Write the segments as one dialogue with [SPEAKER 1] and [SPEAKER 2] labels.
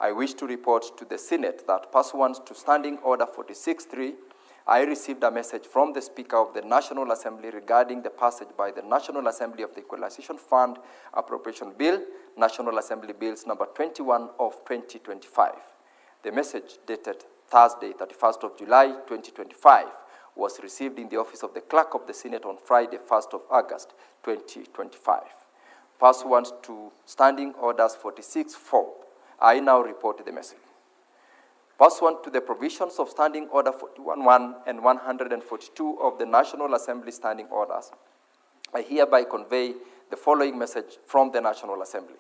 [SPEAKER 1] I wish to report to the Senate that pursuant to Standing Order 46.3, I received a message from the Speaker of the National Assembly regarding the passage by the National Assembly of the Equalization Fund Appropriation Bill, National Assembly Bills number 21 of 2025. The message dated Thursday, 31st of July, 2025, was received in the office of the Clerk of the Senate on Friday, 1st of August, 2025. Pursuant to Standing Orders 46.4, I now report the message. Pursuant to the provisions of Standing Order 41.1 and 142 of the National Assembly Standing Orders, I hereby convey the following message from the National Assembly.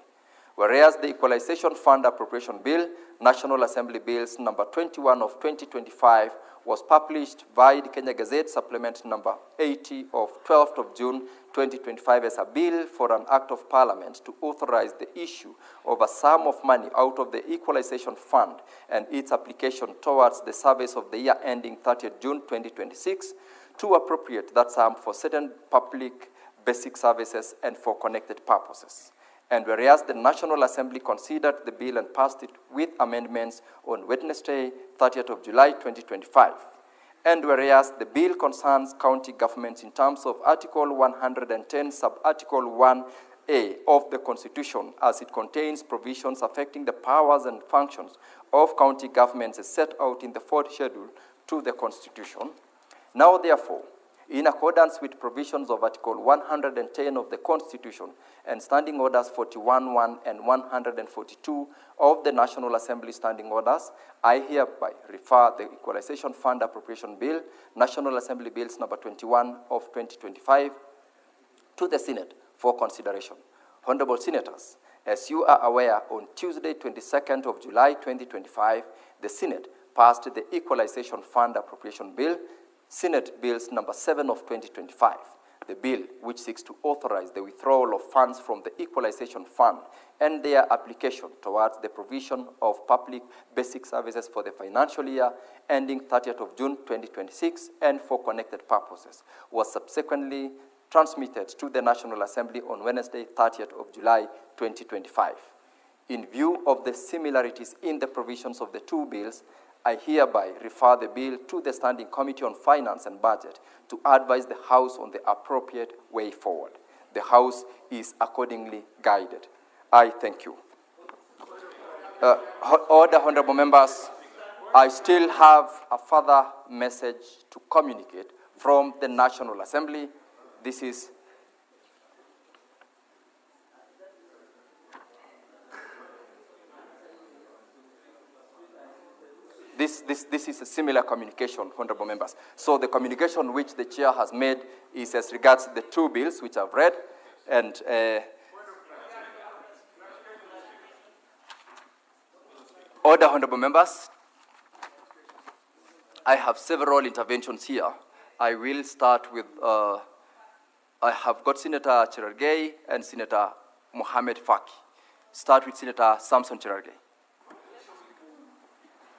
[SPEAKER 1] Whereas the Equalization Fund Appropriation Bill, National Assembly Bills number 21 of 2025, was published via the Kenya Gazette Supplement number 80 of 12th of June 2025 as a bill for an Act of Parliament to authorize the issue of a sum of money out of the Equalization Fund and its application towards the service of the year ending 30th June 2026 to appropriate that sum for certain public basic services and for connected purposes. And whereas the National Assembly considered the bill and passed it with amendments on Wednesday, 30th of July, 2025. And whereas the bill concerns county governments in terms of Article 110, Sub-Article 1A of the Constitution, as it contains provisions affecting the powers and functions of county governments as set out in the fourth schedule to the Constitution. Now, therefore, in accordance with provisions of Article 110 of the Constitution and Standing Orders 41.1 and 142 of the National Assembly Standing Orders, I hereby refer the Equalization Fund Appropriation Bill, National Assembly Bills number 21 of 2025, to the Senate for consideration. Honorable Senators, as you are aware, on Tuesday, 22nd of July, 2025, the Senate passed the Equalization Fund Appropriation Bill, Senate Bills number 7 of 2025, the bill which seeks to authorize the withdrawal of funds from the Equalization Fund and their application towards the provision of public basic services for the financial year ending 30th of June 2026 and for connected purposes, was subsequently transmitted to the National Assembly on Wednesday, 30th of July 2025. In view of the similarities in the provisions of the two bills, I hereby refer the bill to the Standing Committee on Finance and Budget to advise the House on the appropriate way forward. The House is accordingly guided. I thank you. Order, honorable members, I still have a further message to communicate from the National Assembly. This is This is a similar communication, honorable members. So the communication which the chair has made is as regards the two bills which I've read, and order, honorable members. I have several interventions here. I will start with, I have got Senator Cherargei and Senator Mohamed Faki. Start with Senator Samson Cherargei.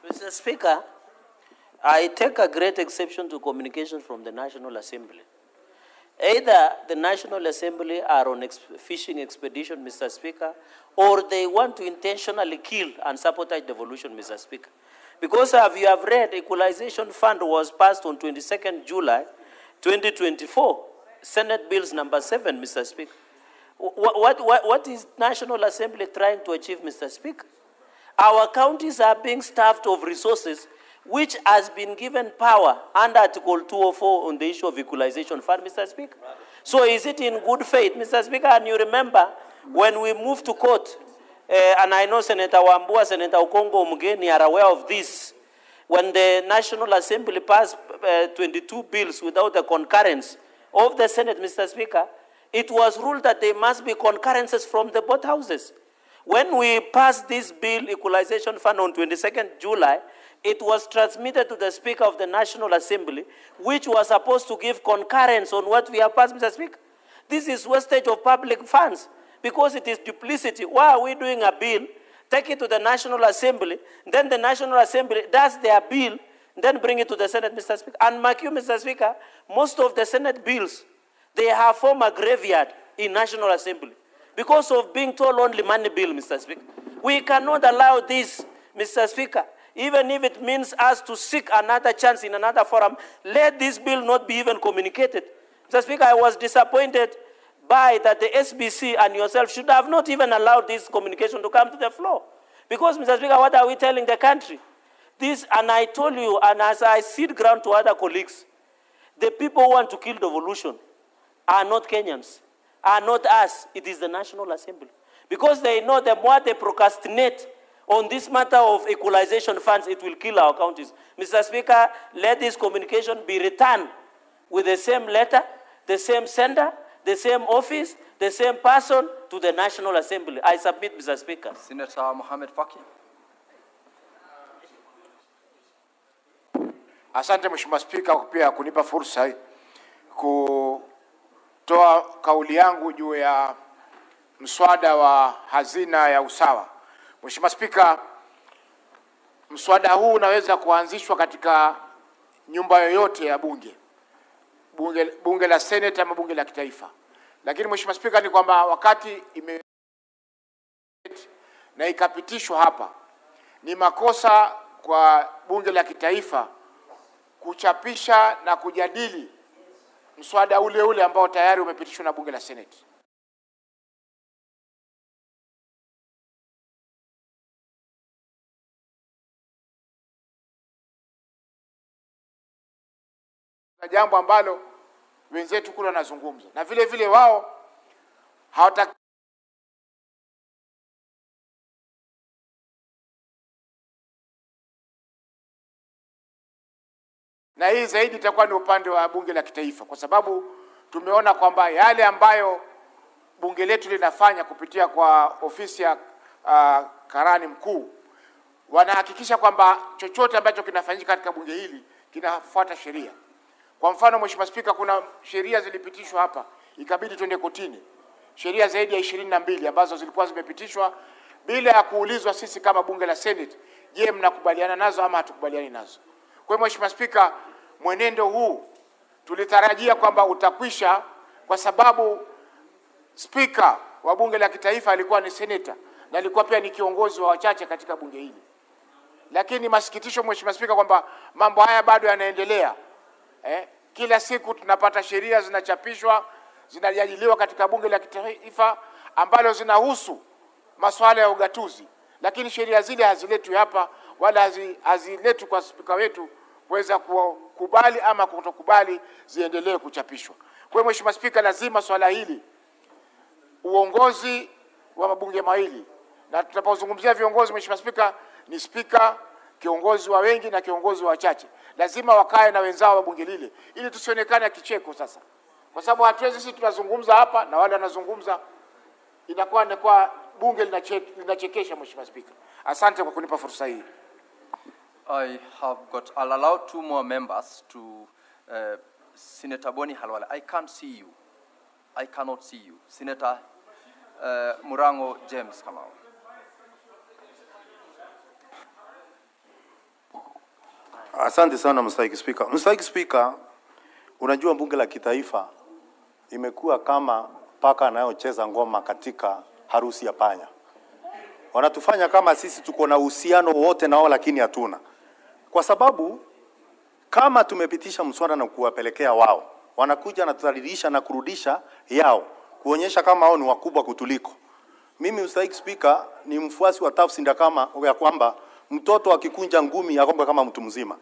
[SPEAKER 2] Mr. Speaker, I take a great exception to communication from the National Assembly. Either the National Assembly are on fishing expedition, Mr. Speaker, or they want to intentionally kill and sabotage devolution, Mr. Speaker. Because as you have read, Equalization Fund was passed on 22nd July 2024, Senate Bills number 7, Mr. Speaker. What is National Assembly trying to achieve, Mr. Speaker? Our counties are being starved of resources which has been given power under Article 204 on the issue of Equalization Fund, Mr. Speaker. So is it in good faith, Mr. Speaker? And you remember when we moved to court, and I know Senator Wambua, Senator Okongo Mugeni are aware of this, when the National Assembly passed 22 bills without the concurrence of the Senate, Mr. Speaker, it was ruled that there must be concurrences from the both houses. When we passed this bill, Equalization Fund, on 22nd July, it was transmitted to the Speaker of the National Assembly, which was supposed to give concurrence on what we have passed, Mr. Speaker. This is wastage of public funds because it is duplicity. Why are we doing a bill, take it to the National Assembly, then the National Assembly does their bill, then bring it to the Senate, Mr. Speaker? And mark you, Mr. Speaker, most of the Senate bills, they have formed a graveyard in National Assembly because of being told only money bill, Mr. Speaker. We cannot allow this Mr. Speaker, even if it means us to seek another chance in another forum, let this bill not be even communicated. Mr. Speaker, I was disappointed by that the SBC and yourself should have not even allowed this communication to come to the floor. Because, Mr. Speaker, what are we telling the country? This, and I told you, and as I cede ground to other colleagues, the people who want to kill devolution are not Kenyans, are not us. It is the National Assembly. Because they know the more they procrastinate on this matter of equalization funds, it will kill our counties. Mr. Speaker, let this communication be returned with the same letter, the same sender, the same office, the same person to the National Assembly. I submit, Mr. Speaker.
[SPEAKER 1] Senator Mohamed Faki.
[SPEAKER 3] Asante Mheshimiwa Spika pia kunipa fursa kutoa kauli yangu juu ya mswada wa hazina ya usawa. Mheshimiwa Spika, mswada huu unaweza kuanzishwa katika nyumba yoyote ya bunge la Senate ama bunge la kitaifa. Lakini Mheshimiwa Spika, ni kwamba wakati na ikapitishwa hapa, ni makosa kwa bunge la kitaifa kuchapisha na kujadili mswada ule ule ambao tayari umepitishwa na bunge la Senate. Na jambo ambalo wenzetu kule wanazungumza, na vile vile wao hawataki. Na hii zaidi itakuwa ni upande wa bunge la kitaifa, kwa sababu tumeona kwamba yale ambayo bunge letu linafanya kupitia kwa ofisi ya karani mkuu, wanahakikisha kwamba chochote ambacho kinafanyika katika bunge hili kinafuata sheria. Kwa mfano, Mheshimiwa Spika, kuna sheria zilipitishwa hapa ikabidi twende kotini, sheria zaidi ya 22 ambazo zilikuwa zimepitishwa bila ya kuulizwa sisi kama bunge la Senate, je, mnakubaliana nazo ama hatukubaliani nazo. Kwa hiyo Mheshimiwa Spika, mwenendo huu tulitarajia kwamba utakwisha, kwa sababu Spika wa bunge la kitaifa alikuwa ni seneta na alikuwa pia ni kiongozi wa wachache katika bunge hili. Lakini masikitisho Mheshimiwa Spika kwamba mambo haya bado yanaendelea. Kila siku tunapata sheria zinachapishwa, zinajadiliwa katika bunge la kitaifa ambalo zinahusu masuala ya ugatuzi, lakini sheria zile haziletwi hapa wala haziletwi kwa spika wetu kuweza kukubali ama kutokubali ziendelee kuchapishwa. Kwa hiyo Mheshimiwa Spika, lazima swala hili, uongozi wa mabunge mawili, na tunapozungumzia viongozi Mheshimiwa Spika, ni spika, kiongozi wa wengi na kiongozi wa wachache, lazima wakae na wenzao wa bunge lile ili tusionekane kicheko sasa. Kwa sababu hatuwezi sisi tunazungumza hapa na wale wanazungumza, inakuwa ni kwa bunge linachekesha Mheshimiwa Spika. Asante kwa kunipa fursa hii.
[SPEAKER 1] I'll allow 2 more members to Senator Boni Halwale. I can't see you. I cannot see you. Senator Murango James Kamau.
[SPEAKER 4] Asante sana Mstahiki Spika. Mstahiki Spika, unajua bunge la kitaifa imekuwa kama paka anayocheza ngoma katika harusi ya panya. Wanatufanya kama sisi tuko na uhusiano wote nao, lakini hatuna. Kwa sababu kama tumepitisha mswada na kuwapelekea wao, wanakuja na tutadhihirisha na kurudisha yao, kuonyesha kama wao ni wakubwa kutuliko. Mimi Mstahiki Spika ni mfuasi wa tafsiri kama ya kwamba mtoto akikunja ngumi yakombe kama mtu mzima.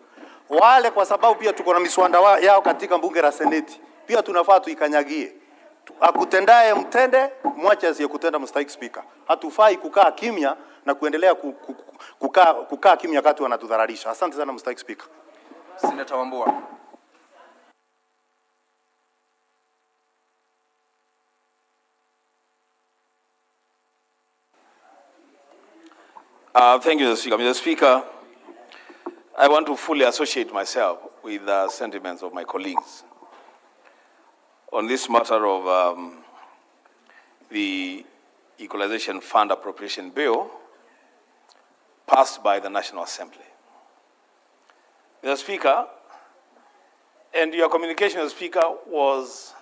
[SPEAKER 4] Wale kwa sababu pia tuko na miswanda yao katika bunge la Seneti, pia tunafaa tuikanyagie. Akutendaye mtende, mwache asiyekutenda. Mstahiki Spika, hatufai kukaa kimya na kuendelea kukaa kimya wakati wanatudhararisha. Asante sana Mstahiki Spika.
[SPEAKER 1] Senator Wambua.
[SPEAKER 5] Thank you, Mr. Speaker. Mr. Speaker, I want to fully associate myself with the sentiments of my colleagues on this matter of the Equalization Fund Appropriation Bill passed by the National Assembly. Mr. Speaker, and your communication, Mr. Speaker, was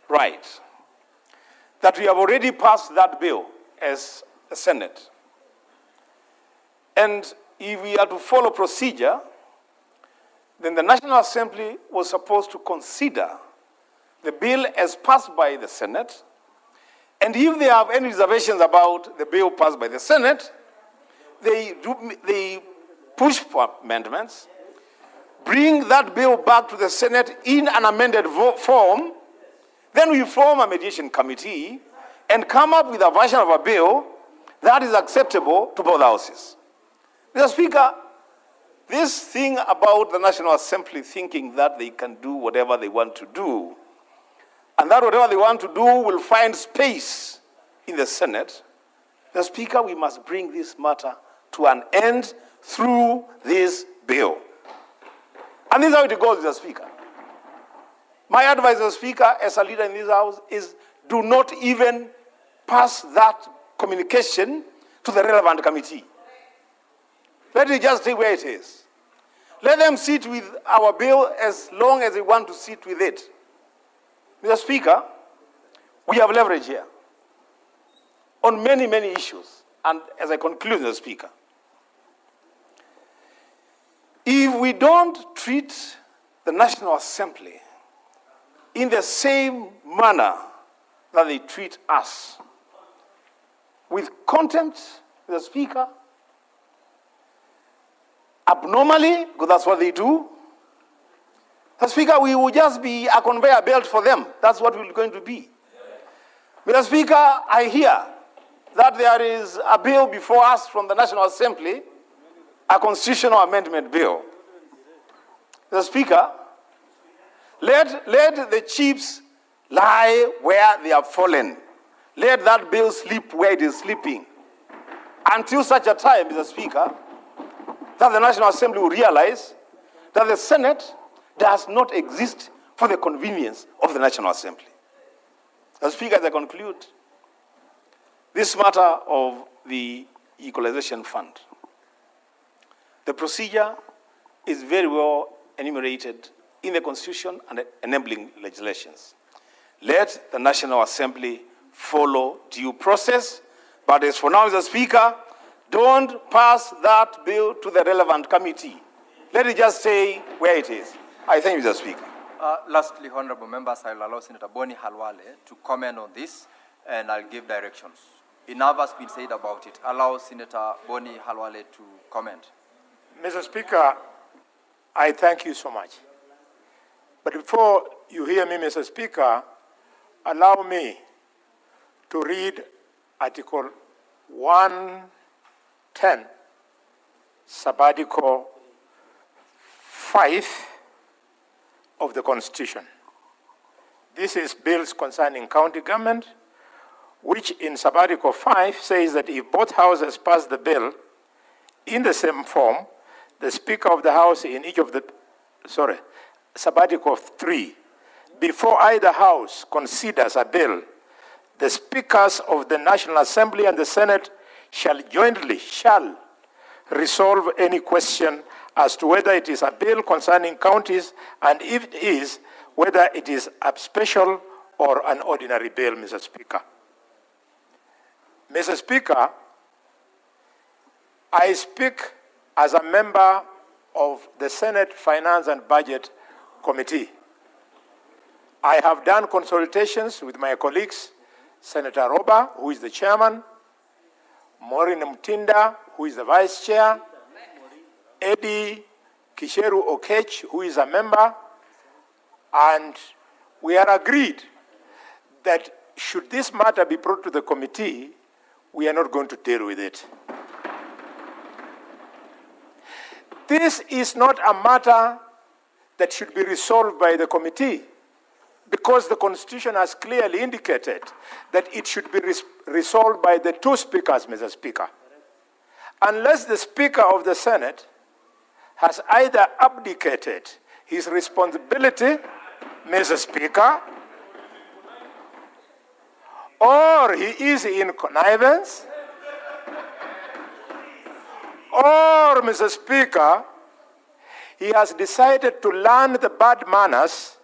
[SPEAKER 5] right, that we have already passed that bill as a Senate. And if we are to follow procedure, then the National Assembly was supposed to consider the bill as passed by the Senate, and if they have any reservations about the bill passed by the Senate, they push for amendments, bring that bill back to the Senate in an amended form, then we form a mediation committee and come up with a version of a bill that is acceptable to both houses. Mr. Speaker, this thing about the National Assembly thinking that they can do whatever they want to do, and that whatever they want to do will find space in the Senate, Mr. Speaker, we must bring this matter to an end through this bill. And this is how it goes, Mr. Speaker. My advice, Mr. Speaker, as a leader in this House, is do not even pass that communication to the relevant committee. Let it just stay where it is. Let them sit with our bill as long as they want to sit with it. Mr. Speaker, we have leverage here on many, many issues. And as I conclude, Mr. Speaker, if we don't treat the National Assembly in the same manner that they treat us, with contempt, Mr. Speaker, abnormally, because that's what they do, Mr. Speaker, we will just be a conveyor belt for them. That's what we're going to be. Mr. Speaker, I hear that there is a bill before us from the National Assembly, a constitutional amendment bill. Mr. Speaker, let the chiefs lie where they have fallen. Let that bill sleep where it is sleeping. Until such a time, Mr. Speaker, that the National Assembly will realize that the Senate does not exist for the convenience of the National Assembly. Mr. Speaker, as I conclude, this matter of the Equalization Fund, the procedure is very well enumerated in the Constitution and enabling legislations. Let the National Assembly follow due process, but as for now, Mr. Speaker, don't pass that bill to the relevant committee. Let it just stay where it is. I thank you, Mr. Speaker.
[SPEAKER 1] Lastly, honorable members, I'll allow Senator Boni Halwale to comment on this, and I'll give directions. Enough has been said about it. Allow Senator Boni Halwale to comment.
[SPEAKER 3] Mr. Speaker, I thank you so much. But before you hear me, Mr. Speaker, allow me to read Article 110, Sabbatical 5 of the Constitution. This is bills concerning county government, which in Sabbatical 5 says that if both houses pass the bill in the same form, the Speaker of the House in each of the, Sabbatical 3, before either house considers a bill, the Speakers of the National Assembly and the Senate shall jointly resolve any question as to whether it is a bill concerning counties, and if it is, whether it is a special or an ordinary bill, Mr. Speaker. Mr. Speaker, I speak as a member of the Senate Finance and Budget Committee. I have done consultations with my colleagues, Senator Roba, who is the chairman, Maureen Mtinda, who is the vice chair, Eddie Kisheru Okech, who is a member, and we are agreed that should this matter be brought to the committee, we are not going to deal with it. This is not a matter that should be resolved by the committee, because the Constitution has clearly indicated that it should be resolved by the two speakers, Mr. Speaker. Unless the Speaker of the Senate has either abdicated his responsibility, Mr. Speaker, or he is in connivance, or, Mr. Speaker, he has decided to learn the bad manners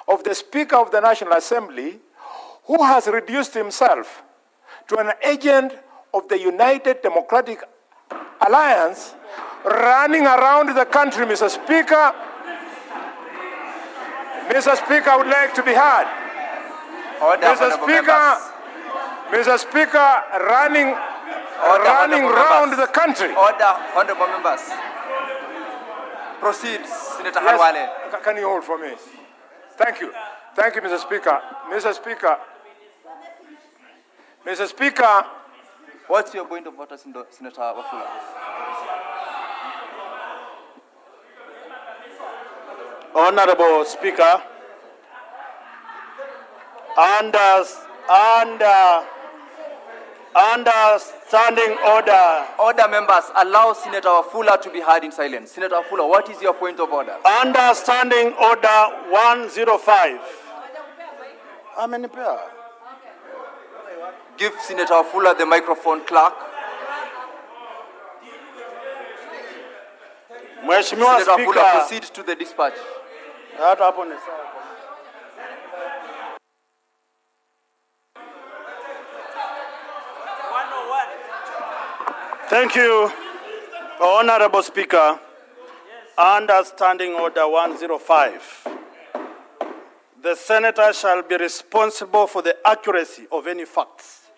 [SPEAKER 3] of the Speaker of the National Assembly, who has reduced himself to an agent of the United Democratic Alliance, running around the country, Mr. Speaker. Mr. Speaker, I would like to be heard.
[SPEAKER 1] Order,
[SPEAKER 3] Mr. Speaker, Mr. Speaker, running around the country.
[SPEAKER 1] Order, honorable members. Proceed, Senator Halwale.
[SPEAKER 3] Yes, can you hold for me? Thank you. Thank you, Mr. Speaker. Mr. Speaker. Mr. Speaker.
[SPEAKER 1] What's your point of order, Senator Wafula?
[SPEAKER 4] Honorable Speaker, under standing order.
[SPEAKER 1] Order, members. Allow Senator Wafula to be heard in silence. Senator Wafula, what is your point of order?
[SPEAKER 4] Under standing order 105. Amenipea.
[SPEAKER 1] Give Senator Wafula the microphone, clerk.
[SPEAKER 4] Mheshimiwa
[SPEAKER 1] Senator Wafula,
[SPEAKER 4] Speaker.
[SPEAKER 1] proceed to the dispatch.
[SPEAKER 4] Hata hapo ni sawa. Thank you, Honorable Speaker. Under Standing Order 105, the Senator shall be responsible for the accuracy of any facts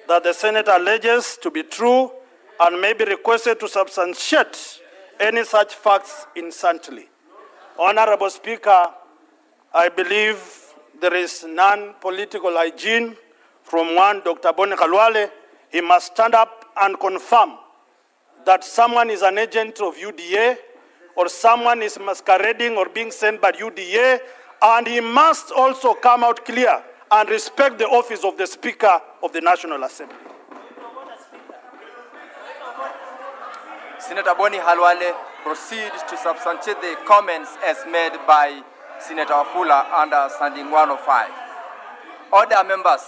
[SPEAKER 4] that the Senator alleges to be true and may be requested to substantiate any such facts instantly. Honorable Speaker, I believe there is non-political hygiene from one Dr. Boni Khalwale. He must stand up and confirm that someone is an agent of UDA or someone is masquerading or being sent by UDA, and he must also come out clear and respect the office of the Speaker of the National Assembly.
[SPEAKER 1] Senator Boni Khalwale, proceed to substantiate the comments as made by Senator Wafula under Standing 105. Order, members.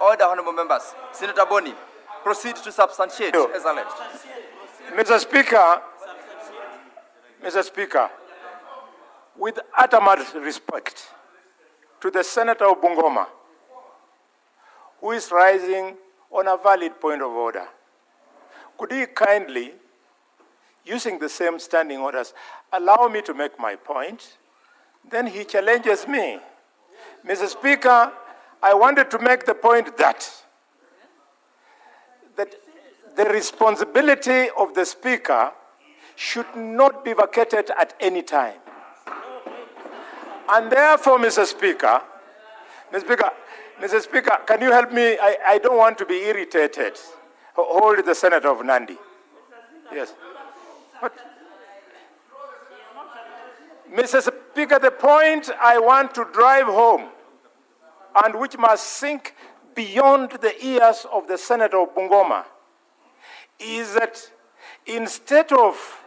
[SPEAKER 1] Order, honorable members. Senator Boni, proceed to substantiate as alleged.
[SPEAKER 3] Mr. Speaker, with utmost respect to the Senator of Bungoma, who is rising on a valid point of order, could he kindly, using the same standing orders, allow me to make my point? Then he challenges me. Mr. Speaker, I wanted to make the point that the responsibility of the Speaker should not be vacated at any time. And therefore, Mr. Speaker, can you help me? I don't want to be irritated. Hold the Senator of Nandi. Yes. But, Mr. Speaker, the point I want to drive home, and which must sink beyond the ears of the Senator of Bungoma, is that instead of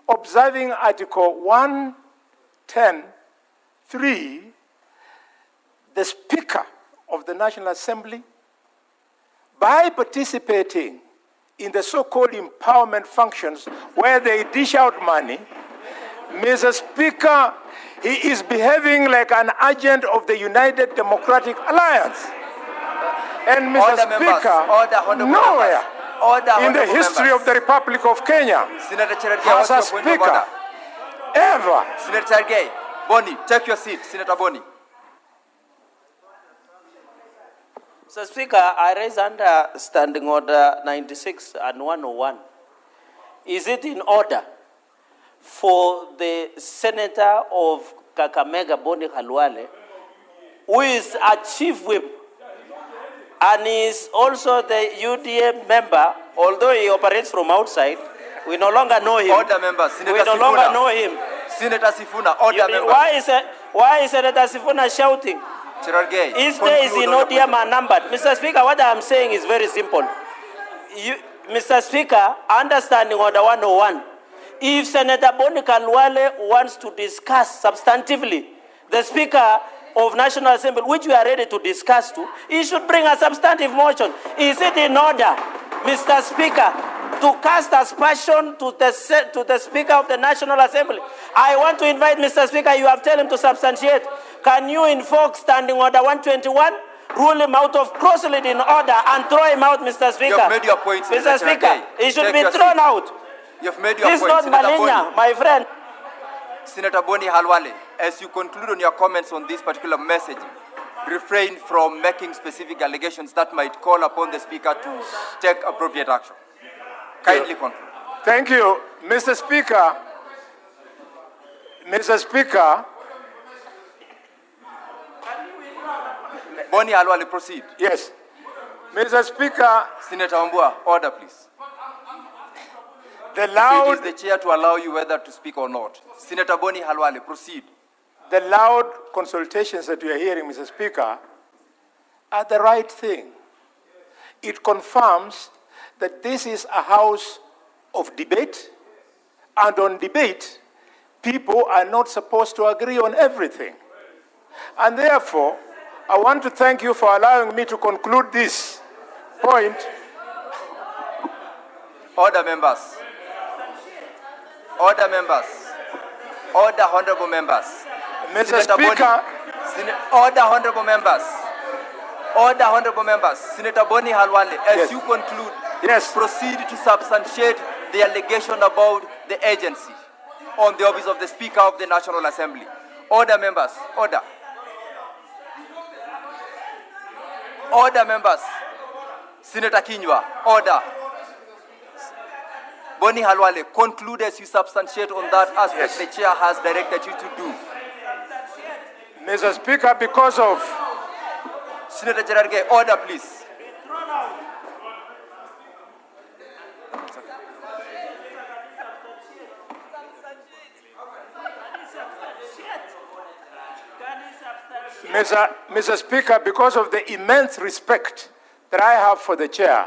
[SPEAKER 3] observing Article 110(3), the Speaker of the National Assembly, by participating in the so-called empowerment functions where they dish out money, Mr. Speaker, he is behaving like an agent of the United Democratic Alliance. And Mr. Speaker, nowhere in the history of the Republic of Kenya has a Speaker ever.
[SPEAKER 1] Senator Chergei, Boni, take your seat. Senator Boni.
[SPEAKER 2] Mr. Speaker, I raise under Standing Order 96 and 101. Is it in order for the Senator of Kakamega, Boni Khalwale, who is a chief whip and is also the UDA member, although he operates from outside, we no longer know him.
[SPEAKER 1] Order, members. Senator
[SPEAKER 2] we no
[SPEAKER 1] Sifuna.
[SPEAKER 2] longer know him.
[SPEAKER 1] Senator Sifuna, order, members.
[SPEAKER 2] Why is Senator Sifuna shouting?
[SPEAKER 1] Cherargei,
[SPEAKER 2] His days in ODM are numbered. Mr. Speaker, what I am saying is very simple. Mr. Speaker, understanding Order 101, if Senator Boni Khalwale wants to discuss substantively the Speaker of National Assembly, which we are ready to discuss to, he should bring a substantive motion. Is it in order, Mr. Speaker, to cast aspersion to the Speaker of the National Assembly? I want to invite Mr. Speaker, you have told him to substantiate. Can you invoke Standing Order 121, rule him out of cross-leading order and throw him out, Mr. Speaker?
[SPEAKER 1] You have made your point,
[SPEAKER 2] Mr. Speaker, he should be thrown out.
[SPEAKER 1] You've made your
[SPEAKER 2] This is
[SPEAKER 1] point,
[SPEAKER 2] not
[SPEAKER 1] Senator
[SPEAKER 2] Malinya,
[SPEAKER 1] Boni.
[SPEAKER 2] my friend.
[SPEAKER 1] Senator Boni Halwale, as you conclude on your comments on this particular message, refrain from making specific allegations that might call upon the Speaker to take appropriate action. Kindly conclude.
[SPEAKER 3] Thank you, Mr. Speaker. Mr. Speaker,
[SPEAKER 1] Boni Halwale, proceed.
[SPEAKER 3] yes. Mr. Speaker,
[SPEAKER 1] Senator Wambua, order, please.
[SPEAKER 3] the
[SPEAKER 1] It is
[SPEAKER 3] loud,
[SPEAKER 1] the chair to allow you whether to speak or not. Senator Boni Halwale, proceed.
[SPEAKER 3] the loud consultations that we are hearing, Mr. Speaker, are the right thing. It confirms that this is a house of debate, and on debate, people are not supposed to agree on everything. And therefore, I want to thank you for allowing me to conclude this point.
[SPEAKER 1] Order, members. Order, members. Order, honorable members.
[SPEAKER 3] Mr.
[SPEAKER 1] Senator Boni-
[SPEAKER 3] Speaker,
[SPEAKER 1] Order, honorable members. Order, honorable members. Senator Boni Halwale, as
[SPEAKER 3] Yes.
[SPEAKER 1] you conclude,
[SPEAKER 3] Yes.
[SPEAKER 1] proceed to substantiate the allegation about the agency on the office of the Speaker of the National Assembly. Order, members. Order. Order, members. Senator Kinyua, order. Boni Halwale, conclude as you substantiate on that aspect
[SPEAKER 3] Yes.
[SPEAKER 1] the chair has directed you to do.
[SPEAKER 3] Mr. Speaker, because of
[SPEAKER 1] Senator Cherargei, order, please.
[SPEAKER 3] Mr. Speaker, because of the immense respect that I have for the chair,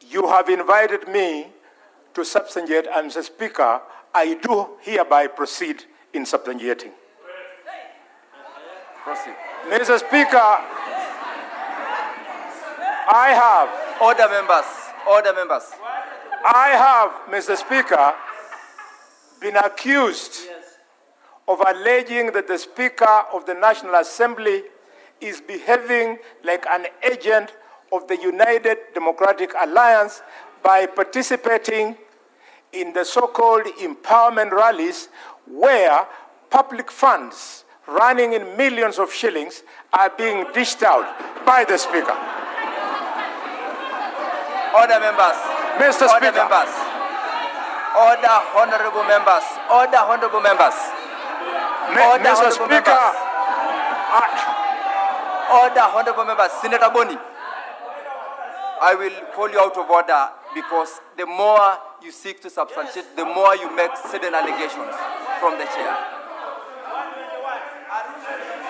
[SPEAKER 3] you have invited me to substantiate, and Mr. Speaker, I do hereby proceed in substantiating.
[SPEAKER 1] Proceed.
[SPEAKER 3] Mr. Speaker, I have,
[SPEAKER 1] Order, members. Order, members.
[SPEAKER 3] Mr. Speaker, been accused of alleging that the Speaker of the National Assembly is behaving like an agent of the United Democratic Alliance by participating in the so-called empowerment rallies where public funds running in millions of shillings are being dished out by the Speaker.
[SPEAKER 1] Order, members.
[SPEAKER 3] Mr.
[SPEAKER 1] Order,
[SPEAKER 3] Speaker.
[SPEAKER 1] members. Order, honorable members. Order, honorable members. Order,
[SPEAKER 3] Mr.
[SPEAKER 1] honorable
[SPEAKER 3] Speaker,
[SPEAKER 1] members. Order, honorable members. Senator Boni, I will call you out of order because the more you seek to substantiate, the more you make certain allegations from the chair.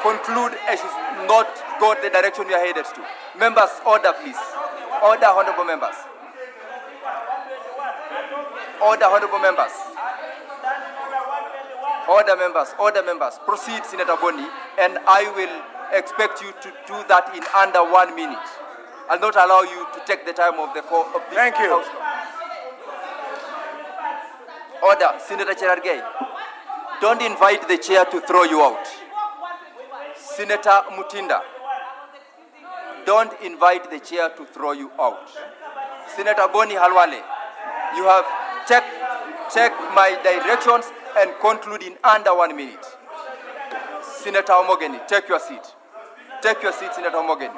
[SPEAKER 1] Conclude as you not go the direction you are headed to. Members, order, please. Order, honorable members. Order, honorable members. Order, members. Order, members. Proceed, Senator Boni, and I will expect you to do that in under 1 minute. I'll not allow you to take the time of the call of this
[SPEAKER 3] Thank you.
[SPEAKER 1] House. Order, Senator Cherargei. Don't invite the chair to throw you out. Senator Mutinda. Don't invite the chair to throw you out. Senator Boni Halwale, you have check my directions and conclude in under 1 minute. Senator Omogeni, take your seat. Take your seat, Senator Omogeni.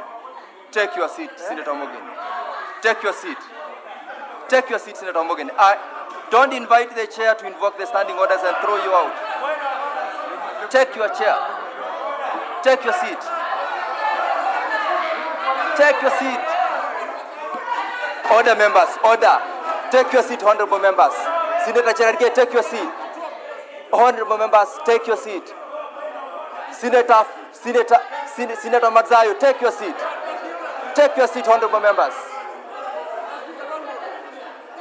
[SPEAKER 1] Take your seat, Senator Omogeni. Take your seat. Take your seat, Senator Omogeni. Don't invite the chair to invoke the standing orders and throw you out. Take your chair. Take your seat. Take your seat. Order, members. Order. Take your seat, honorable members. Senator Cherargei, take your seat. Honorable members, take your seat. Senator Magzayo, take your seat. Take your seat, honorable members.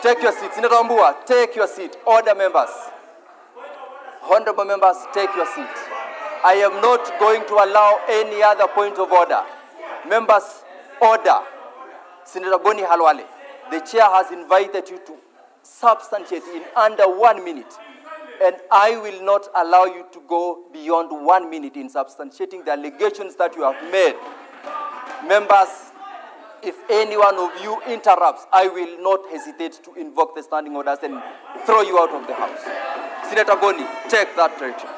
[SPEAKER 1] Take your seat. Senator Mbua, take your seat. Order, members. Honorable members, take your seat. I am not going to allow any other point of order. Members, order. Senator Boni Halwale, the chair has invited you to substantiate in under 1 minute. And I will not allow you to go beyond 1 minute in substantiating the allegations that you have made. Members, if any one of you interrupts, I will not hesitate to invoke the standing orders and throw you out of the House. Senator Boni, take that direction.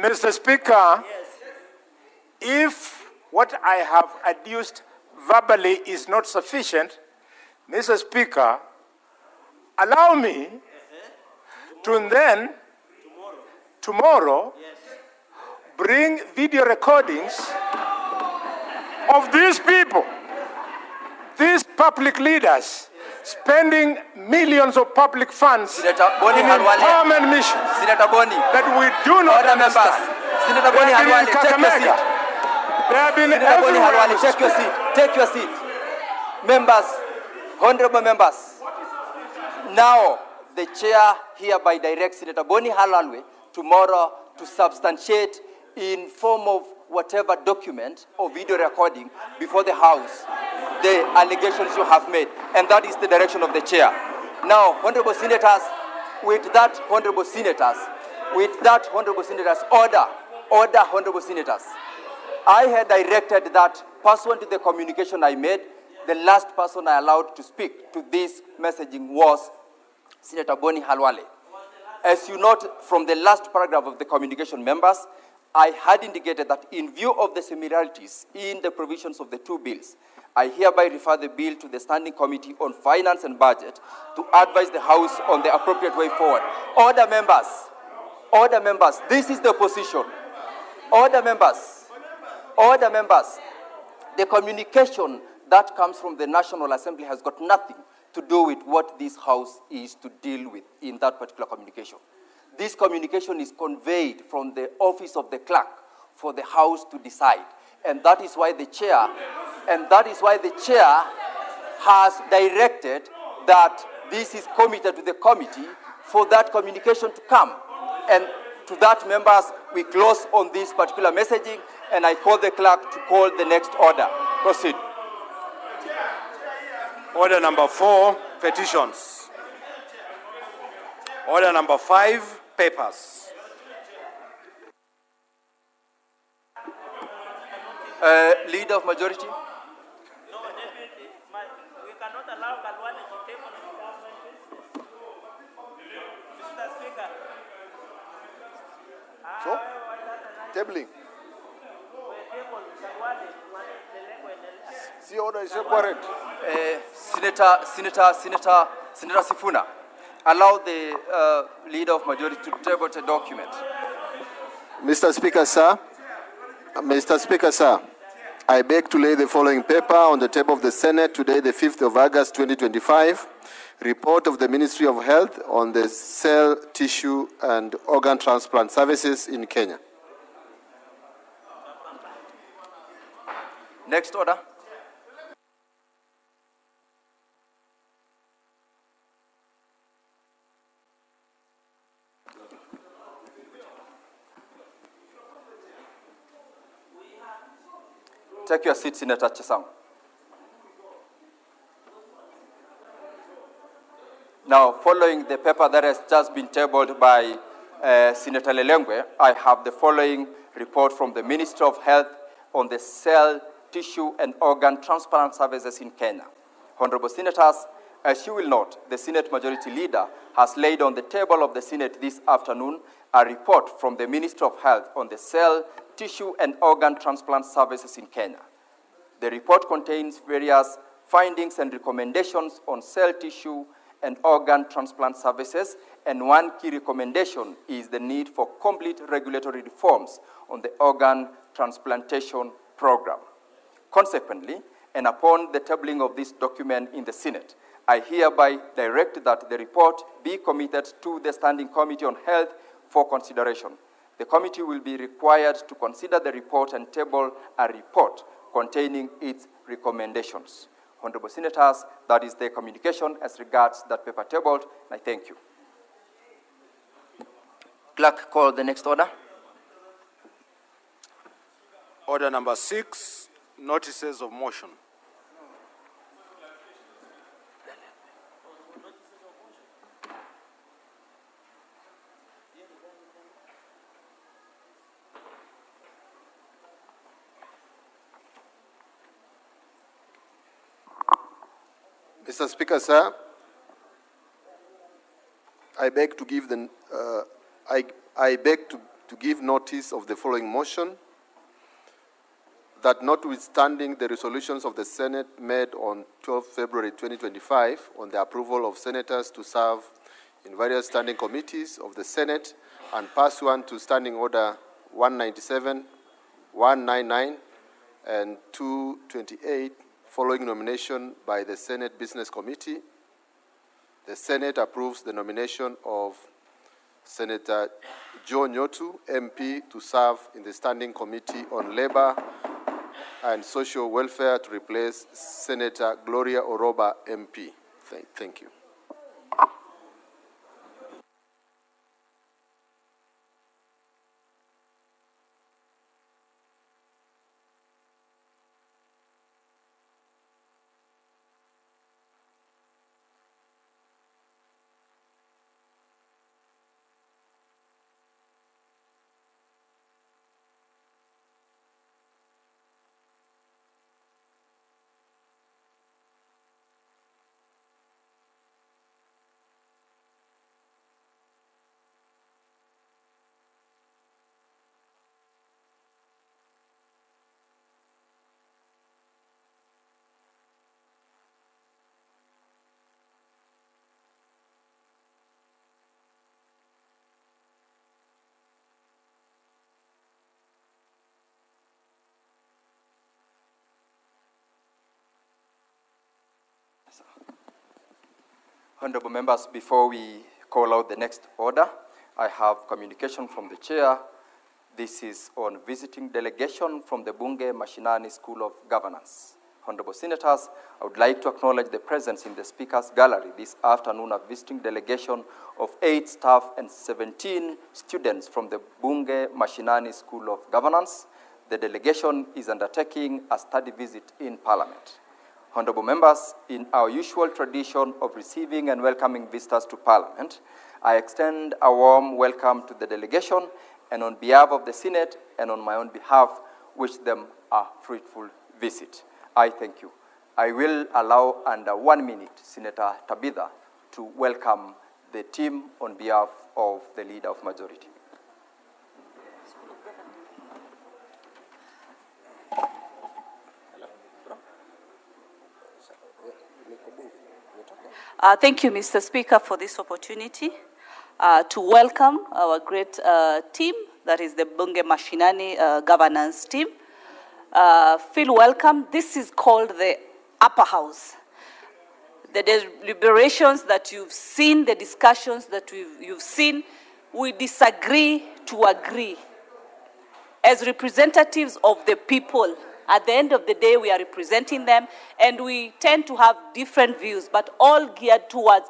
[SPEAKER 3] Mr. Speaker, if what I have adduced verbally is not sufficient, Mr. Speaker, allow me to then, tomorrow, bring video recordings of these people, these public leaders, spending millions of public funds in empowerment missions
[SPEAKER 1] Senator Boni,
[SPEAKER 3] that we do not understand.
[SPEAKER 1] Senator Boni Halwale, take your seat.
[SPEAKER 3] They have been
[SPEAKER 1] Senator Boni
[SPEAKER 3] everywhere.
[SPEAKER 1] Halwale, take your seat. Take your seat. Members, honorable members. Now, the chair hereby directs Senator Boni Halwale tomorrow to substantiate in form of whatever document or video recording before the House the allegations you have made. And that is the direction of the chair. Now, honorable senators, with that, honorable senators, order, honorable senators. I had directed that, pursuant to the communication I made, the last person I allowed to speak to this messaging was Senator Boni Halwale. As you note from the last paragraph of the communication, members, I had indicated that in view of the similarities in the provisions of the two bills, I hereby refer the bill to the Standing Committee on Finance and Budget to advise the House on the appropriate way forward. Order, members, this is the position. Order, members, the communication that comes from the National Assembly has got nothing to do with what this House is to deal with in that particular communication. This communication is conveyed from the office of the clerk for the House to decide. And that is why the chair has directed that this is committed to the committee for that communication to come. And to that, members, we close on this particular messaging, and I call the clerk to call the next order. Proceed.
[SPEAKER 6] Order number 4, petitions. Order number 5, papers.
[SPEAKER 1] Leader of majority.
[SPEAKER 2] No, Deputy, we cannot allow Galwale to table the government business. Mr. Speaker.
[SPEAKER 7] So, tabling. See, order is required.
[SPEAKER 1] Senator Sifuna, allow the leader of majority to table the document.
[SPEAKER 7] Mr. Speaker, sir, I beg to lay the following paper on the table of the Senate today, the 5th of August, 2025. Report of the Ministry of Health on the cell, tissue, and organ transplant services in Kenya.
[SPEAKER 1] Next order. Take your seat, Senator Chesang. Now, following the paper that has just been tabled by Senator Lelengwe, I have the following report from the Ministry of Health on the cell, tissue, and organ transplant services in Kenya. Honorable Senators, as you will note, the Senate Majority Leader has laid on the table of the Senate this afternoon a report from the Ministry of Health on the cell, tissue, and organ transplant services in Kenya. The report contains various findings and recommendations on cell, tissue, and organ transplant services, and one key recommendation is the need for complete regulatory reforms on the organ transplantation program. Consequently, and upon the tabling of this document in the Senate, I hereby direct that the report be committed to the Standing Committee on Health for consideration. The committee will be required to consider the report and table a report containing its recommendations. Honorable Senators, that is the communication as regards that paper tabled, and I thank you. Clerk, call the next order.
[SPEAKER 6] Order number 6, notices of motion.
[SPEAKER 7] Mr. Speaker, sir, I beg to give I beg to give notice of the following motion, that notwithstanding the resolutions of the Senate made on 12 February 2025 on the approval of senators to serve in various standing committees of the Senate and pursuant to Standing Order 197, 199, and 228, following nomination by the Senate Business Committee, the Senate approves the nomination of Senator Joe Nyotu, MP, to serve in the Standing Committee on Labor and Social Welfare to replace Senator Gloria Oroba, MP. Thank you.
[SPEAKER 1] Honorable members, before we call out the next order, I have communication from the chair. This is on visiting delegation from the Bunge Mashinani School of Governance. Honorable senators, I would like to acknowledge the presence in the speaker's gallery this afternoon of visiting delegation of 8 staff and 17 students from the Bunge Mashinani School of Governance. The delegation is undertaking a study visit in Parliament. Honorable members, in our usual tradition of receiving and welcoming visitors to Parliament, I extend a warm welcome to the delegation, and on behalf of the Senate and on my own behalf, wish them a fruitful visit. I thank you. I will allow under 1 minute Senator Tabitha to welcome the team on behalf of the Leader of Majority.
[SPEAKER 8] Thank you, Mr. Speaker, for this opportunity to welcome our great team, that is the Bunge Mashinani governance team. Feel welcome. This is called the upper house. The deliberations that you've seen, the discussions that you've seen, we disagree to agree. As representatives of the people, at the end of the day, we are representing them, and we tend to have different views, but all geared towards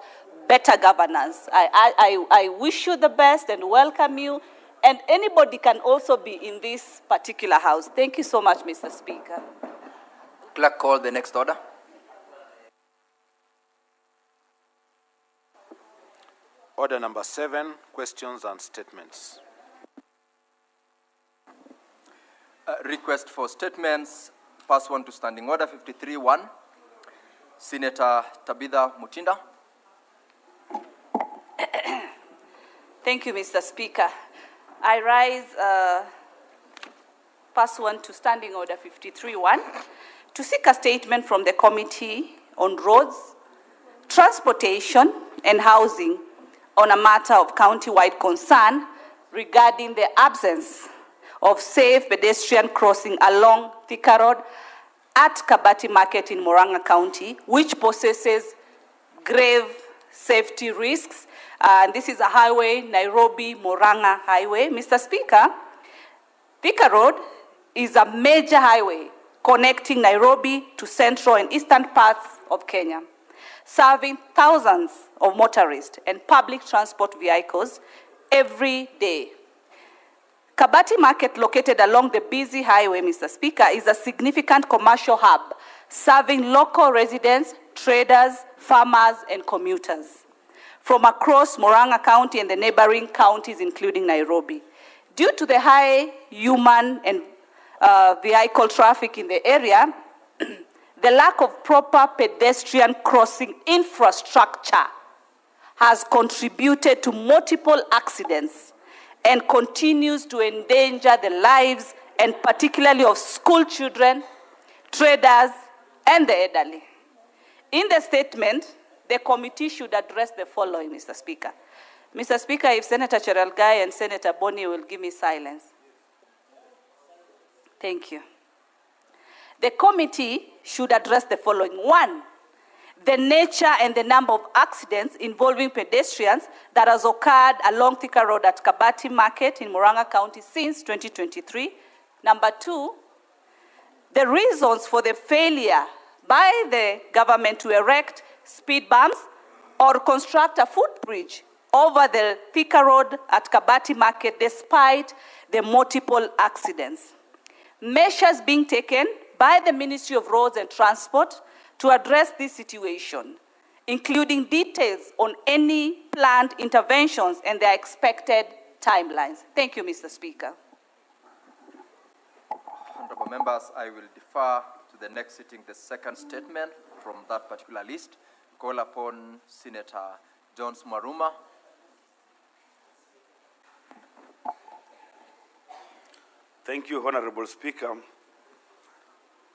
[SPEAKER 8] better governance. I wish you the best and welcome you, and anybody can also be in this particular house. Thank you so much, Mr. Speaker.
[SPEAKER 1] Clerk, call the next order.
[SPEAKER 6] Order number 7, questions and statements.
[SPEAKER 1] Request for statements, pursuant to Standing Order 53-1. Senator Tabitha Mutinda.
[SPEAKER 8] Thank you, Mr. Speaker. I rise pursuant to Standing Order 53-1 to seek a statement from the Committee on Roads, Transportation and Housing on a matter of county-wide concern regarding the absence of safe pedestrian crossing along Thika Road at Kabati Market in Murang'a County, which possesses grave safety risks. And this is a highway, Nairobi-Murang'a Highway. Mr. Speaker, Thika Road is a major highway connecting Nairobi to central and eastern parts of Kenya, serving thousands of motorists and public transport vehicles every day. Kabati Market, located along the busy highway, Mr. Speaker, is a significant commercial hub, serving local residents, traders, farmers, and commuters from across Murang'a County and the neighboring counties, including Nairobi. Due to the high human and vehicle traffic in the area, the lack of proper pedestrian crossing infrastructure has contributed to multiple accidents and continues to endanger the lives and particularly of school children, traders, and the elderly. In the statement, the committee should address the following, Mr. Speaker. Mr. Speaker, if Senator Cherargei and Senator Boni will give me silence. Thank you. The committee should address the following. 1, the nature and the number of accidents involving pedestrians that has occurred along Thika Road at Kabati Market in Murang'a County since 2023. Number 2, the reasons for the failure by the government to erect speed bumps or construct a footbridge over the Thika Road at Kabati Market despite the multiple accidents. Measures being taken by the Ministry of Roads and Transport to address this situation, including details on any planned interventions and their expected timelines. Thank you, Mr. Speaker.
[SPEAKER 1] Honorable members, I will defer to the next sitting the second statement from that particular list. Call upon Senator Jones Maruma.
[SPEAKER 6] Thank you, Honorable Speaker.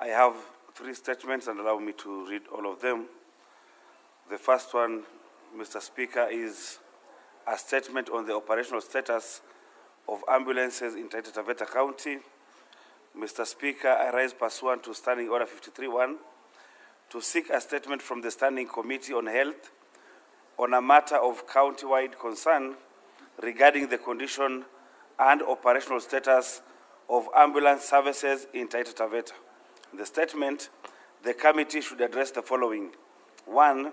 [SPEAKER 6] I have 3 statements and allow me to read all of them. The first one, Mr. Speaker, is a statement on the operational status of ambulances in Taita Taveta County. Mr. Speaker, I rise pursuant to Standing Order 53-1 to seek a statement from the Standing Committee on Health on a matter of county-wide concern regarding the condition and operational status of ambulance services in Taita Taveta. In the statement, the committee should address the following. 1,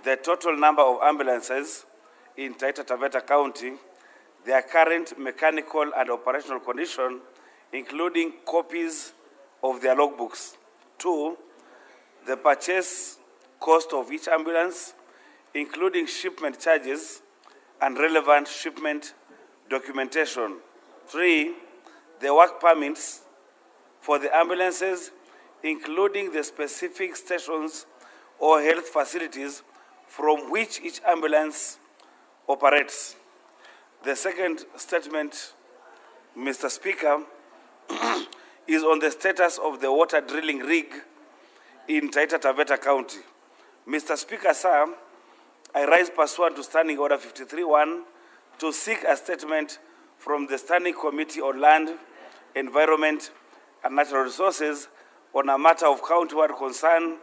[SPEAKER 6] the total number of ambulances in Taita Taveta County, their current mechanical and operational condition, including copies of their logbooks. 2, the purchase cost of each ambulance, including shipment charges and relevant shipment documentation. 3, the work permits for the ambulances, including the specific stations or health facilities from which each ambulance operates. The second statement, Mr. Speaker, is on the status of the water drilling rig in Taita Taveta County. Mr. Speaker, sir, I rise pursuant to Standing Order 53-1 to seek a statement from the Standing Committee on Land, Environment and Natural Resources on a matter of county-wide concern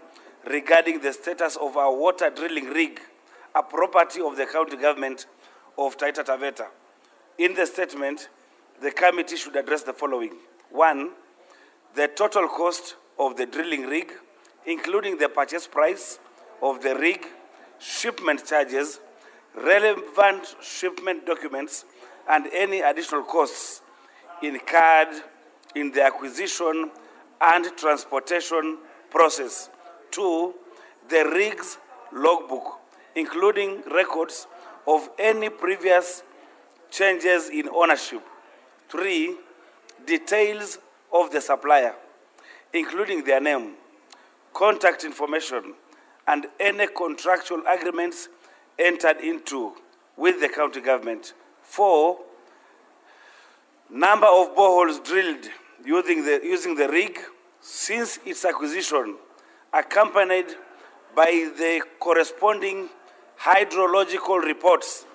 [SPEAKER 6] regarding the status of our water drilling rig, a property of the county government of Taita Taveta. In the statement, the committee should address the following. 1, the total cost of the drilling rig, including the purchase price of the rig, shipment charges, relevant shipment documents, and any additional costs incurred in the acquisition and transportation process. 2, the rig's logbook, including records of any previous changes in ownership. 3, details of the supplier, including their name, contact information, and any contractual agreements entered into with the county government. 4, number of boreholes drilled using the rig since its acquisition, accompanied by the corresponding hydrological reports,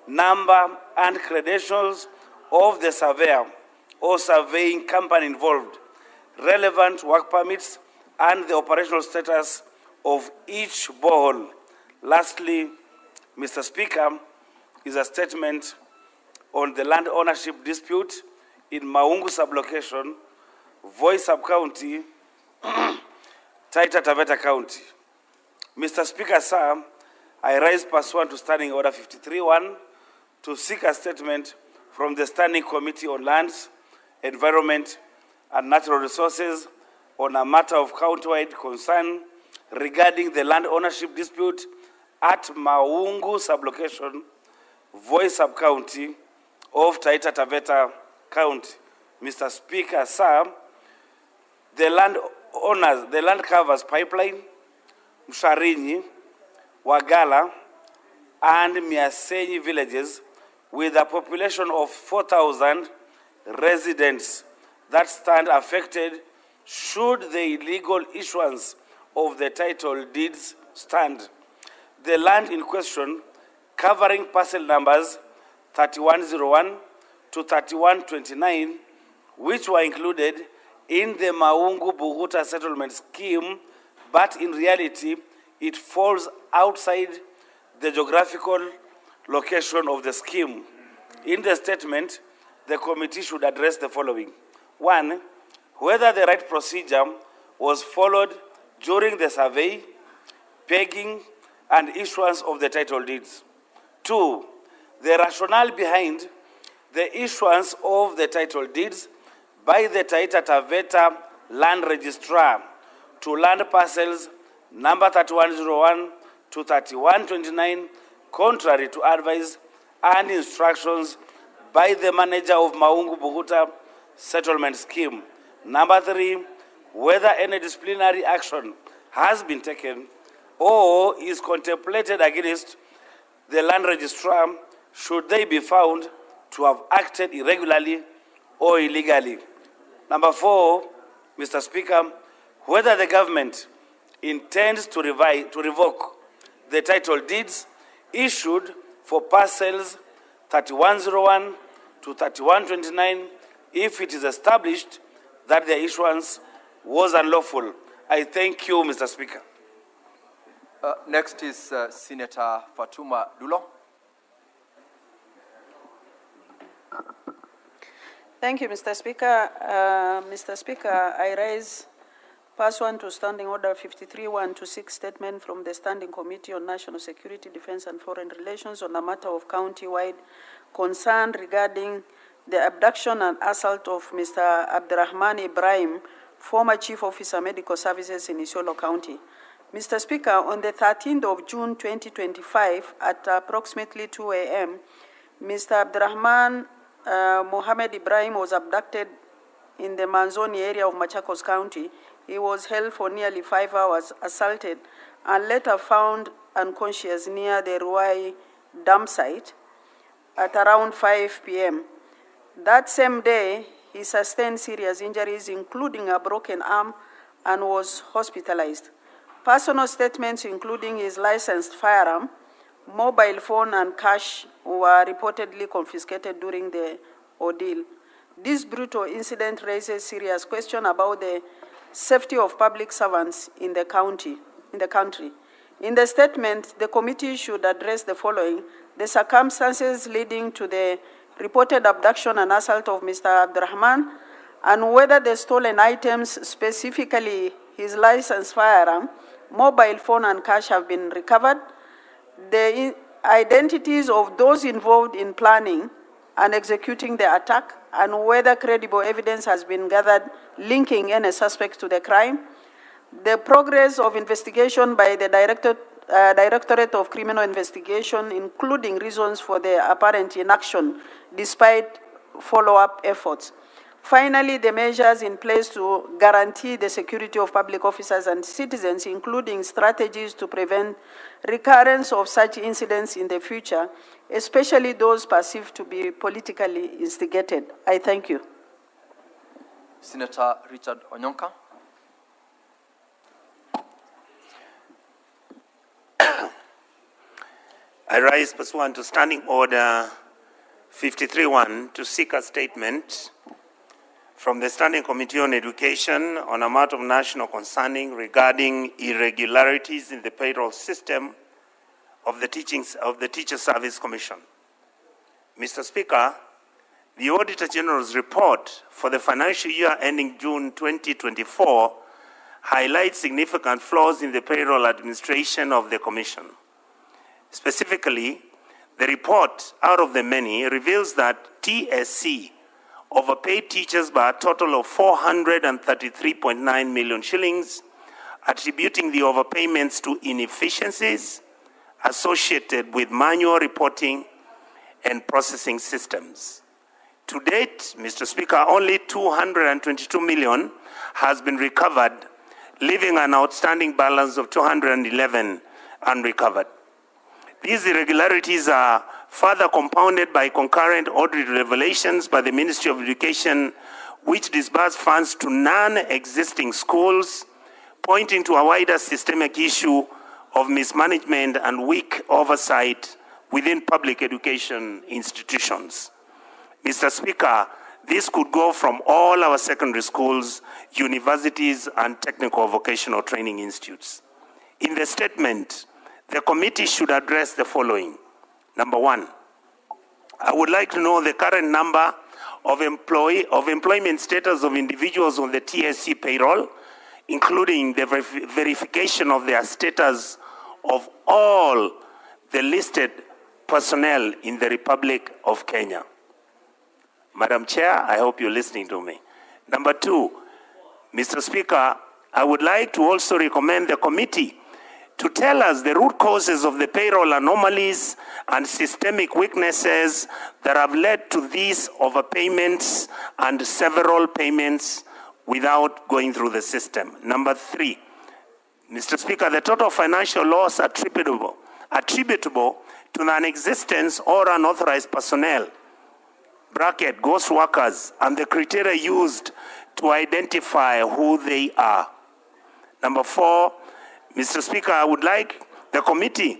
[SPEAKER 6] number and credentials of the surveyor or surveying company involved, relevant work permits, and the operational status of each borehole. Lastly, Mr. Speaker, is a statement on the land ownership dispute in Maungu sublocation, Voi sub-county, Taita Taveta County. Mr. Speaker, sir, I rise pursuant to Standing Order 53-1 to seek a statement from the Standing Committee on Lands, Environment and Natural Resources on a matter of county-wide concern regarding the land ownership dispute at Maungu sublocation, Voi sub-county of Taita Taveta County. Mr. Speaker, sir, the land owners, the land covers Pipeline, Msharinyi, Wagala, and Miasenyi villages with a population of 4,000 residents that stand affected should the illegal issuance of the title deeds stand. The land in question, covering parcel numbers 3101 to 3129, which were included in the Maungu Buguta settlement scheme, but in reality, it falls outside the geographical location of the scheme. In the statement, the committee should address the following. 1, whether the right procedure was followed during the survey, pegging, and issuance of the title deeds. 2, the rationale behind the issuance of the title deeds by the Taita Taveta Land Registrar to land parcels number 3101 to 3129, contrary to advice and instructions by the manager of Maungu Buguta settlement scheme. Number 3, whether any disciplinary action has been taken or is contemplated against the land registrar should they be found to have acted irregularly or illegally. Number 4, Mr. Speaker, whether the government intends to revoke the title deeds issued for parcels 3101 to 3129 if it is established that their issuance was unlawful. I thank you, Mr. Speaker.
[SPEAKER 1] Next is Senator Fatuma Dulo.
[SPEAKER 9] Thank you, Mr. Speaker. Mr. Speaker, I raise pursuant to Standing Order 53-1 to 6 statement from the Standing Committee on National Security, Defense and Foreign Relations on a matter of county-wide concern regarding the abduction and assault of Mr. Abdurrahman Ibrahim, former Chief Officer Medical Services in Isiolo County. Mr. Speaker, on the 13th of June 2025 at approximately 2 a.m., Mr. Abdurrahman Mohammed Ibrahim was abducted in the Manzoni area of Machakos County. He was held for nearly 5 hours, assaulted, and later found unconscious near the Ruai dump site at around 5 p.m. That same day, he sustained serious injuries, including a broken arm, and was hospitalized. Personal statements, including his licensed firearm, mobile phone, and cash, were reportedly confiscated during the ordeal. This brutal incident raises serious questions about the safety of public servants in the country. In the statement, the committee should address the following: the circumstances leading to the reported abduction and assault of Mr. Abdurrahman, and whether the stolen items, specifically his licensed firearm, mobile phone, and cash, have been recovered, the identities of those involved in planning and executing the attack, and whether credible evidence has been gathered linking any suspect to the crime, the progress of investigation by the Directorate of Criminal Investigation, including reasons for the apparent inaction despite follow-up efforts. Finally, the measures in place to guarantee the security of public officers and citizens, including strategies to prevent recurrence of such incidents in the future, especially those perceived to be politically instigated. I thank you.
[SPEAKER 1] Senator Richard Onyonka.
[SPEAKER 10] I rise pursuant to Standing Order 53-1 to seek a statement from the Standing Committee on Education on a matter of national concerning regarding irregularities in the payroll system of the Teacher Service Commission. Mr. Speaker, the Auditor General's report for the financial year ending June 2024 highlights significant flaws in the payroll administration of the Commission. Specifically, the report, out of the many, reveals that TSC overpaid teachers by a total of 433.9 million shillings, attributing the overpayments to inefficiencies associated with manual reporting and processing systems. To date, Mr. Speaker, only 222 million has been recovered leaving an outstanding balance of 211 unrecovered. These irregularities are further compounded by concurrent audit revelations by the Ministry of Education, which disbursed funds to non-existing schools, pointing to a wider systemic issue of mismanagement and weak oversight within public education institutions. Mr. Speaker, this could go from all our secondary schools, universities, and technical vocational training institutes. In the statement, the committee should address the following. Number one, I would like to know the current number of employment status of individuals on the TSC payroll, including the verification of their status of all the listed personnel in the Republic of Kenya. Madam Chair, I hope you're listening to me. Number two, Mr. Speaker, I would like to also recommend the committee to tell us the root causes of the payroll anomalies and systemic weaknesses that have led to these overpayments and several payments without going through the system. Number three, Mr. Speaker, the total financial loss attributable to non-existence or unauthorized personnel, bracket, ghost workers, and the criteria used to identify who they are. Number four, Mr. Speaker, I would like the committee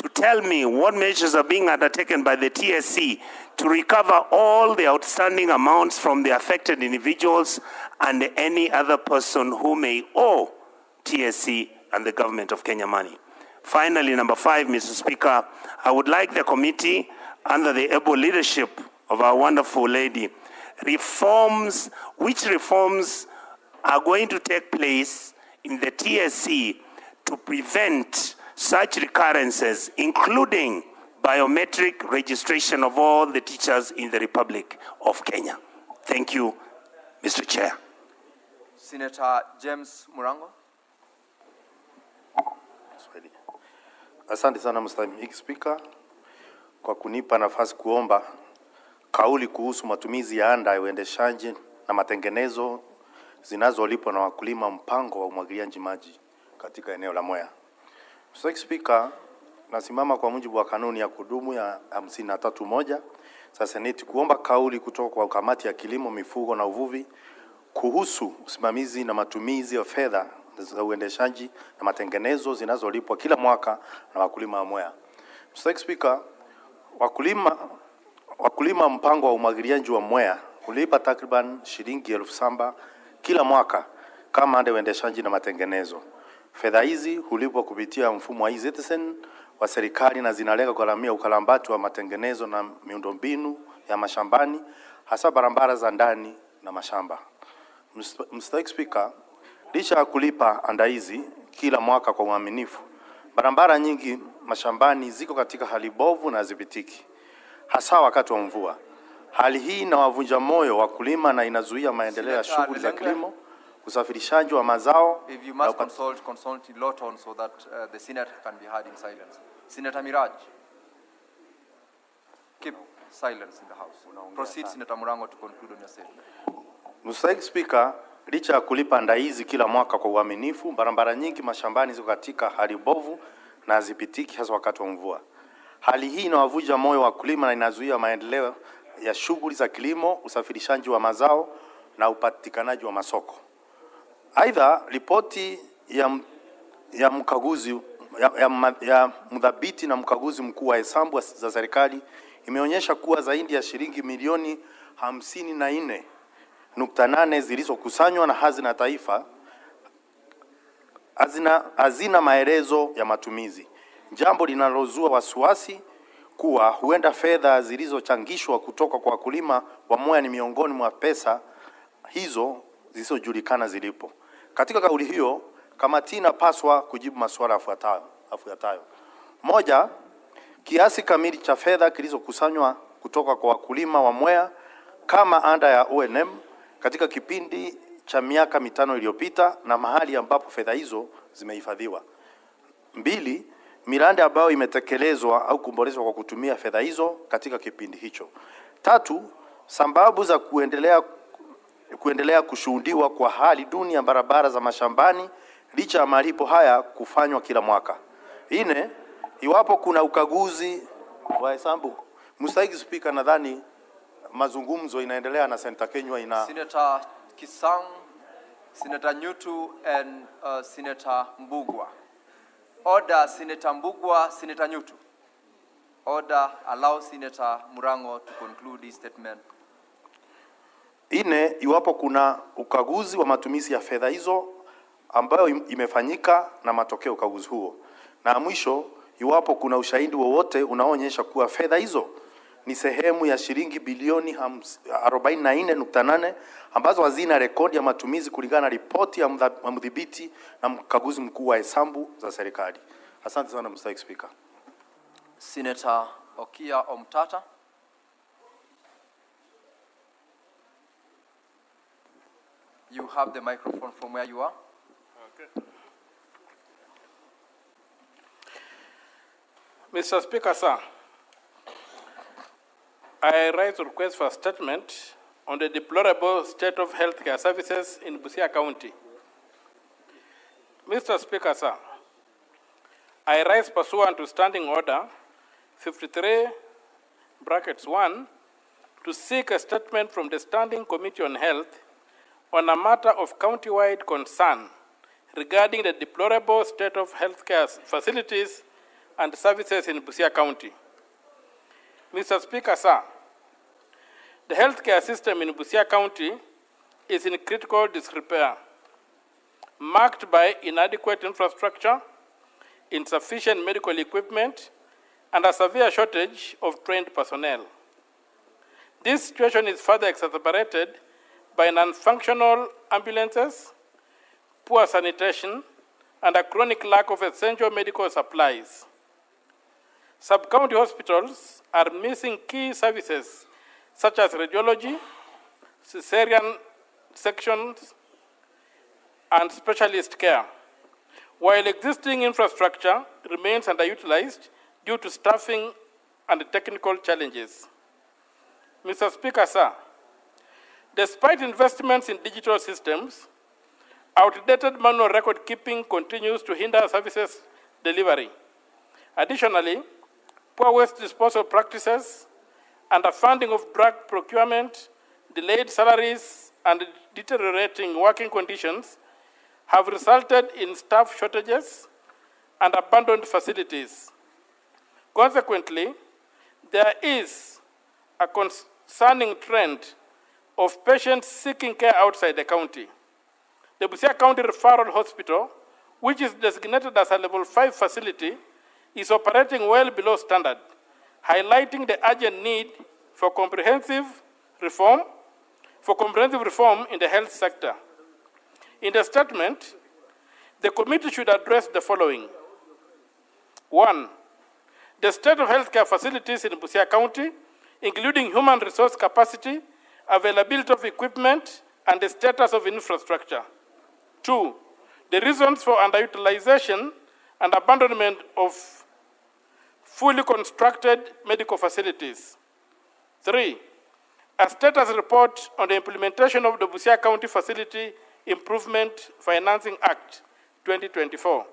[SPEAKER 10] to tell me what measures are being undertaken by the TSC to recover all the outstanding amounts from the affected individuals and any other person who may owe TSC and the government of Kenya money. Finally, number five, Mr. Speaker, I would like the committee, under the able leadership of our wonderful lady, which reforms are going to take place in the TSC to prevent such recurrences, including biometric registration of all the teachers in the Republic of Kenya. Thank you, Mr. Chair.
[SPEAKER 1] Senator James Murango.
[SPEAKER 4] Asante sana Mstahiki Spika kwa kunipa nafasi kuomba kauli kuhusu matumizi ya anda ya uendeshaji na matengenezo zinazolipwa na wakulima mpango wa umwagiliaji maji katika eneo la Mwea. Mstahiki Spika, nasimama kwa mujibu wa kanuni ya kudumu ya 53(1) za Seneti kuomba kauli kutoka kwa kamati ya kilimo, mifugo na uvuvi kuhusu usimamizi na matumizi ya fedha za uendeshaji na matengenezo zinazolipwa kila mwaka na wakulima wa Mwea. Mstahiki Spika, wakulima mpango wa umwagiliaji wa Mwea hulipa takriban shilingi 7,000 kila mwaka kama anda uendeshaji na matengenezo. Fedha hizi hulipwa kupitia mfumo wa e-Citizen wa serikali na zinalenga kugharamia ukarabati wa matengenezo na miundombinu ya mashambani, hasa barabara za ndani na mashamba. Mstahiki Spika, licha ya kulipa anda hizi kila mwaka kwa uaminifu, barabara nyingi mashambani ziko katika hali bovu na hazipitiki, hasa wakati wa mvua. Hali hii inawavunja moyo wakulima na inazuia maendeleo ya shughuli za kilimo, usafirishaji wa mazao.
[SPEAKER 1] If you must consult in low tone so that the Senate can be heard in silence. Senator Miraj, keep silence in the House. Proceed, Senator Murango, to conclude on your statement.
[SPEAKER 4] Mstahiki Spika, licha ya kulipa anda hizi kila mwaka kwa uaminifu, barabara nyingi mashambani ziko katika hali bovu na hazipitiki, hasa wakati wa mvua. Hali hii inawavunja moyo wakulima na inazuia maendeleo ya shughuli za kilimo, usafirishaji wa mazao na upatikanaji wa masoko. Aidha, ripoti ya mdhibiti na mkaguzi mkuu wa hesabu za serikali imeonyesha kuwa zaidi ya shilingi milioni 54.8 zilizokusanywa na hazina taifa hazina maelezo ya matumizi, jambo linalozua wasiwasi kuwa huenda fedha zilizochangishwa kutoka kwa wakulima wa Mwea ni miongoni mwa pesa hizo zisizojulikana zilipo. Katika kauli hiyo, kamati inapaswa kujibu maswali yafuatayo. Moja, kiasi kamili cha fedha kilizokusanywa kutoka kwa wakulima wa Mwea kama anda ya ONM katika kipindi cha miaka 5 iliyopita na mahali ambapo fedha hizo zimehifadhiwa. Mbili, miradi ambayo imetekelezwa au kuboreshwa kwa kutumia fedha hizo katika kipindi hicho. Tatu, sababu za kuendelea kushuhudiwa kwa hali duni ya barabara za mashambani licha ya malipo haya kufanywa kila mwaka. Ine, iwapo kuna ukaguzi wa hesabu, Mstahiki Spika, nadhani mazungumzo inaendelea na Senator Kenywa ina
[SPEAKER 1] Senator Kisang, Senator Nyutu and Senator Mbugua. Order Senator Mbugua, Senator Nyutu. Order allow Senator Murango to conclude his statement.
[SPEAKER 4] Ine, iwapo kuna ukaguzi wa matumizi ya fedha hizo ambayo imefanyika na matokeo ukaguzi huo. Na mwisho, iwapo kuna ushahidi wowote unaoonyesha kuwa fedha hizo ni sehemu ya shilingi bilioni 44.8 ambazo hazina rekodi ya matumizi kulingana na ripoti ya mdhibiti na mkaguzi mkuu wa hesabu za serikali. Asante sana Mr. Speaker.
[SPEAKER 1] Senator Okia Omtata. You have the microphone from where you are.
[SPEAKER 11] Okay. Mr. Speaker, sir, I rise to request for a statement on the deplorable state of healthcare services in Busia County. Mr. Speaker, sir, I rise pursuant to Standing Order 53(1) to seek a statement from the Standing Committee on Health on a matter of county-wide concern regarding the deplorable state of healthcare facilities and services in Busia County. Mr. Speaker, sir, the healthcare system in Busia County is in critical disrepair, marked by inadequate infrastructure, insufficient medical equipment, and a severe shortage of trained personnel. This situation is further exacerbated by non-functional ambulances, poor sanitation, and a chronic lack of essential medical supplies. Sub-county hospitals are missing key services such as radiology, cesarean sections, and specialist care, while existing infrastructure remains underutilized due to staffing and technical challenges. Mr. Speaker, sir, despite investments in digital systems, outdated manual record keeping continues to hinder services delivery. Additionally, poor waste disposal practices, underfunding of drug procurement, delayed salaries, and deteriorating working conditions have resulted in staff shortages and abandoned facilities. Consequently, there is a concerning trend of patients seeking care outside the county. The Busia County Referral Hospital, which is designated as a level 5 facility, is operating well below standard, highlighting the urgent need for comprehensive reform in the health sector. In the statement, the committee should address the following. 1, the state of healthcare facilities in Busia County, including human resource capacity, availability of equipment, and the status of infrastructure. 2, the reasons for underutilization and abandonment of fully constructed medical facilities. 3, a status report on the implementation of the Busia County Facility Improvement Financing Act 2024.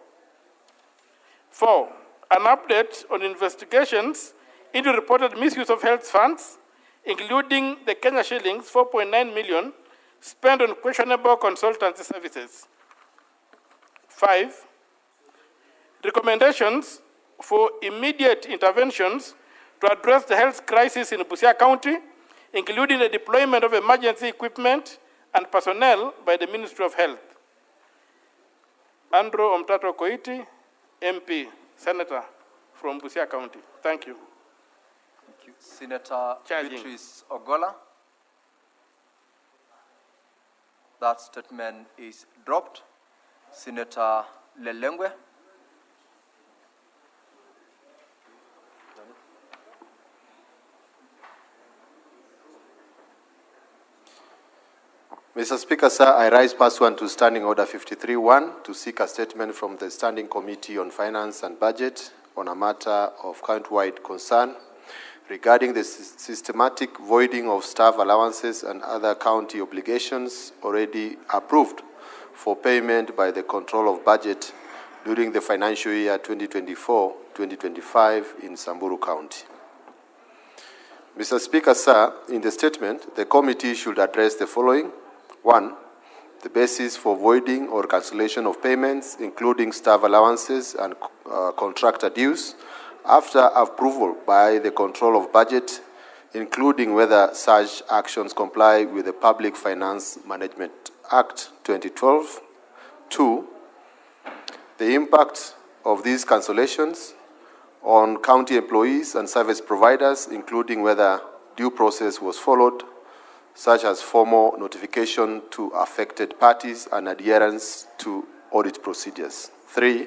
[SPEAKER 11] 4, an update on investigations into reported misuse of health funds, including the Kenya shillings 4.9 million spent on questionable consultancy services. 5, recommendations for immediate interventions to address the health crisis in Busia County, including the deployment of emergency equipment and personnel by the Ministry of Health. Andrew Omtato Koiti, MP, Senator from Busia County. Thank you.
[SPEAKER 1] Thank you. Senator Beatrice Ogola. That statement is dropped. Senator Lelengwe.
[SPEAKER 7] Mr. Speaker, sir, I rise pursuant to Standing Order 53(1) to seek a statement from the Standing Committee on Finance and Budget on a matter of county-wide concern regarding the systematic voiding of staff allowances and other county obligations already approved for payment by the Control of Budget during the financial year 2024-2025 in Samburu County. Mr. Speaker, sir, in the statement, the committee should address the following. 1, the basis for voiding or cancellation of payments, including staff allowances and contractor dues, after approval by the Control of Budget, including whether such actions comply with the Public Finance Management Act 2012. 2, the impact of these cancellations on county employees and service providers, including whether due process was followed, such as formal notification to affected parties and adherence to audit procedures. 3,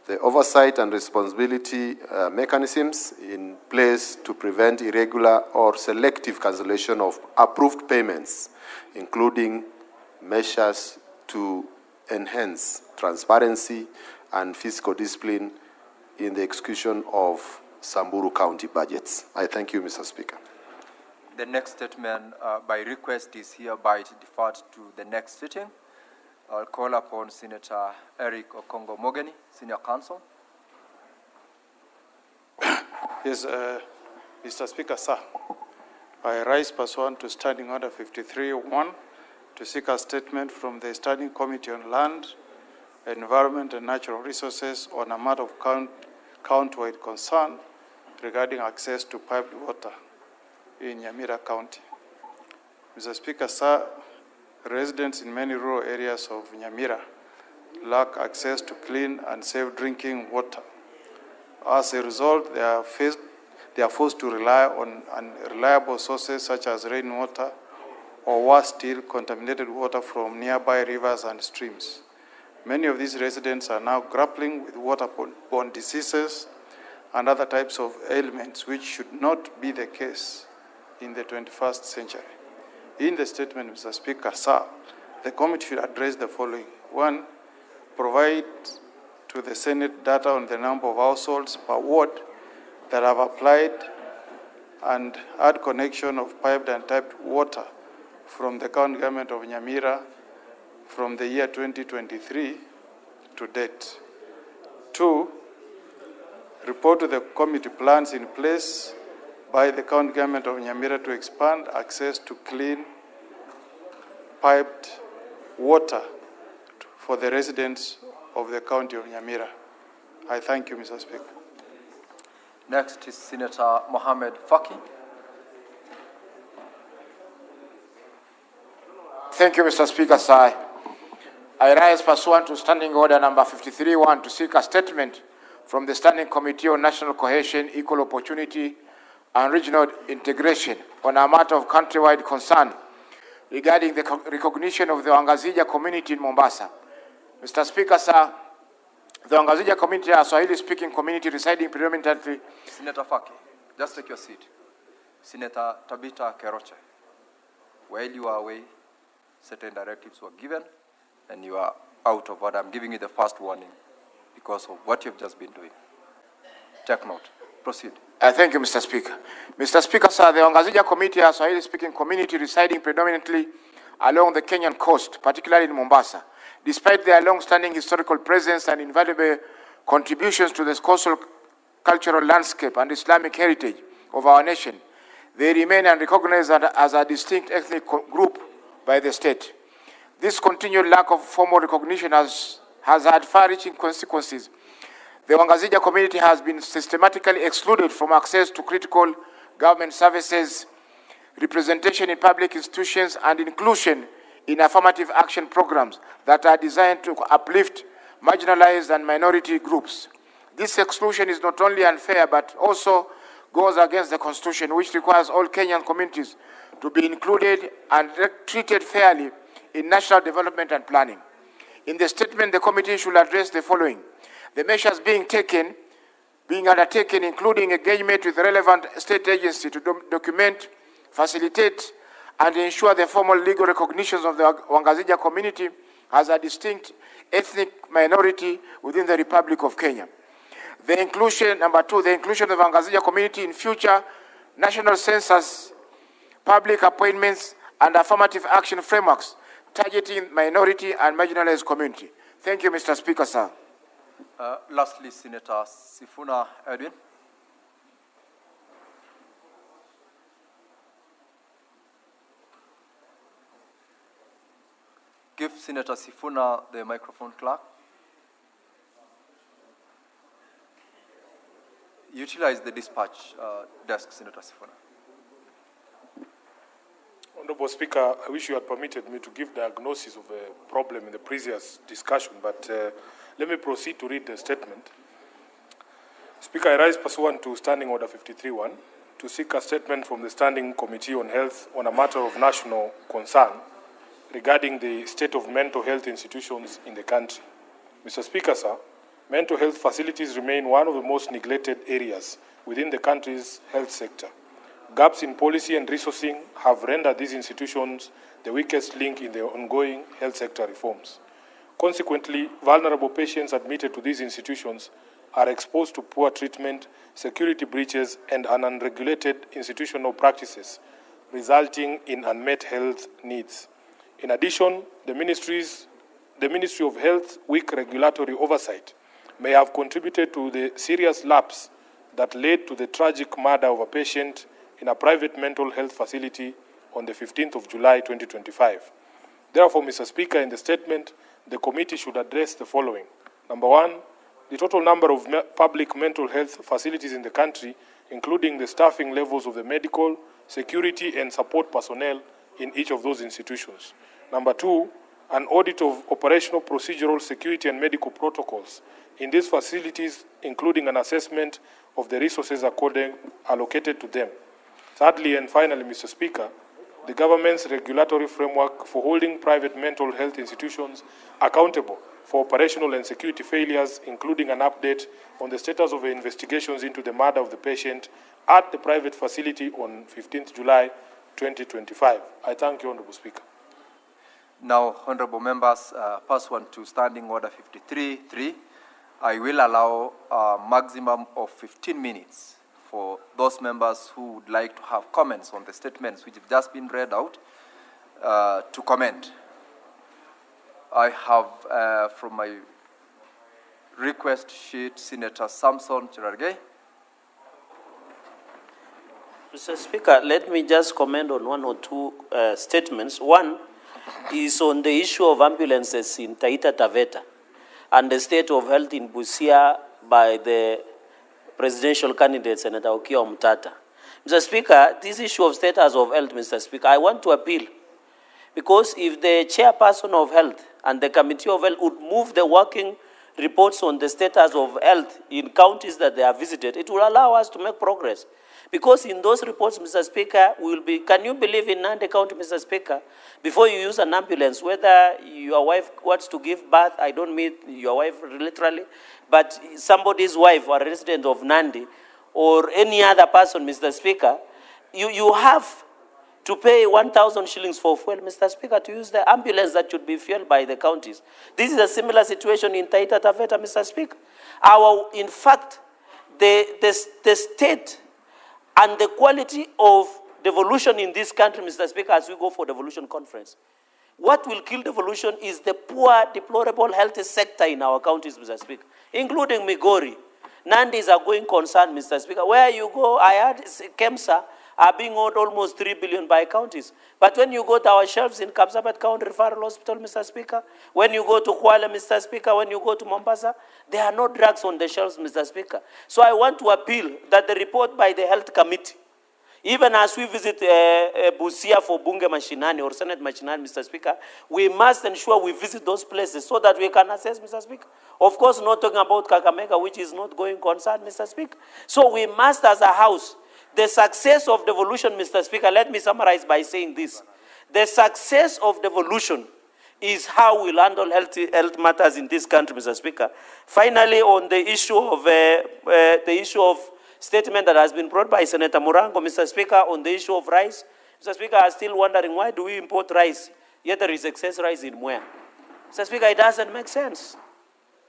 [SPEAKER 7] the oversight and responsibility mechanisms in place to prevent irregular or selective cancellation of approved payments, including measures to enhance transparency and fiscal discipline in the execution of Samburu County budgets. I thank you, Mr. Speaker.
[SPEAKER 1] The next statement by request is hereby deferred to the next sitting. I'll call upon Senator Eric Okongo Mogeni, Senior Counsel.
[SPEAKER 12] Yes, Mr. Speaker, sir. I rise pursuant to Standing Order 53-1 to seek a statement from the Standing Committee on Land, Environment and Natural Resources on a matter of county-wide concern regarding access to piped water in Nyamira County. Mr. Speaker, sir, residents in many rural areas of Nyamira lack access to clean and safe drinking water. As a result, they are forced to rely on unreliable sources such as rainwater or worse still, contaminated water from nearby rivers and streams. Many of these residents are now grappling with waterborne diseases and other types of ailments which should not be the case in the 21st century. In the statement, Mr. Speaker, sir, the committee should address the following. 1, provide to the Senate data on the number of households per ward that have applied and had connection of piped and tapped water from the county government of Nyamira from the year 2023 to date. 2, report to the committee plans in place by the county government of Nyamira to expand access to clean piped water for the residents of the county of Nyamira. I thank you, Mr. Speaker.
[SPEAKER 1] Next is Senator Mohamed Faki.
[SPEAKER 3] Thank you, Mr. Speaker, sir. I rise pursuant to Standing Order number 53-1 to seek a statement from the Standing Committee on National Cohesion, Equal Opportunity and Regional Integration on a matter of countrywide concern regarding the recognition of the Wangazija community in Mombasa. Mr. Speaker, sir, the Wangazija community are a Swahili-speaking community residing predominantly...
[SPEAKER 1] Senator Faki, just take your seat. Senator Tabita Keroche, while you are away, certain directives were given, and you are out of order. I'm giving you the first warning because of what you've just been doing. Take note. Proceed.
[SPEAKER 3] Thank you, Mr. Speaker. Mr. Speaker, sir, the Wangazija community are a Swahili-speaking community residing predominantly along the Kenyan coast, particularly in Mombasa. Despite their long-standing historical presence and invaluable contributions to the coastal cultural landscape and Islamic heritage of our nation, they remain unrecognized as a distinct ethnic group by the state. This continued lack of formal recognition has had far-reaching consequences. The Wangazija community has been systematically excluded from access to critical government services, representation in public institutions, and inclusion in affirmative action programs that are designed to uplift marginalized and minority groups. This exclusion is not only unfair, but also goes against the Constitution, which requires all Kenyan communities to be included and treated fairly in national development and planning. In the statement, the committee should address the following. The measures being undertaken, including engagement with relevant state agencies to document, facilitate, and ensure the formal legal recognitions of the Wangazija community as a distinct ethnic minority within the Republic of Kenya. The inclusion, number 2, the inclusion of the Angazija community in future national census, public appointments, and affirmative action frameworks targeting minority and marginalized community. Thank you, Mr. Speaker, sir.
[SPEAKER 1] Lastly, Senator Sifuna Edwin. Give Senator Sifuna the microphone, clerk. Utilize the dispatch desk, Senator Sifuna.
[SPEAKER 13] Honorable Speaker, I wish you had permitted me to give diagnosis of a problem in the previous discussion, but let me proceed to read the statement. Speaker, I rise pursuant to Standing Order 53-1 to seek a statement from the Standing Committee on Health on a matter of national concern regarding the state of mental health institutions in the country. Mr. Speaker, sir, mental health facilities remain one of the most neglected areas within the country's health sector. Gaps in policy and resourcing have rendered these institutions the weakest link in the ongoing health sector reforms. Consequently, vulnerable patients admitted to these institutions are exposed to poor treatment, security breaches, and unregulated institutional practices, resulting in unmet health needs. In addition, the Ministry of Health's weak regulatory oversight may have contributed to the serious lapse that led to the tragic murder of a patient in a private mental health facility on the 15th of July 2025. Therefore, Mr. Speaker, in the statement, the committee should address the following. Number 1, the total number of public mental health facilities in the country, including the staffing levels of the medical, security, and support personnel in each of those institutions. Number 2, an audit of operational, procedural, security, and medical protocols in these facilities, including an assessment of the resources allocated to them. Thirdly and finally, Mr. Speaker, the government's regulatory framework for holding private mental health institutions accountable for operational and security failures, including an update on the status of the investigations into the murder of the patient at the private facility on 15th July 2025. I thank you, Honorable Speaker.
[SPEAKER 1] Now, Honorable Members, pursuant to Standing Order 53-3, I will allow a maximum of 15 minutes for those members who would like to have comments on the statements which have just been read out to comment. I have from my request sheet Senator Samson Cherargei.
[SPEAKER 2] Mr. Speaker, let me just comment on one or two statements. One is on the issue of ambulances in Taita Taveta and the state of health in Busia by the presidential candidate, Senator Okiya Omtata. Mr. Speaker, this issue of status of health, Mr. Speaker, I want to appeal, because if the chairperson of health and the committee of health would move the working reports on the status of health in counties that they have visited, it will allow us to make progress. Because in those reports, Mr. Speaker, we will be, can you believe in Nandi County, Mr. Speaker, before you use an ambulance, whether your wife wants to give birth, I don't mean your wife literally, but somebody's wife or a resident of Nandi or any other person, Mr. Speaker, you have to pay 1,000 shillings for fuel, Mr. Speaker, to use the ambulance that should be fueled by the counties. This is a similar situation in Taita Taveta, Mr. Speaker. In fact, the state and the quality of devolution in this country, Mr. Speaker, as we go for devolution conference, what will kill devolution is the poor, deplorable health sector in our counties, Mr. Speaker, including Migori. Nandi is a going concern, Mr. Speaker. Where you go, I heard KEMSA are being owed almost 3 billion by counties. But when you go to our shelves in Kapsabet County Referral Hospital, Mr. Speaker, when you go to Kuala, Mr. Speaker, when you go to Mombasa, there are no drugs on the shelves, Mr. Speaker. So I want to appeal that the report by the Health Committee, even as we visit Busia for Bunge Mashinani or Senate Mashinani, Mr. Speaker, we must ensure we visit those places so that we can assess, Mr. Speaker. Of course, not talking about Kakamega, which is not going concern, Mr. Speaker. So we must, as a House, the success of devolution, Mr. Speaker, let me summarize by saying this. The success of devolution is how we'll handle health matters in this country, Mr. Speaker. Finally, on the issue of statement that has been brought by Senator Murango, Mr. Speaker, on the issue of rice, Mr. Speaker, I'm still wondering why do we import rice, yet there is excess rice in Mwea. Mr. Speaker, it doesn't make sense.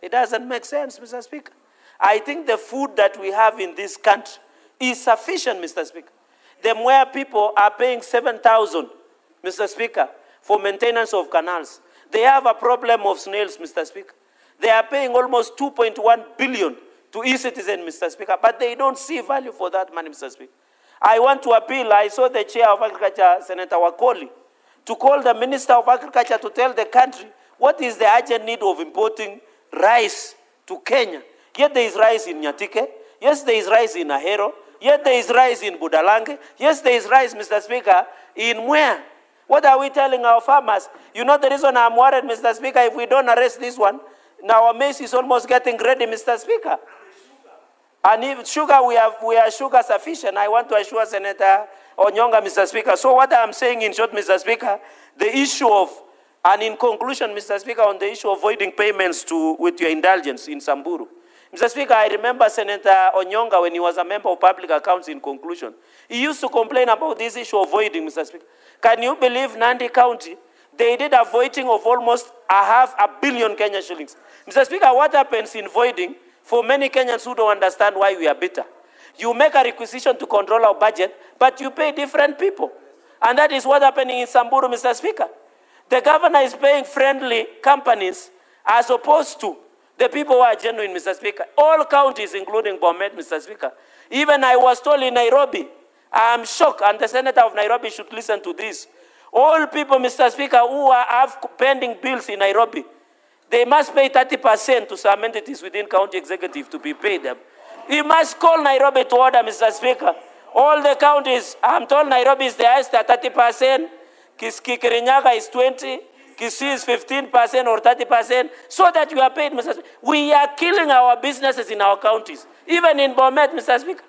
[SPEAKER 2] It doesn't make sense, Mr. Speaker. I think the food that we have in this country is sufficient, Mr. Speaker. The Mwea people are paying 7,000, Mr. Speaker, for maintenance of canals. They have a problem of snails, Mr. Speaker. They are paying almost 2.1 billion to e-citizen, Mr. Speaker, but they don't see value for that money, Mr. Speaker. I want to appeal, I saw the Chair of Agriculture, Senator Wakoli, to call the Minister of Agriculture to tell the country what is the urgent need of importing rice to Kenya. Yet there is rice in Nyatike, yes, there is rice in Ahero, yet there is rice in Budalange, yes, there is rice, Mr. Speaker, in Mwea. What are we telling our farmers? You know the reason I'm worried, Mr. Speaker, if we don't arrest this one, now our maize is almost getting ready, Mr. Speaker. And if sugar, we are sugar sufficient. I want to assure Senator Onyonga, Mr. Speaker. So what I'm saying in short, Mr. Speaker, the issue of, and in conclusion, Mr. Speaker, on the issue of avoiding payments with your indulgence in Samburu. Mr. Speaker, I remember Senator Onyonga when he was a member of public accounts in conclusion. He used to complain about this issue of voiding, Mr. Speaker. Can you believe Nandi County, they did a voiding of almost 500 million Kenya shillings. Mr. Speaker, what happens in voiding, for many Kenyans who don't understand why we are bitter, you make a requisition to control our budget, but you pay different people. And that is what's happening in Samburu, Mr. Speaker. The governor is paying friendly companies as opposed to the people who are genuine, Mr. Speaker. All counties, including Bomet, Mr. Speaker. Even I was told in Nairobi, I am shocked, and the senator of Nairobi should listen to this. All people, Mr. Speaker, who have pending bills in Nairobi, they must pay 30% to some entities within county executive to be paid them. We must call Nairobi to order, Mr. Speaker. All the counties, I'm told Nairobi is the highest at 30%, Kirinyaga is 20%, Kisii is 15% or 30%, so that you are paid, Mr. Speaker. We are killing our businesses in our counties, even in Bomet, Mr. Speaker.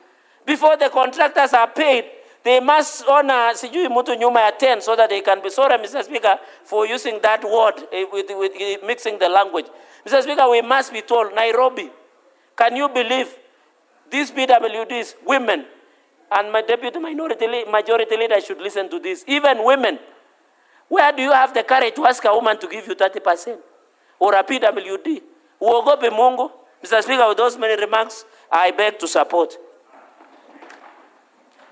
[SPEAKER 2] Before the contractors are paid, they must honor sijui mtu nyuma ya 10 so that they can be sorry, Mr. Speaker, for using that word with mixing the language. Mr. Speaker, we must be told, Nairobi, can you believe these PWDs, women, and my deputy majority leader should listen to this, even women, where do you have the courage to ask a woman to give you 30% or a PWD? Uogope Mungu. Mr. Speaker, with those many remarks, I beg to support.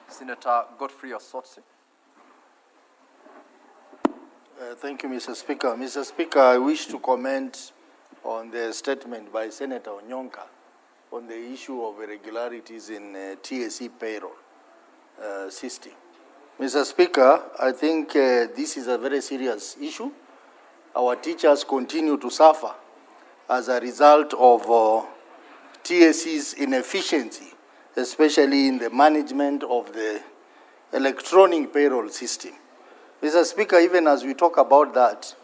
[SPEAKER 1] Senator Godfrey Osotsi.
[SPEAKER 14] Thank you, Mr. Speaker. Mr. Speaker, I wish to comment on the statement by Senator Onyonka on the issue of irregularities in TSC payroll system. Mr. Speaker, I think this is a very serious issue. Our teachers continue to suffer as a result of TSC's inefficiency, especially in the management of the electronic payroll system. Mr. Speaker, even as we talk about that,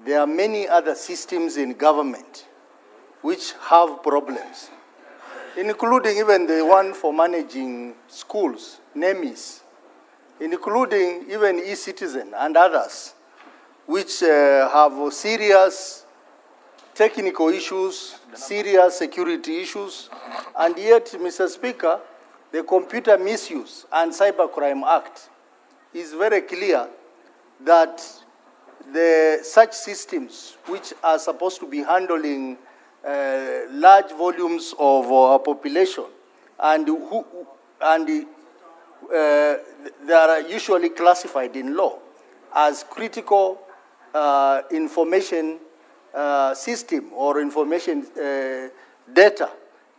[SPEAKER 14] there are many other systems in government which have problems, including even the one for managing schools, NEMIS, including even e-citizen and others, which have serious technical issues, serious security issues, and yet, Mr. Speaker, the Computer Misuse and Cybercrime Act is very clear that such systems, which are supposed to be handling large volumes of our population, and they are usually classified in law as critical information system or information data.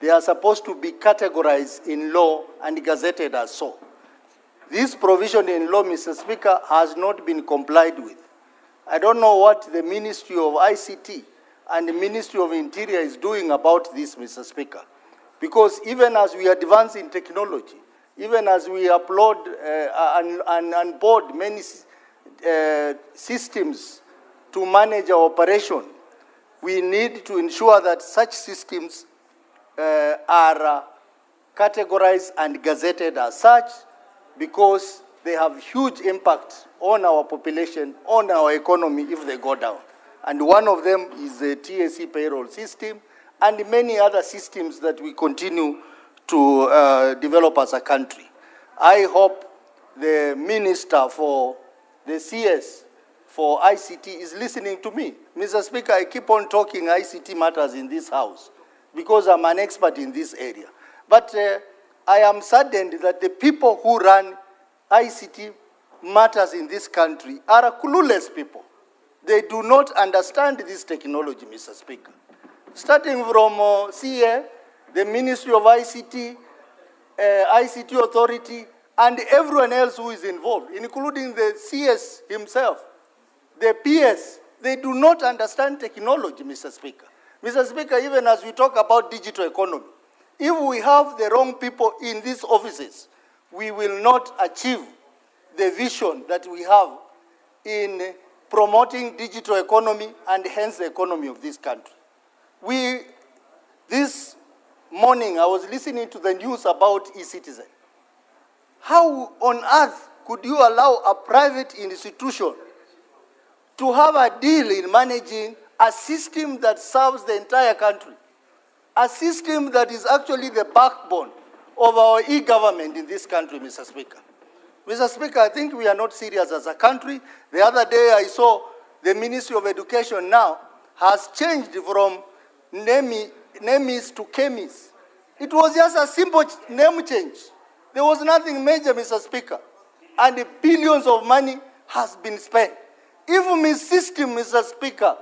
[SPEAKER 14] They are supposed to be categorized in law and gazetted as so. This provision in law, Mr. Speaker, has not been complied with. I don't know what the Ministry of ICT and the Ministry of Interior is doing about this, Mr. Speaker. Because even as we advance in technology, even as we upload and board many systems to manage our operation, we need to ensure that such systems are categorized and gazetted as such, because they have huge impact on our population, on our economy if they go down. And one of them is the TSC payroll system and many other systems that we continue to develop as a country. I hope the Minister for the CS for ICT is listening to me. Mr. Speaker, I keep on talking ICT matters in this House. because I'm an expert in this area. But I am saddened that the people who run ICT matters in this country are clueless people. They do not understand this technology, Mr. Speaker. Starting from CA, the Ministry of ICT, ICT Authority, and everyone else who is involved, including the CS himself, the PS, they do not understand technology, Mr. Speaker. Mr. Speaker, even as we talk about digital economy, if we have the wrong people in these offices, we will not achieve the vision that we have in promoting digital economy and hence the economy of this country. This morning, I was listening to the news about e-citizen. How on earth could you allow a private institution to have a deal in managing a system that serves the entire country? A system that is actually the backbone of our e-government in this country, Mr. Speaker. Mr. Speaker, I think we are not serious as a country. The other day I saw the Ministry of Education now has changed from NEMIS to KEMIS. It was just a simple name change. There was nothing major, Mr. Speaker. And billions of money has been spent. Even in system, Mr. Speaker,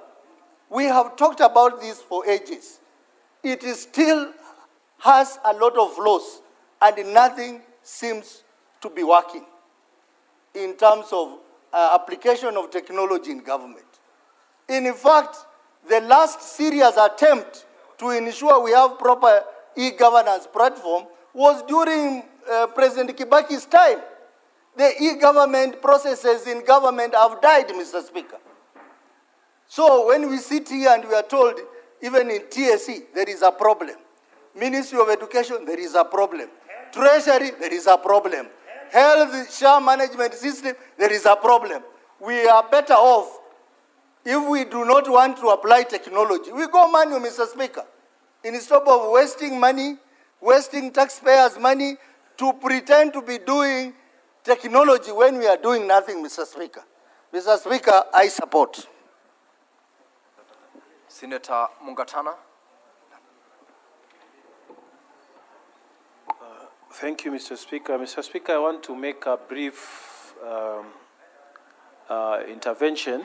[SPEAKER 14] we have talked about this for ages. It is still has a lot of flaws and nothing seems to be working in terms of application of technology in government. In fact, the last serious attempt to ensure we have proper e-governance platform was during President Kibaki's time. The e-government processes in government have died, Mr. Speaker. So when we sit here and we are told, even in TSE, there is a problem. Ministry of Education, there is a problem. Treasury, there is a problem. Health share management system, there is a problem. We are better off if we do not want to apply technology. We go manual, Mr. Speaker. Instead of wasting money, wasting taxpayers' money to pretend to be doing technology when we are doing nothing, Mr. Speaker. Mr. Speaker, I support.
[SPEAKER 1] Senator Mungatana.
[SPEAKER 15] Thank you, Mr. Speaker. Mr. Speaker, I want to make a brief intervention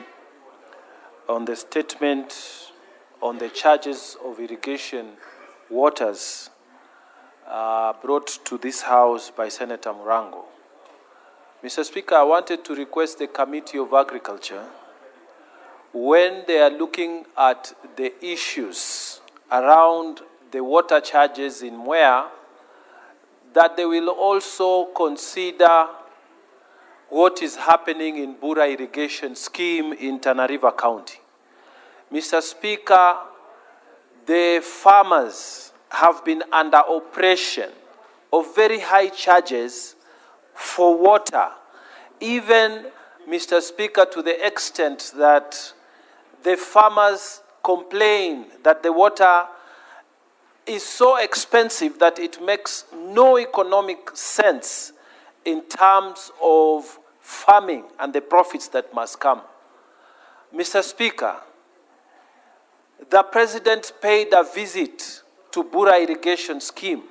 [SPEAKER 15] on the statement on the charges of irrigation waters brought to this House by Senator Murango. Mr. Speaker, I wanted to request the Committee of Agriculture, when they are looking at the issues around the water charges in Mwea, that they will also consider what is happening in Bura irrigation scheme in Tana River County. Mr. Speaker, the farmers have been under oppression of very high charges for water, even, Mr. Speaker, to the extent that the farmers complain that the water is so expensive that it makes no economic sense in terms of farming and the profits that must come. Mr. Speaker, the President paid a visit to Bura irrigation scheme,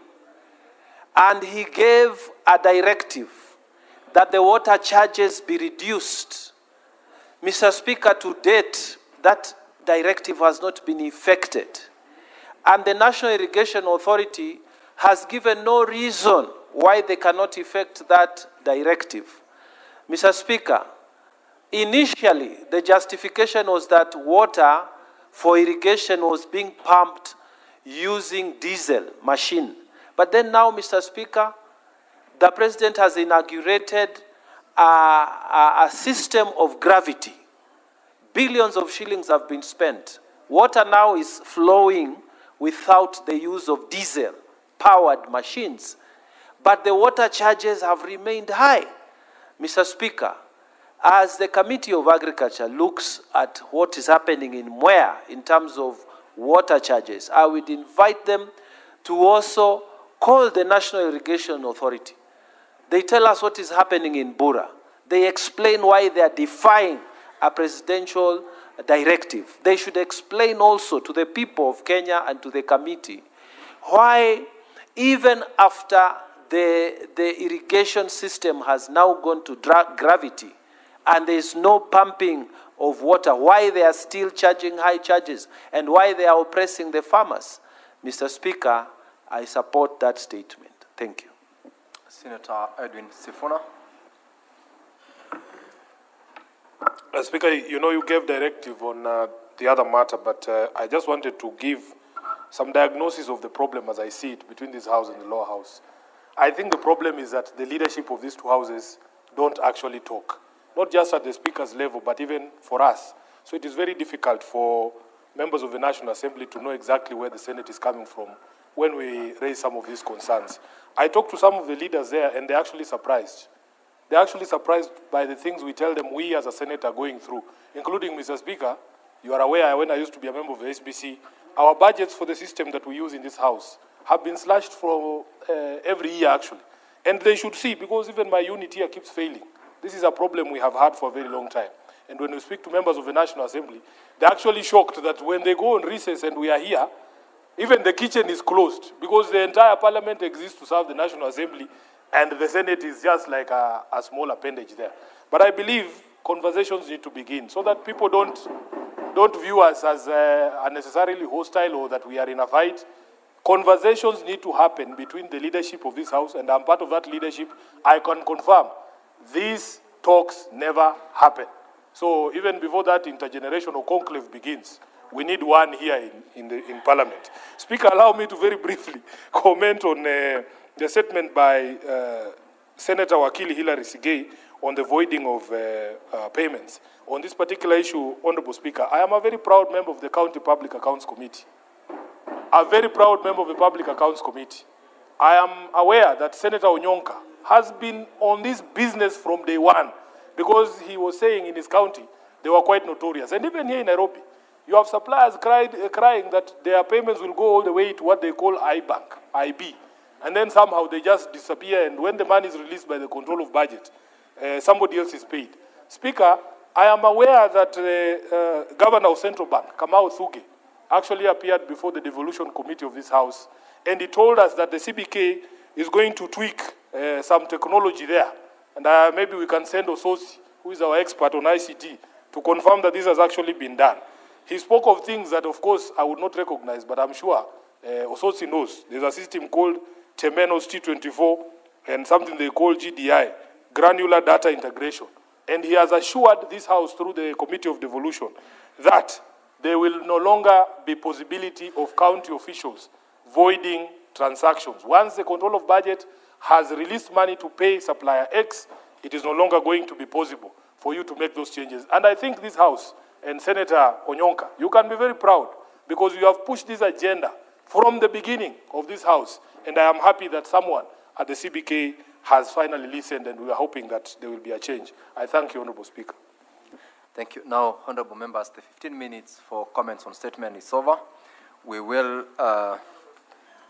[SPEAKER 15] and he gave a directive that the water charges be reduced. Mr. Speaker, to date, that directive has not been effected. And the National Irrigation Authority has given no reason why they cannot effect that directive. Mr. Speaker, initially, the justification was that water for irrigation was being pumped using diesel machine. But then now, Mr. Speaker, the President has inaugurated a system of gravity. Billions of shillings have been spent. Water now is flowing without the use of diesel-powered machines. But the water charges have remained high. Mr. Speaker, as the Committee of Agriculture looks at what is happening in Mwea in terms of water charges, I would invite them to also call the National Irrigation Authority. They tell us what is happening in Bura. They explain why they are defying a presidential directive, they should explain also to the people of Kenya and to the committee why, even after the irrigation system has now gone to gravity and there is no pumping of water, why they are still charging high charges and why they are oppressing the farmers. Mr. Speaker, I support that statement. Thank you.
[SPEAKER 1] Senator Edwin Sifuna.
[SPEAKER 13] Speaker, you know you gave directive on the other matter, but I just wanted to give some diagnosis of the problem as I see it between this house and the lower house. I think the problem is that the leadership of these two houses don't actually talk, not just at the Speaker's level, but even for us. So it is very difficult for members of the National Assembly to know exactly where the Senate is coming from when we raise some of these concerns. I talked to some of the leaders there, and they're actually surprised. They're actually surprised by the things we tell them we as a Senate are going through, including, Mr. Speaker, you are aware when I used to be a member of the SBC, our budgets for the system that we use in this house have been slashed for every year, actually. And they should see, because even my unit here keeps failing. This is a problem we have had for a very long time. And when we speak to members of the National Assembly, they're actually shocked that when they go on recess and we are here, even the kitchen is closed, because the entire parliament exists to serve the National Assembly, and the Senate is just like a small appendage there. But I believe conversations need to begin so that people don't view us as unnecessarily hostile or that we are in a fight. Conversations need to happen between the leadership of this house, and I'm part of that leadership. I can confirm these talks never happen. So even before that intergenerational conclave begins, we need one here in Parliament. Speaker, allow me to very briefly comment on the statement by Senator Wakili Hilary Sigei on the voiding of payments. On this particular issue, Honorable Speaker, I am a very proud member of the County Public Accounts Committee. A very proud member of the Public Accounts Committee. I am aware that Senator Onyonka has been on this business from day one, because he was saying in his county they were quite notorious. And even here in Nairobi, you have suppliers crying that their payments will go all the way to what they call IB. And then somehow they just disappear, and when the money is released by the control of budget, somebody else is paid. Speaker, I am aware that Governor of Central Bank, Kamau Thuge, actually appeared before the devolution committee of this house, and he told us that the CBK is going to tweak some technology there. And maybe we can send Ososi, who is our expert on ICT, to confirm that this has actually been done. He spoke of things that, of course, I would not recognize, but I'm sure Ososi knows. There's a system called Temenos T24 and something they call GDI, Granular Data Integration. And he has assured this house through the Committee of Devolution that there will no longer be possibility of county officials voiding transactions. Once the control of budget has released money to pay supplier X, it is no longer going to be possible for you to make those changes. And I think this house and Senator Onyonka, you can be very proud, because you have pushed this agenda from the beginning of this house. And I am happy that someone at the CBK has finally listened, and we are hoping that there will be a change. I thank you, Honorable Speaker.
[SPEAKER 1] Thank you. Now, Honorable Members, the 15 minutes for comments on statement is over. We will,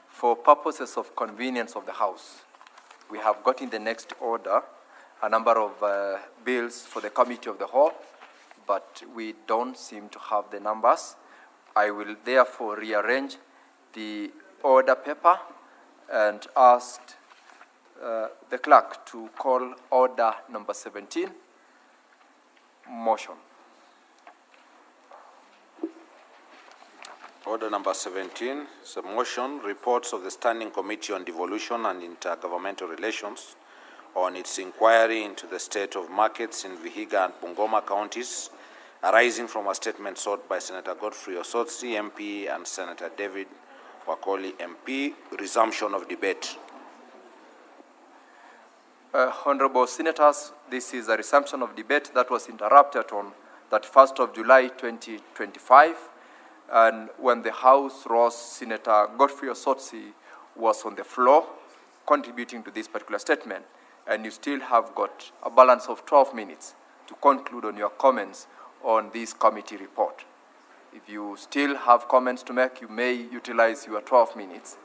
[SPEAKER 1] for purposes of convenience of the House, we have got in the next order a number of bills for the Committee of the Whole, but we don't seem to have the numbers. I will therefore rearrange the order paper and ask the clerk to call order number 17. Motion.
[SPEAKER 16] Order number 17 is a motion, reports of the Standing Committee on Devolution and Intergovernmental Relations on its inquiry into the state of markets in Vihiga and Bungoma counties, arising from a statement sought by Senator Godfrey Osotsi, MP, and Senator David Wakoli, MP. Resumption of debate.
[SPEAKER 1] Honorable Senators, this is a resumption of debate that was interrupted on 31st of July 2025. And when the House rose, Senator Godfrey Osotsi was on the floor contributing to this particular statement. And you still have got a balance of 12 minutes to conclude on your comments on this committee report. If you still have comments to make, you may utilize your 12 minutes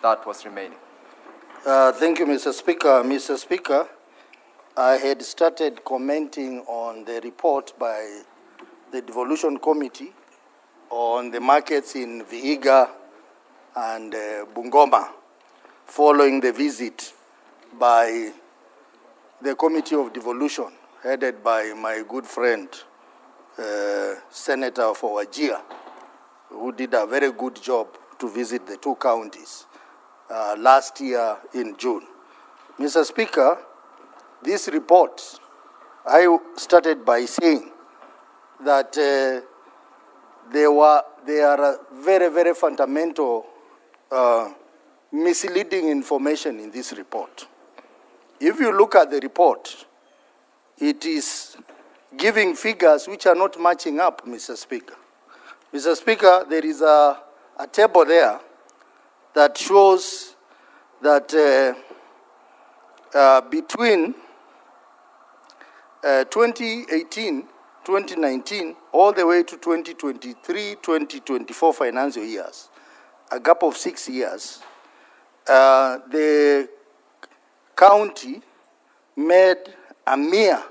[SPEAKER 1] that was remaining.
[SPEAKER 14] Thank you, Mr. Speaker. Mr. Speaker, I had started commenting on the report by the devolution committee on the markets in Vihiga and Bungoma following the visit by the Committee of Devolution headed by my good friend, Senator for Wajir, who did a very good job to visit the two counties last year in June. Mr. Speaker, this report, I started by saying that there are very, very fundamental misleading information in this report. If you look at the report, it is giving figures which are not matching up, Mr. Speaker. Mr. Speaker, there is a table there that shows that between 2018, 2019, all the way to 2023, 2024 financial years, a gap of 6 years, the county made a mere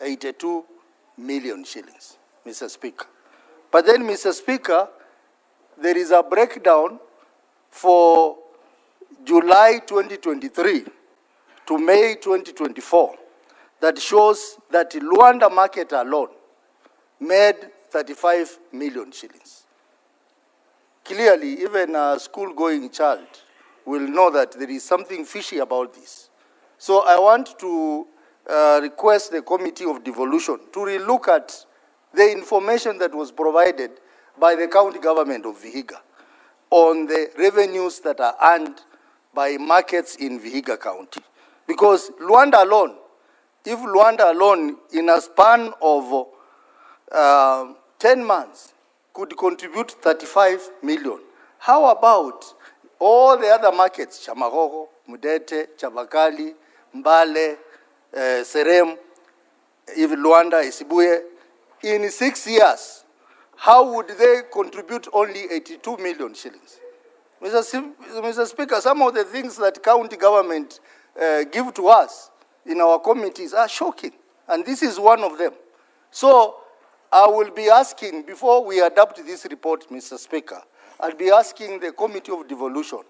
[SPEAKER 14] 82 million shillings, Mr. Speaker. But then, Mr. Speaker, there is a breakdown for July 2023 to May 2024 that shows that Luanda market alone made 35 million shillings. Clearly, even a school-going child will know that there is something fishy about this. So I want to request the Committee of Devolution to relook at the information that was provided by the county government of Vihiga on the revenues that are earned by markets in Vihiga County. Because Luanda alone, if Luanda alone in a span of 10 months could contribute 35 million, how about all the other markets, Chamagogo, Mudete, Chavakali, Mbale, Serem, even Luanda, Isibuye, in 6 years, how would they contribute only 82 million shillings? Mr. Speaker, some of the things that county government give to us in our committees are shocking, and this is one of them. So I will be asking, before we adopt this report, Mr. Speaker, I'll be asking the Committee of Devolution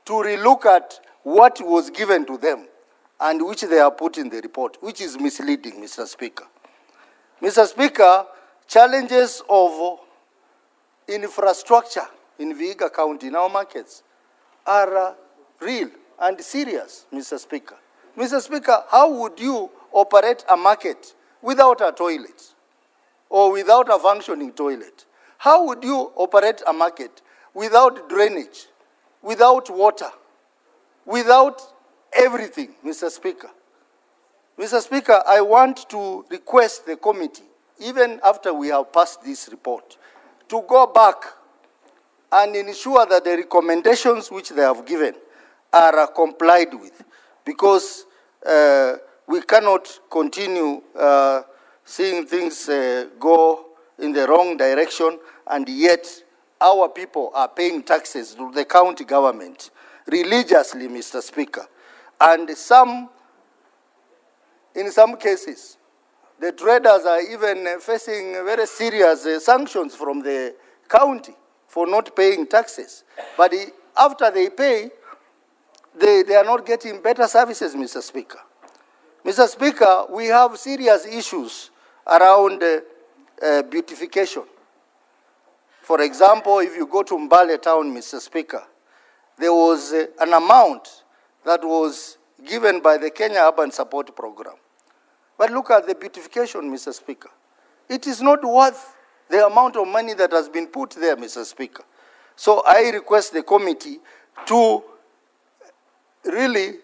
[SPEAKER 14] to relook at what was given to them and which they are put in the report, which is misleading, Mr. Speaker. Mr. Speaker, challenges of infrastructure in Vihiga County, in our markets, are real and serious, Mr. Speaker. Mr. Speaker, how would you operate a market without a toilet or without a functioning toilet? How would you operate a market without drainage, without water, without everything, Mr. Speaker? Mr. Speaker, I want to request the committee, even after we have passed this report, to go back and ensure that the recommendations which they have given are complied with, because we cannot continue seeing things go in the wrong direction, and yet our people are paying taxes to the county government religiously, Mr. Speaker. And in some cases, the traders are even facing very serious sanctions from the county for not paying taxes. But after they pay, they are not getting better services, Mr. Speaker. Mr. Speaker, we have serious issues around beautification. For example, if you go to Mbale town, Mr. Speaker, there was an amount that was given by the Kenya Urban Support Program. But look at the beautification, Mr. Speaker. It is not worth the amount of money that has been put there, Mr. Speaker. So I request the committee to really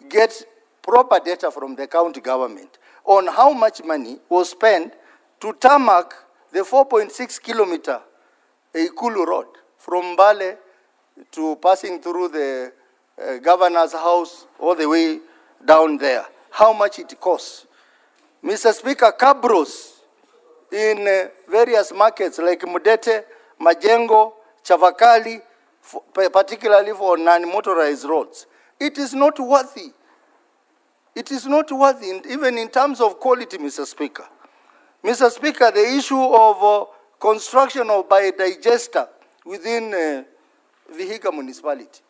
[SPEAKER 14] get proper data from the county government on how much money was spent to tarmac the 4.6 kilometer Ikulu Road from Mbale to passing through the governor's house all the way down there. How much it costs. Mr. Speaker, cabros in various markets like Mudete, Majengo, Chavakali, particularly for non-motorized roads. It is not worthy. It is not worthy, even in terms of quality, Mr. Speaker. Mr. Speaker, the issue of construction of biodigester within Vihiga municipality.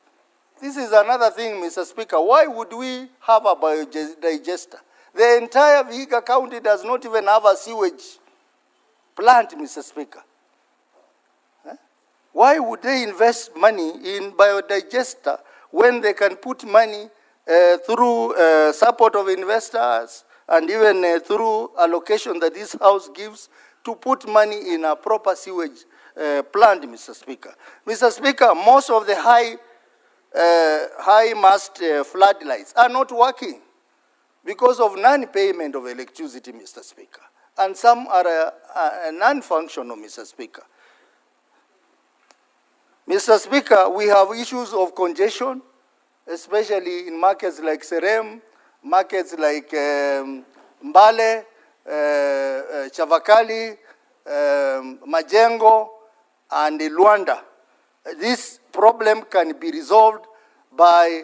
[SPEAKER 14] This is another thing, Mr. Speaker. Why would we have a biodigester? The entire Vihiga County does not even have a sewage plant, Mr. Speaker. Why would they invest money in biodigester when they can put money through support of investors and even through allocation that this House gives to put money in a proper sewage plant, Mr. Speaker? Mr. Speaker, most of the high-mast floodlights are not working because of non-payment of electricity, Mr. Speaker. And some are non-functional, Mr. Speaker. Mr. Speaker, we have issues of congestion, especially in markets like Serem, markets like Mbale, Chavakali, Majengo, and Luanda. This problem can be resolved by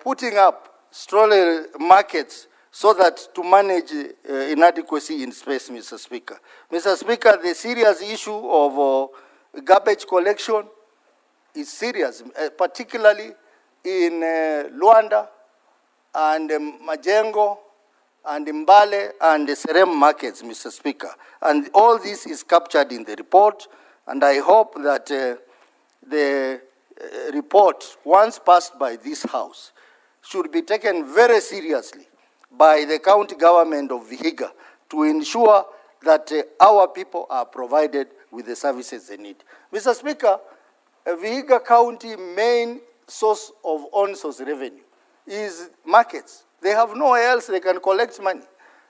[SPEAKER 14] putting up stroller markets so that to manage inadequacy in space, Mr. Speaker. Mr. Speaker, the serious issue of garbage collection is serious, particularly in Luanda and Majengo and Mbale and the Serem markets, Mr. Speaker. And all this is captured in the report, and I hope that the report, once passed by this House, should be taken very seriously by the county government of Vihiga to ensure that our people are provided with the services they need. Mr. Speaker, Vihiga County main source of on-source revenue is markets. They have nowhere else they can collect money.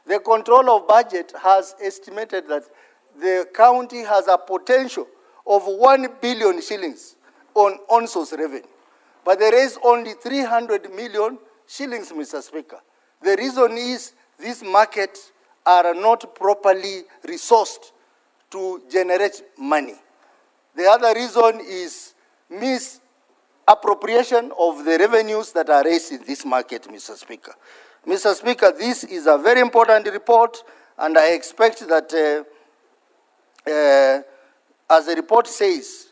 [SPEAKER 14] The control of budget has estimated that the county has a potential of 1 billion shillings on on-source revenue. But there is only 300 million shillings, Mr. Speaker. The reason is these markets are not properly resourced to generate money. The other reason is misappropriation of the revenues that are raised in this market, Mr. Speaker. Mr. Speaker, this is a very important report, and I expect that, as the report says,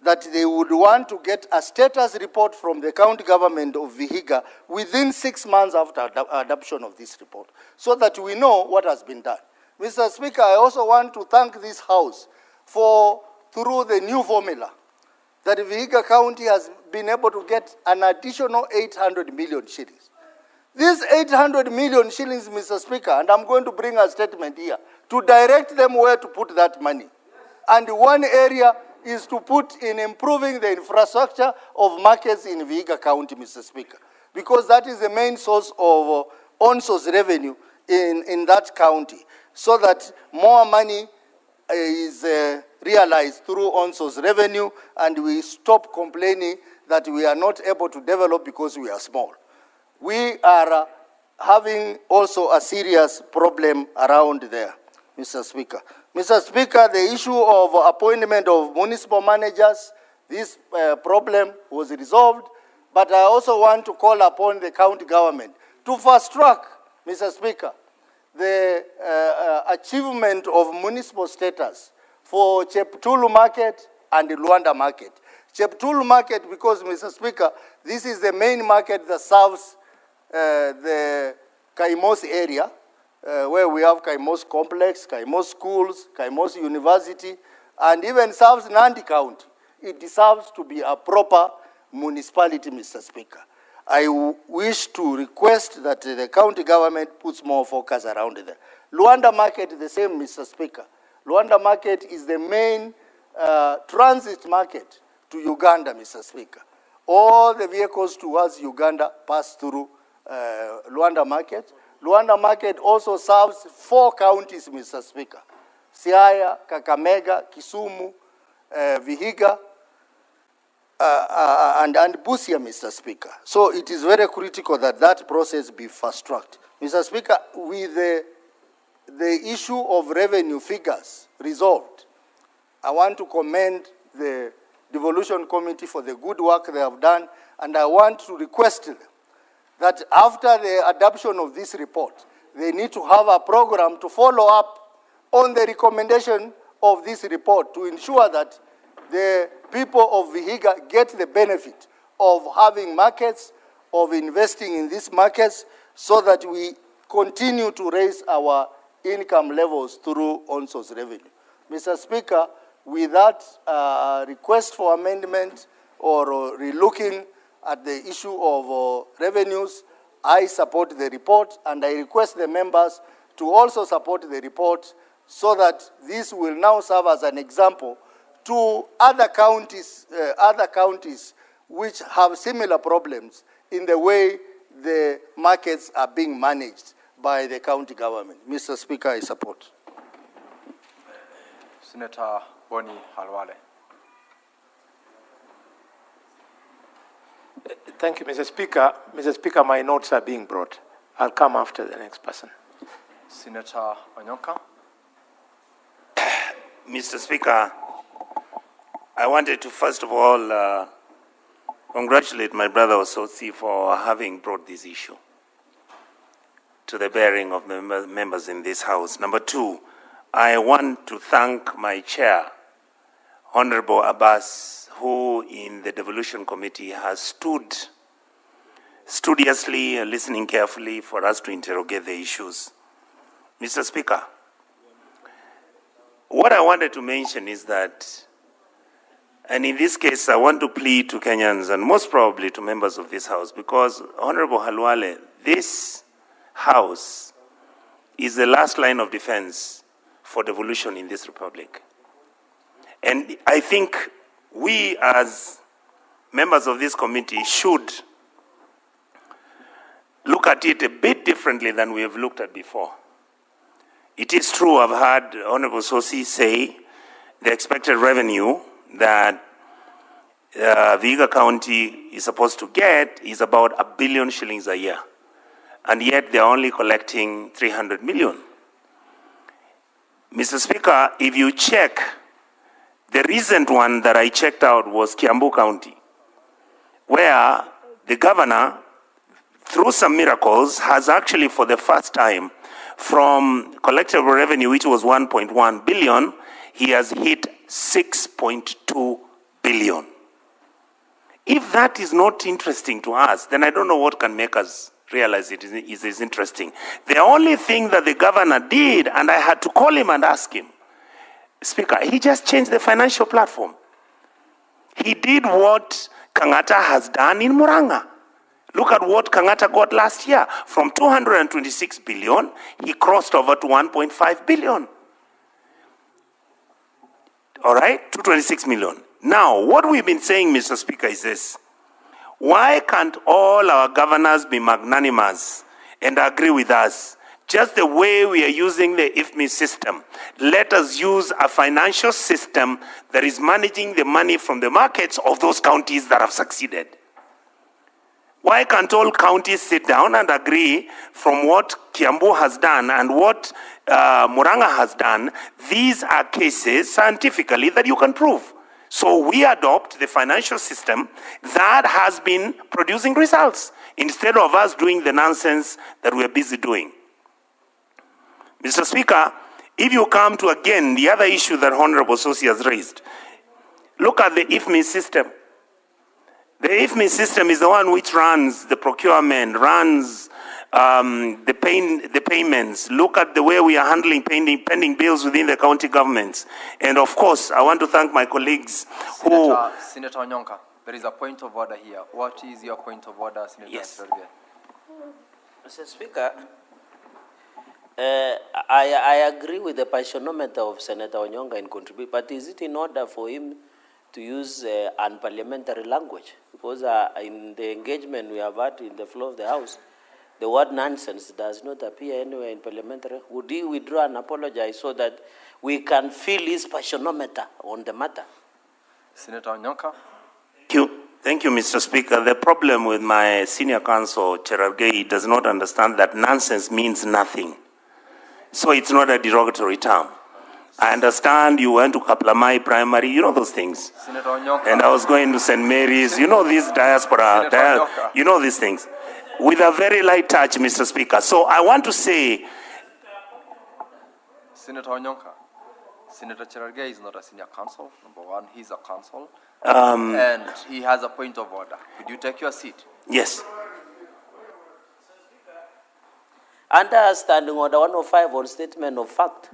[SPEAKER 14] that they would want to get a status report from the county government of Vihiga within 6 months after adoption of this report, so that we know what has been done. Mr. Speaker, I also want to thank this House for, through the new formula, that Vihiga County has been able to get an additional 800 million shillings. These 800 million shillings, Mr. Speaker, and I'm going to bring a statement here, to direct them where to put that money. And one area is to put in improving the infrastructure of markets in Vihiga County, Mr. Speaker, because that is the main source of on-source revenue in that county, so that more money is realized through on-source revenue, and we stop complaining that we are not able to develop because we are small. We are having also a serious problem around there, Mr. Speaker. Mr. Speaker, the issue of appointment of municipal managers, this problem was resolved, but I also want to call upon the county government to fast track, Mr. Speaker, the achievement of municipal status for Cheptulu Market and the Luanda Market. Cheptulu Market, because, Mr. Speaker, this is the main market that serves the Kaimos area, where we have Kaimos Complex, Kaimos Schools, Kaimos University, and even serves Nandi County. It deserves to be a proper municipality, Mr. Speaker. I wish to request that the county government puts more focus around there. Luanda Market, the same, Mr. Speaker. Luanda Market is the main transit market to Uganda, Mr. Speaker. All the vehicles towards Uganda pass through Luanda Market. Luanda Market also serves 4 counties, Mr. Speaker: Siaya, Kakamega, Kisumu, Vihiga, and Busia, Mr. Speaker. So it is very critical that that process be fast-tracked. Mr. Speaker, with the issue of revenue figures resolved, I want to commend the Devolution Committee for the good work they have done, and I want to request them that after the adoption of this report, they need to have a program to follow up on the recommendation of this report to ensure that the people of Vihiga get the benefit of having markets, of investing in these markets, so that we continue to raise our income levels through on-source revenue. Mr. Speaker, with that request for amendment or relooking at the issue of revenues, I support the report, and I request the members to also support the report so that this will now serve as an example to other counties which have similar problems in the way the markets are being managed by the county government. Mr. Speaker, I support.
[SPEAKER 1] Senator Boni Halwale.
[SPEAKER 17] Thank you, Mr. Speaker. Mr. Speaker, my notes are being brought. I'll come after the next person.
[SPEAKER 1] Senator Onyonka.
[SPEAKER 10] Mr. Speaker, I wanted to first of all congratulate my brother Osotsi for having brought this issue to the bearing of the members in this House. Number two, I want to thank my chair, Honorable Abbas, who in the Devolution Committee has stood studiously, listening carefully for us to interrogate the issues. Mr. Speaker, what I wanted to mention is that, and in this case, I want to plead to Kenyans and most probably to members of this House, because Honorable Halwale, this House is the last line of defense for devolution in this republic. And I think we as members of this committee should look at it a bit differently than we have looked at before. It is true, I've heard Honorable Sosi say the expected revenue that Vihiga County is supposed to get is about 1 billion shillings a year. And yet they're only collecting 300 million. Mr. Speaker, if you check, the recent one that I checked out was Kiambu County, where the governor, through some miracles, has actually for the first time, from collectible revenue, which was 1.1 billion, he has hit 6.2 billion. If that is not interesting to us, then I don't know what can make us realize it is interesting. The only thing that the governor did, and I had to call him and ask him, Speaker, he just changed the financial platform. He did what Kangata has done in Muranga. Look at what Kangata got last year. From 226 billion, he crossed over to 1.5 billion. All right, 226 million. Now, what we've been saying, Mr. Speaker, is this. Why can't all our governors be magnanimous and agree with us? Just the way we are using the IFMI system, let us use a financial system that is managing the money from the markets of those counties that have succeeded. Why can't all counties sit down and agree from what Kiambu has done and what Muranga has done? These are cases scientifically that you can prove. So we adopt the financial system that has been producing results instead of us doing the nonsense that we're busy doing. Mr. Speaker, if you come to, again, the other issue that Honorable Sosi has raised, look at the IFMI system. The IFMI system is the one which runs the procurement, runs the payments. Look at the way we are handling pending bills within the county governments. And of course, I want to thank my colleagues
[SPEAKER 1] Senator Onyonka, there is a point of order here. What is your point of order, Senator?
[SPEAKER 2] Yes.
[SPEAKER 1] Rodriguez?
[SPEAKER 2] Mr. Speaker, I agree with the passionometer of Senator Onyonka in contributing, but is it in order for him to use unparliamentary language? Because in the engagement we have had in the floor of the House, the word nonsense does not appear anywhere in parliamentary. Would he withdraw and apologize so that we can feel his passionometer on the matter?
[SPEAKER 1] Senator Onyonka.
[SPEAKER 10] Thank you, Mr. Speaker. The problem with my senior counsel, Cherargei, does not understand that nonsense means nothing. So it's not a derogatory term. I understand you went to Kaplamai Primary, you know those things.
[SPEAKER 1] Senator Onyonka.
[SPEAKER 10] And I was going to St. Mary's, you know these diaspora, you know these things. With a very light touch, Mr. Speaker. So I want to say,
[SPEAKER 1] Senator Onyonka, Senator Cherargei is not a senior counsel. Number one, he's a counsel. And he has a point of order. Could you take your seat?
[SPEAKER 2] Yes. Under Standing Order 105 on statement of fact,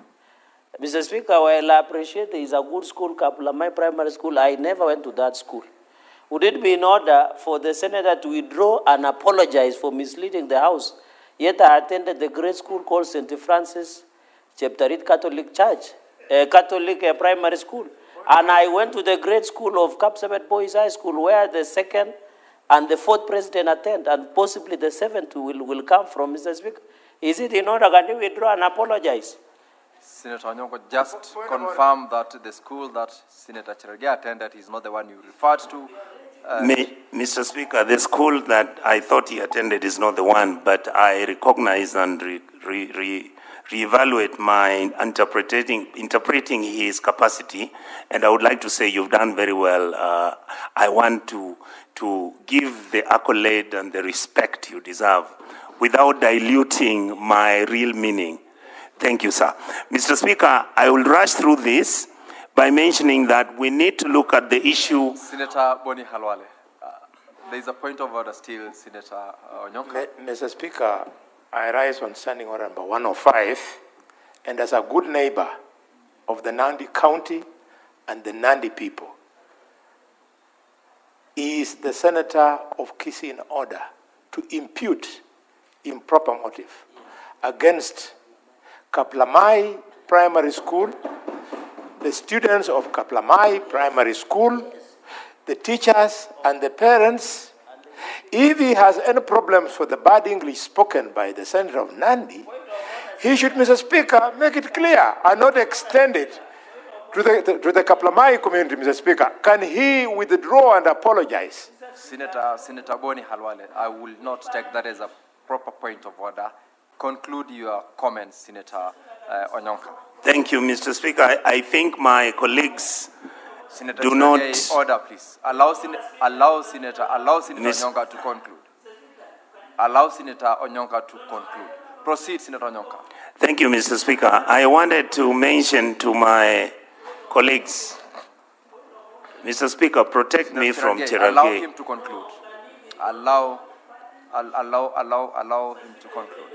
[SPEAKER 2] Mr. Speaker, while I appreciate there is a good school, my primary school, I never went to that school. Would it be in order for the senator to withdraw and apologize for misleading the House? Yet I attended the great school called St. Francis Cheptarit Catholic Church, Catholic primary school. And I went to the great school of Kapsabet Boys High School, where the second and the fourth president attend, and possibly the seventh will come from, Mr. Speaker. Is it in order, can you withdraw and apologize?
[SPEAKER 1] Senator Onyonka, just confirm that the school that Senator Cherargei attended is not the one you referred to.
[SPEAKER 10] Mr. Speaker, the school that I thought he attended is not the one, but I recognize and reevaluate my interpreting his capacity, and I would like to say you've done very well. I want to give the accolade and the respect you deserve without diluting my real meaning. Thank you, sir. Mr. Speaker, I will rush through this by mentioning that we need to look at the issue.
[SPEAKER 1] Senator Boni Halwale, there is a point of order still, Senator Onyonka.
[SPEAKER 17] Mr. Speaker, I rise on standing order number 105, and as a good neighbor of the Nandi County and the Nandi people, is the senator of Kisii in order to impute improper motive against Kaplamai Primary School, the students of Kaplamai Primary School, the teachers and the parents. If he has any problems with the bad English spoken by the senator of Nandi, he should, Mr. Speaker, make it clear and not extend it to the Kaplamai community, Mr. Speaker. Can he withdraw and apologize?
[SPEAKER 1] Senator Boni Halwale, I will not take that as a proper point of order. Conclude your comments, Senator Onyonka.
[SPEAKER 10] Thank you, Mr. Speaker. I think my colleagues
[SPEAKER 1] Senator
[SPEAKER 10] do not...
[SPEAKER 1] Order, please. Allow Senator Onyonka to conclude. Allow Senator Onyonka to conclude. Proceed, Senator Onyonka.
[SPEAKER 10] Thank you, Mr. Speaker. I wanted to mention to my colleagues, Mr. Speaker, protect me from Cherargei.
[SPEAKER 1] Allow him to conclude. Allow him to conclude.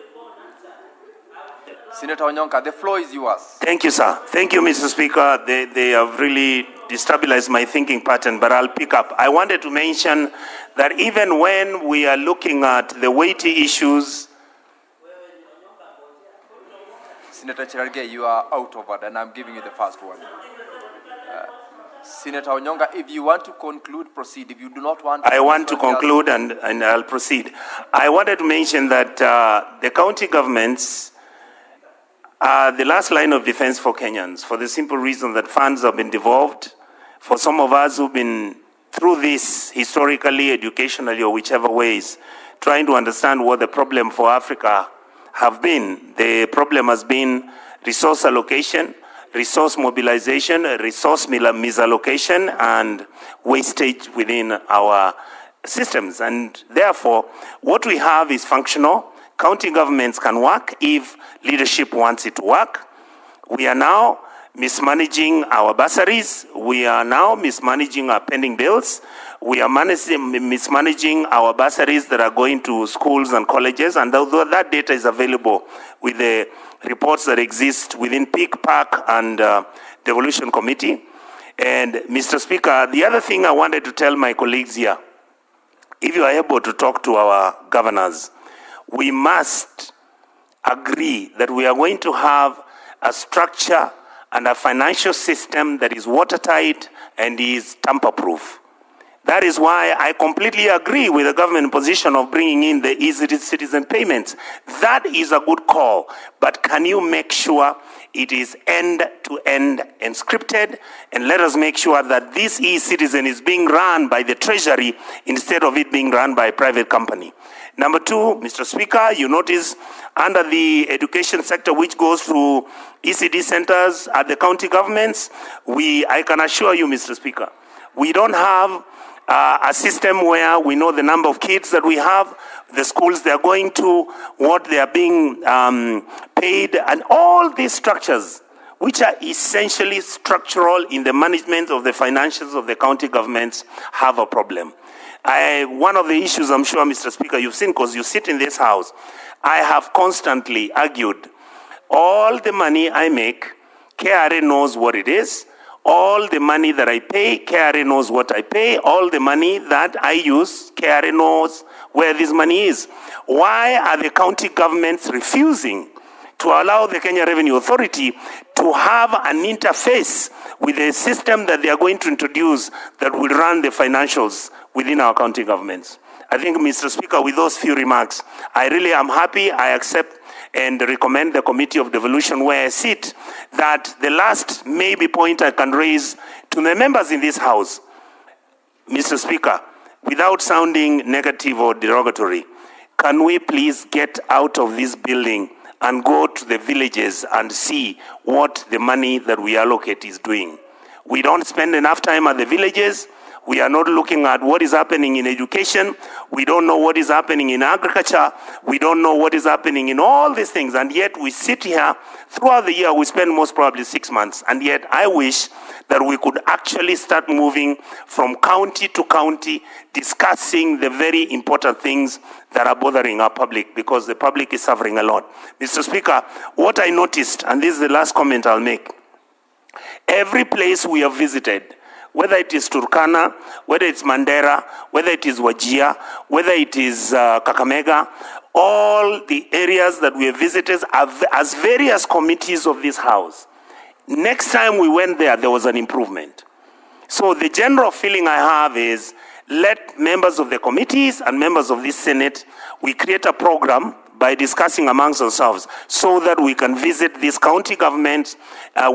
[SPEAKER 1] Senator Onyonka, the floor is yours.
[SPEAKER 10] Thank you, sir. Thank you, Mr. Speaker. They have really destabilized my thinking pattern, but I'll pick up. I wanted to mention that even when we are looking at the weighty issues...
[SPEAKER 1] Senator Cherargei, you are out of order, and I'm giving you the first one. Senator Onyonka, if you want to conclude, proceed. If you do not want to...
[SPEAKER 10] I want to conclude and I'll proceed. I wanted to mention that the county governments are the last line of defense for Kenyans, for the simple reason that funds have been devolved. For some of us who've been through this historically, educationally, or whichever ways, trying to understand what the problem for Africa have been. The problem has been resource allocation, resource mobilization, resource misallocation, and wastage within our systems. And therefore, what we have is functional. County governments can work if leadership wants it to work. We are now mismanaging our bursaries. We are now mismanaging our pending bills. We are mismanaging our bursaries that are going to schools and colleges. And although that data is available with the reports that exist within PIC, PAC, and Devolution Committee. And Mr. Speaker, the other thing I wanted to tell my colleagues here, if you are able to talk to our governors, we must agree that we are going to have a structure and a financial system that is watertight and is tamper-proof. That is why I completely agree with the government position of bringing in the e-citizen payments. That is a good call, but can you make sure it is end-to-end encrypted, and let us make sure that this e-citizen is being run by the Treasury instead of it being run by a private company. Number two, Mr. Speaker, you notice under the education sector, which goes through ECD centers at the county governments, I can assure you, Mr. Speaker, we don't have a system where we know the number of kids that we have, the schools they're going to, what they are being paid, and all these structures, which are essentially structural in the management of the financials of the county governments, have a problem. One of the issues, I'm sure, Mr. Speaker, you've seen, because you sit in this house, I have constantly argued, all the money I make, KRA knows what it is. All the money that I pay, KRA knows what I pay. All the money that I use, KRA knows where this money is. Why are the county governments refusing to allow the Kenya Revenue Authority to have an interface with a system that they are going to introduce that will run the financials within our county governments? I think, Mr. Speaker, with those few remarks, I really am happy. I accept and recommend the Committee of Devolution, where I sit, that the last maybe point I can raise to the members in this House, Mr. Speaker, without sounding negative or derogatory, can we please get out of this building and go to the villages and see what the money that we allocate is doing? We don't spend enough time at the villages. We are not looking at what is happening in education. We don't know what is happening in agriculture. We don't know what is happening in all these things. And yet we sit here throughout the year. We spend most probably 6 months. And yet I wish that we could actually start moving from county to county, discussing the very important things that are bothering our public, because the public is suffering a lot. Mr. Speaker, what I noticed, and this is the last comment I'll make, every place we have visited, whether it is Turkana, whether it's Mandera, whether it is Wajir, whether it is Kakamega, all the areas that we have visited as various committees of this House. Next time we went there, there was an improvement. So the general feeling I have is, let members of the committees and members of this Senate, we create a program by discussing amongst ourselves so that we can visit these county governments,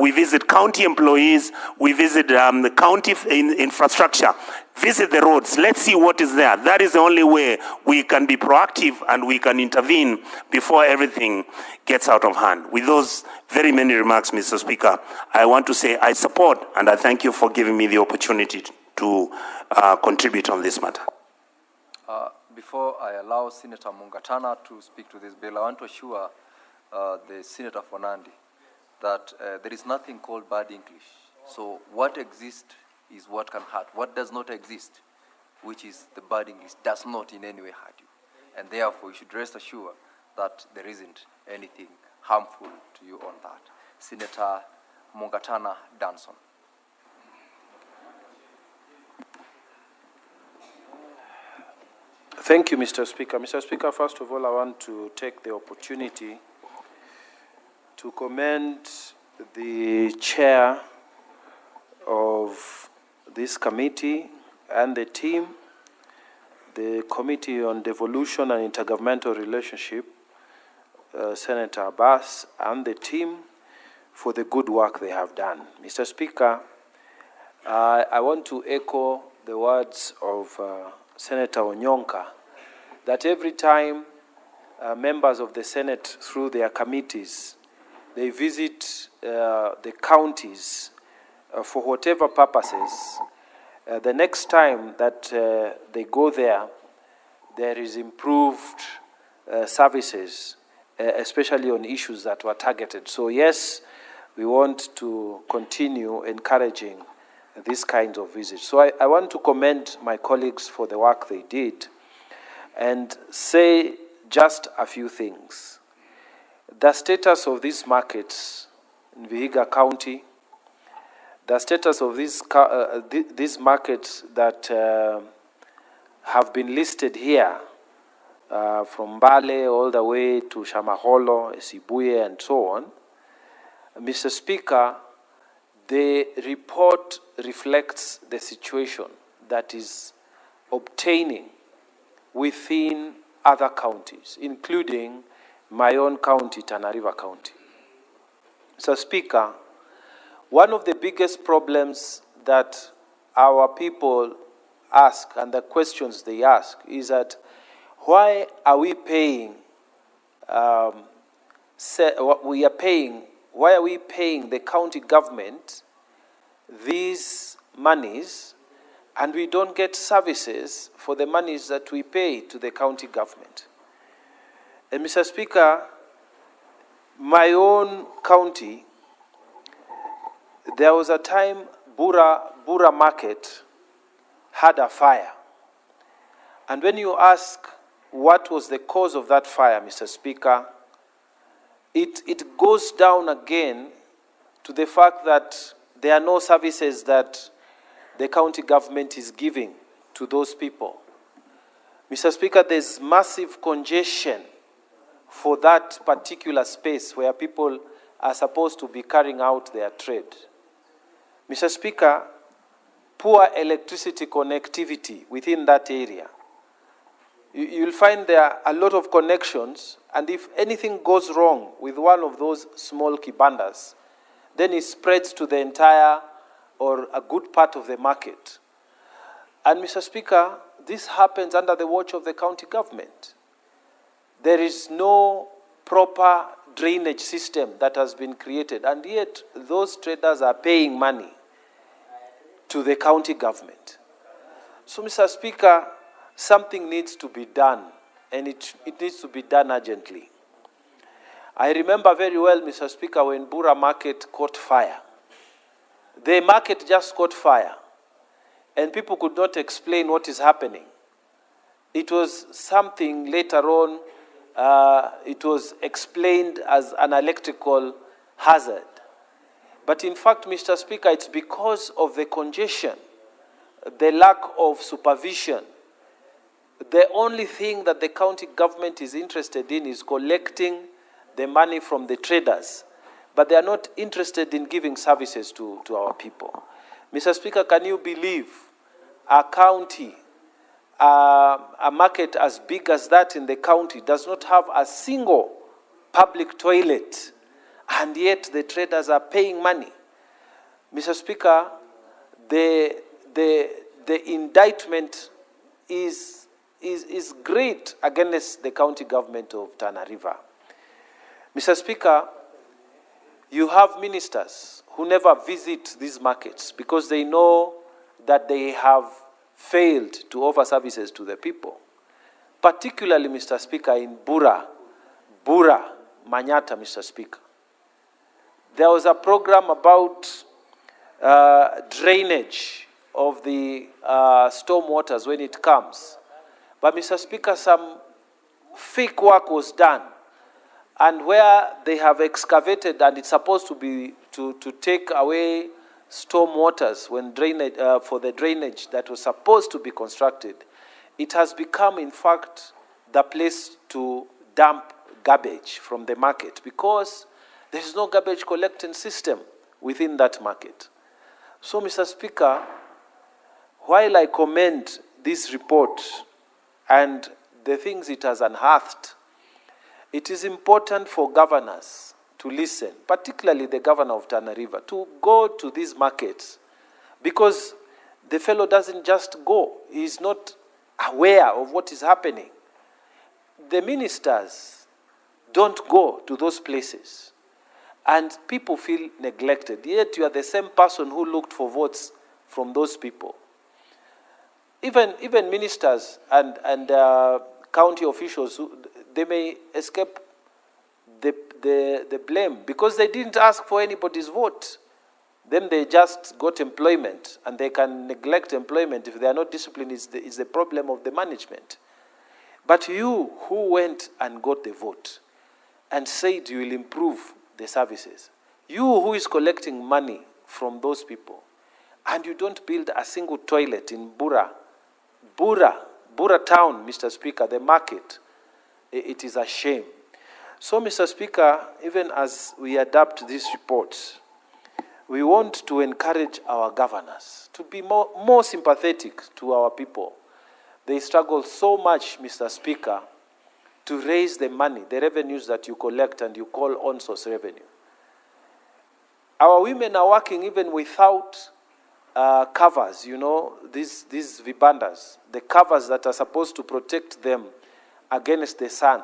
[SPEAKER 10] we visit county employees, we visit the county infrastructure, visit the roads, let's see what is there. That is the only way we can be proactive and we can intervene before everything gets out of hand. With those very many remarks, Mr. Speaker, I want to say I support and I thank you for giving me the opportunity to contribute on this matter.
[SPEAKER 1] Before I allow Senator Mungatana to speak to this bill, I want to assure the Senator for Nandi that there is nothing called bad English. So what exists is what can hurt. What does not exist, which is the bad English, does not in any way hurt you. And therefore, you should rest assured that there isn't anything harmful to you on that. Senator Mungatana Danson.
[SPEAKER 15] Thank you, Mr. Speaker. Mr. Speaker, first of all, I want to take the opportunity to commend the chair of this committee and the team, the Committee on Devolution and Intergovernmental Relationship, Senator Abbas, and the team for the good work they have done. Mr. Speaker, I want to echo the words of Senator Onyonka, that every time members of the Senate, through their committees, they visit the counties for whatever purposes, the next time that they go there, there is improved services, especially on issues that were targeted. So yes, we want to continue encouraging these kinds of visits. So I want to commend my colleagues for the work they did and say just a few things. The status of these markets in Vihiga County, the status of these markets that have been listed here, from Mbale all the way to Shamaholo, Esibuye, and so on, Mr. Speaker, the report reflects the situation that is obtaining within other counties, including my own county, Tana River County. So, Speaker, one of the biggest problems that our people ask and the questions they ask is that why are we paying, why are we paying the county government these monies and we don't get services for the monies that we pay to the county government? And Mr. Speaker, my own county, there was a time Bura Market had a fire. And when you ask what was the cause of that fire, Mr. Speaker, it goes down again to the fact that there are no services that the county government is giving to those people. Mr. Speaker, there's massive congestion for that particular space where people are supposed to be carrying out their trade. Mr. Speaker, poor electricity connectivity within that area. You'll find there are a lot of connections, and if anything goes wrong with one of those small kibandas, then it spreads to the entire or a good part of the market. And Mr. Speaker, this happens under the watch of the county government. There is no proper drainage system that has been created, and yet those traders are paying money to the county government. So, Mr. Speaker, something needs to be done, and it needs to be done urgently. I remember very well, Mr. Speaker, when Bura Market caught fire. The market just caught fire, and people could not explain what is happening. It was something later on, it was explained as an electrical hazard. But in fact, Mr. Speaker, it's because of the congestion, the lack of supervision. The only thing that the county government is interested in is collecting the money from the traders, but they are not interested in giving services to our people. Mr. Speaker, can you believe a county, a market as big as that in the county does not have a single public toilet, and yet the traders are paying money? Mr. Speaker, the indictment is great against the county government of Tana River. Mr. Speaker, you have ministers who never visit these markets because they know that they have failed to offer services to the people. Particularly, Mr. Speaker, in Bura, Manyata, Mr. Speaker. There was a program about drainage of the storm waters when it comes. But, Mr. Speaker, some fake work was done. And where they have excavated, and it's supposed to be to take away storm waters when drainage, for the drainage that was supposed to be constructed, it has become, in fact, the place to dump garbage from the market because there is no garbage collecting system within that market. So, Mr. Speaker, while I commend this report and the things it has unearthed, it is important for governors to listen, particularly the governor of Tana River, to go to these markets because the fellow doesn't just go. He is not aware of what is happening. The ministers don't go to those places, and people feel neglected. Yet you are the same person who looked for votes from those people. Even ministers and county officials, they may escape the blame because they didn't ask for anybody's vote. Then they just got employment, and they can neglect employment if they are not disciplined. Is the problem of the management. But you who went and got the vote and said you will improve the services, you who is collecting money from those people, and you don't build a single toilet in Bura town, Mr. Speaker, the market, it is a shame. So, Mr. Speaker, even as we adapt these reports, we want to encourage our governors to be more sympathetic to our people. They struggle so much, Mr. Speaker, to raise the money, the revenues that you collect and you call on-source revenue. Our women are working even without covers, you know, these vibandas, the covers that are supposed to protect them against the sun.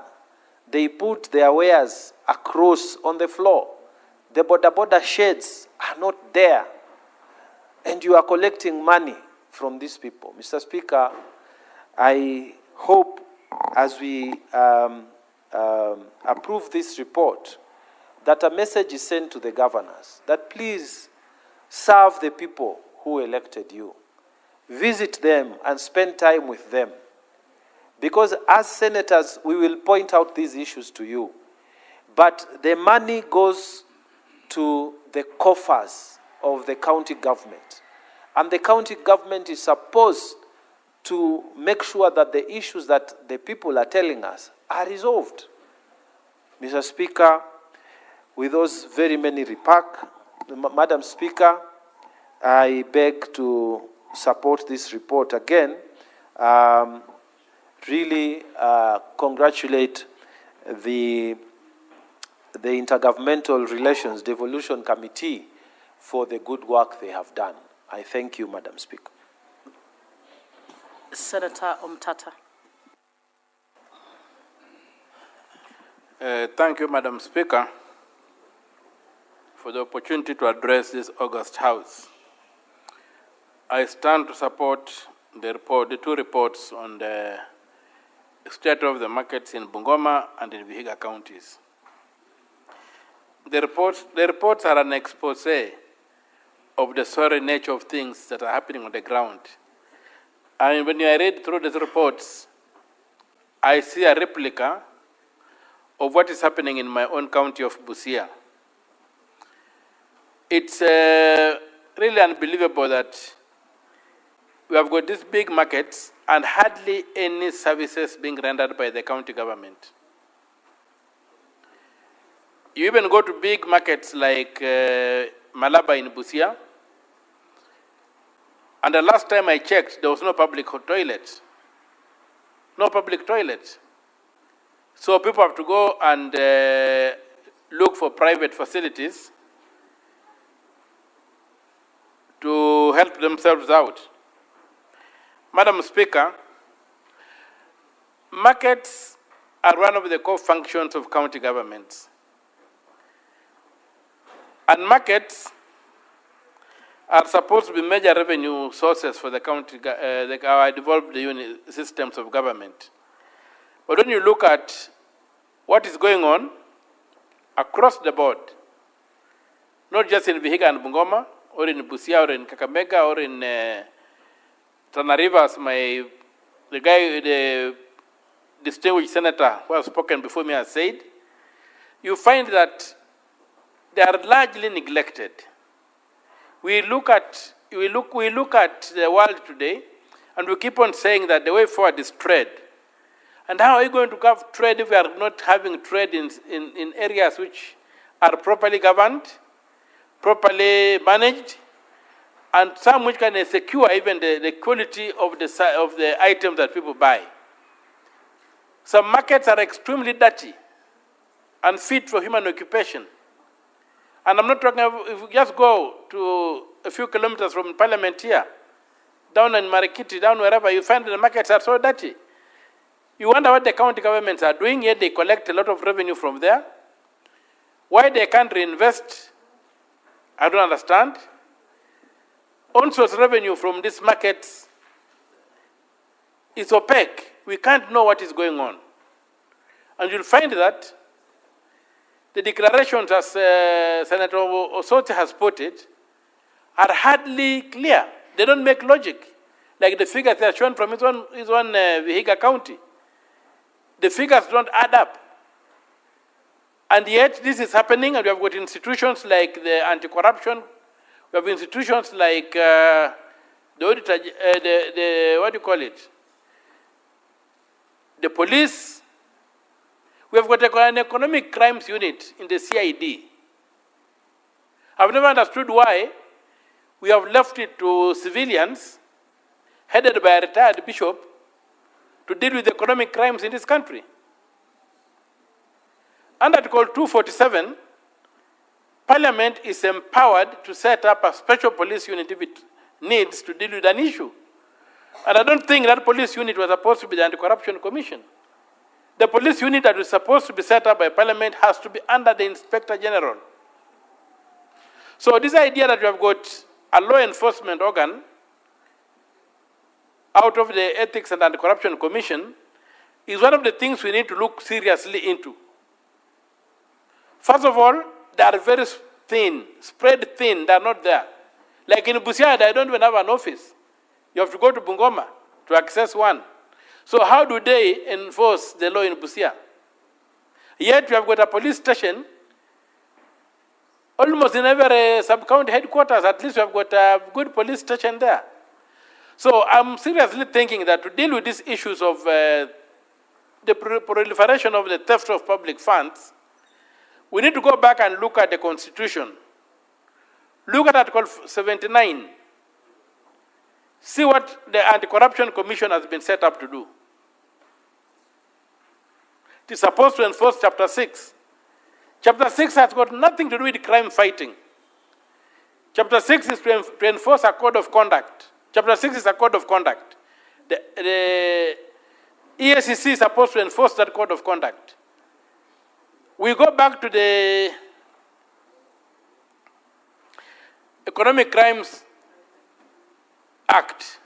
[SPEAKER 15] They put their wares across on the floor. The border sheds are not there. And you are collecting money from these people. Mr. Speaker, I hope as we approve this report, that a message is sent to the governors that please serve the people who elected you. Visit them and spend time with them. Because as senators, we will point out these issues to you. But the money goes to the coffers of the county government. And the county government is supposed to make sure that the issues that the people are telling us are resolved. Mr. Speaker, with those very many remarks, Madam Speaker, I beg to support this report again. Really congratulate the Intergovernmental Relations Devolution Committee for the good work they have done. I thank you, Madam Speaker.
[SPEAKER 9] Senator Omtata.
[SPEAKER 11] Thank you, Madam Speaker, for the opportunity to address this august House. I stand to support the two reports on the state of the markets in Bungoma and in Vihiga counties. The reports are an expose of the sorry nature of things that are happening on the ground. And when I read through these reports, I see a replica of what is happening in my own county of Busia. It's really unbelievable that we have got these big markets and hardly any services being rendered by the county government. You even go to big markets like Malaba in Busia, and the last time I checked, there was no public toilet. No public toilet. So people have to go and look for private facilities to help themselves out. Madam Speaker, markets are one of the core functions of county governments. And markets are supposed to be major revenue sources for the county, our devolved unit systems of government. But when you look at what is going on across the board, not just in Vihiga and Bungoma, or in Busia, or in Kakamega, or in Tana Rivers, the distinguished senator who has spoken before me has said, you find that they are largely neglected. We look at the world today, and we keep on saying that the way forward is trade. And how are you going to have trade if we are not having trade in areas which are properly governed, properly managed, and some which can secure even the quality of the items that people buy? Some markets are extremely dirty, unfit for human occupation. And I'm not talking about, if you just go to a few kilometers from Parliament here, down in Marikiti, down wherever, you find the markets are so dirty. You wonder what the county governments are doing, yet they collect a lot of revenue from there. Why they can't reinvest, I don't understand. On-source revenue from these markets is opaque. We can't know what is going on. And you'll find that the declarations, as Senator Osoti has put it, are hardly clear. They don't make logic. Like the figures that are shown from his own Vihiga County. The figures don't add up. And yet this is happening, and we have got institutions like the anti-corruption, we have institutions like the auditor, what do you call it? The police. We have got an economic crimes unit in the CID. I've never understood why we have left it to civilians, headed by a retired bishop, to deal with economic crimes in this country. Under Article 247, Parliament is empowered to set up a special police unit if it needs to deal with an issue. And I don't think that police unit was supposed to be the Anti-Corruption Commission. The police unit that is supposed to be set up by Parliament has to be under the Inspector General. So this idea that you have got a law enforcement organ out of the Ethics and Anti-Corruption Commission is one of the things we need to look seriously into. First of all, they are very thin, spread thin, they are not there. Like in Busia, they don't even have an office. You have to go to Bungoma to access one. So how do they enforce the law in Busia? Yet you have got a police station almost in every sub-county headquarters. At least you have got a good police station there. So I'm seriously thinking that to deal with these issues of the proliferation of the theft of public funds, we need to go back and look at the Constitution. Look at Article 79. See what the Anti-Corruption Commission has been set up to do. It is supposed to enforce Chapter 6. Chapter 6 has got nothing to do with crime fighting. Chapter 6 is to enforce a code of conduct. Chapter 6 is a code of conduct. The EACC is supposed to enforce that code of conduct. We go back to the Economic Crimes Act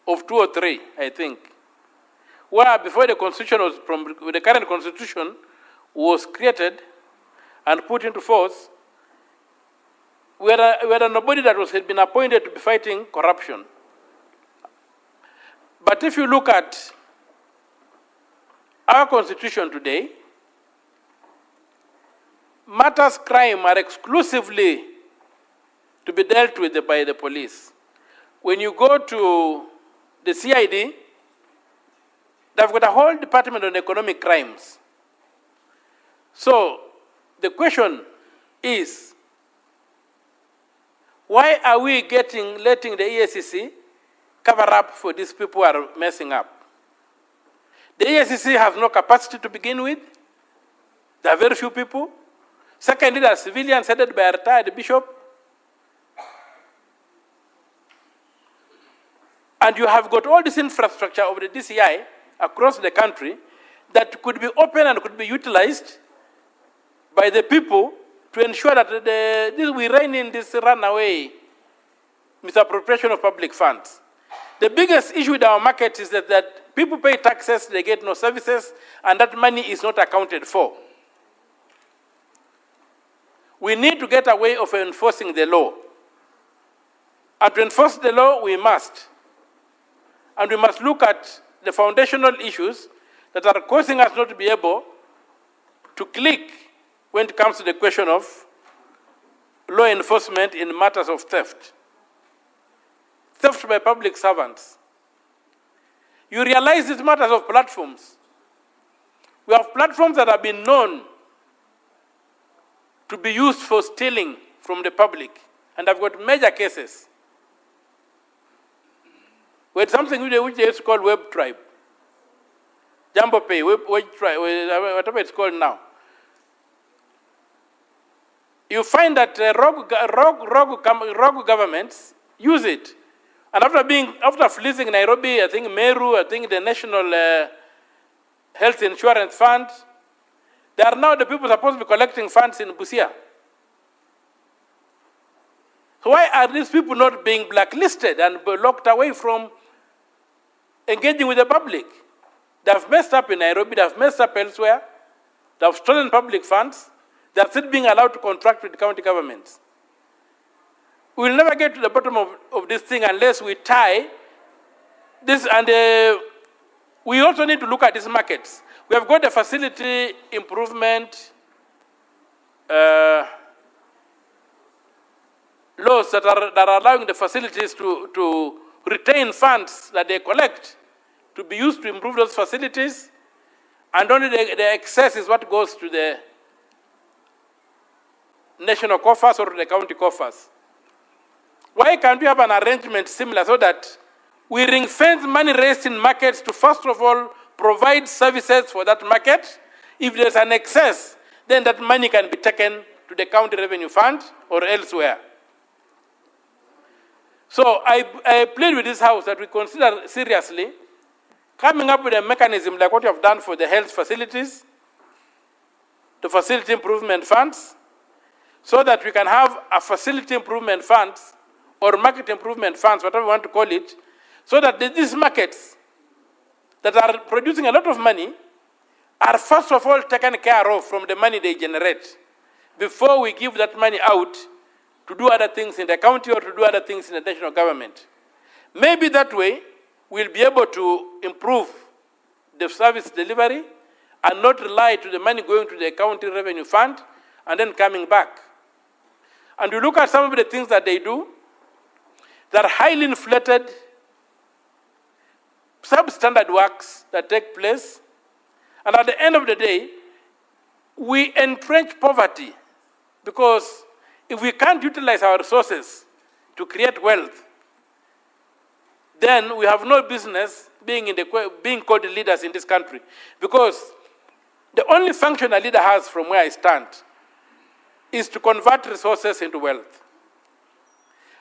[SPEAKER 11] of 2003, I think, where before the Constitution was, the current Constitution was created and put into force, we had nobody that had been appointed to be fighting corruption. But if you look at our Constitution today, matters crime are exclusively to be dealt with by the police. When you go to the CID, they've got a whole department on economic crimes. So the question is, why are we letting the EACC cover up for these people who are messing up? The EACC has no capacity to begin with. There are very few people. Secondly, there are civilians headed by a retired bishop. And you have got all this infrastructure of the DCI across the country that could be open and could be utilized by the people to ensure that we rein in this runaway misappropriation of public funds. The biggest issue with our market is that people pay taxes, they get no services, and that money is not accounted for. We need to get a way of enforcing the law. And to enforce the law, we must. And we must look at the foundational issues that are causing us not to be able to click when it comes to the question of law enforcement in matters of theft. Theft by public servants. You realize these matters of platforms. We have platforms that have been known to be used for stealing from the public, and I've got major cases. We had something which they used to call Web Tribe. Jumbo Pay, Web Tribe, whatever it's called now. You find that rogue governments use it. And after fleecing Nairobi, I think Meru, I think the National Health Insurance Fund, they are now the people supposed to be collecting funds in Busia. So why are these people not being blacklisted and locked away from engaging with the public? They have messed up in Nairobi, they have messed up elsewhere, they have stolen public funds, they are still being allowed to contract with county governments. We will never get to the bottom of this thing unless we tie this, and we also need to look at these markets. We have got the facility improvement laws that are allowing the facilities to retain funds that they collect to be used to improve those facilities, and only the excess is what goes to the national coffers or the county coffers. Why can't we have an arrangement similar so that we ring-fence money raised in markets to first of all provide services for that market? If there's an excess, then that money can be taken to the county revenue fund or elsewhere. So I plead with this House that we consider seriously coming up with a mechanism like what you have done for the health facilities, the facility improvement funds, so that we can have a facility improvement funds or market improvement funds, whatever you want to call it, so that these markets that are producing a lot of money are first of all taken care of from the money they generate. before we give that money out to do other things in the county or to do other things in the national government. Maybe that way we'll be able to improve the service delivery and not rely to the money going to the county revenue fund and then coming back. And you look at some of the things that they do, that are highly inflated, substandard works that take place, and at the end of the day, we entrench poverty, because if we can't utilize our resources to create wealth, then we have no business being called leaders in this country. Because the only function a leader has, from where I stand, is to convert resources into wealth.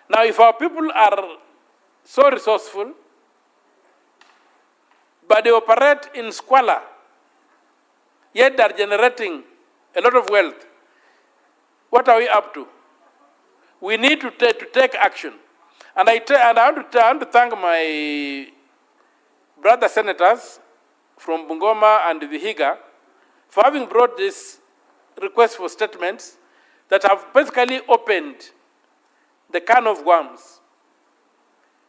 [SPEAKER 11] Now, if our people are so resourceful, but they operate in squalor, yet they're generating a lot of wealth, what are we up to? We need to take action. And I want to thank my brother senators from Bungoma and Vihiga for having brought this request for statements that have basically opened the can of worms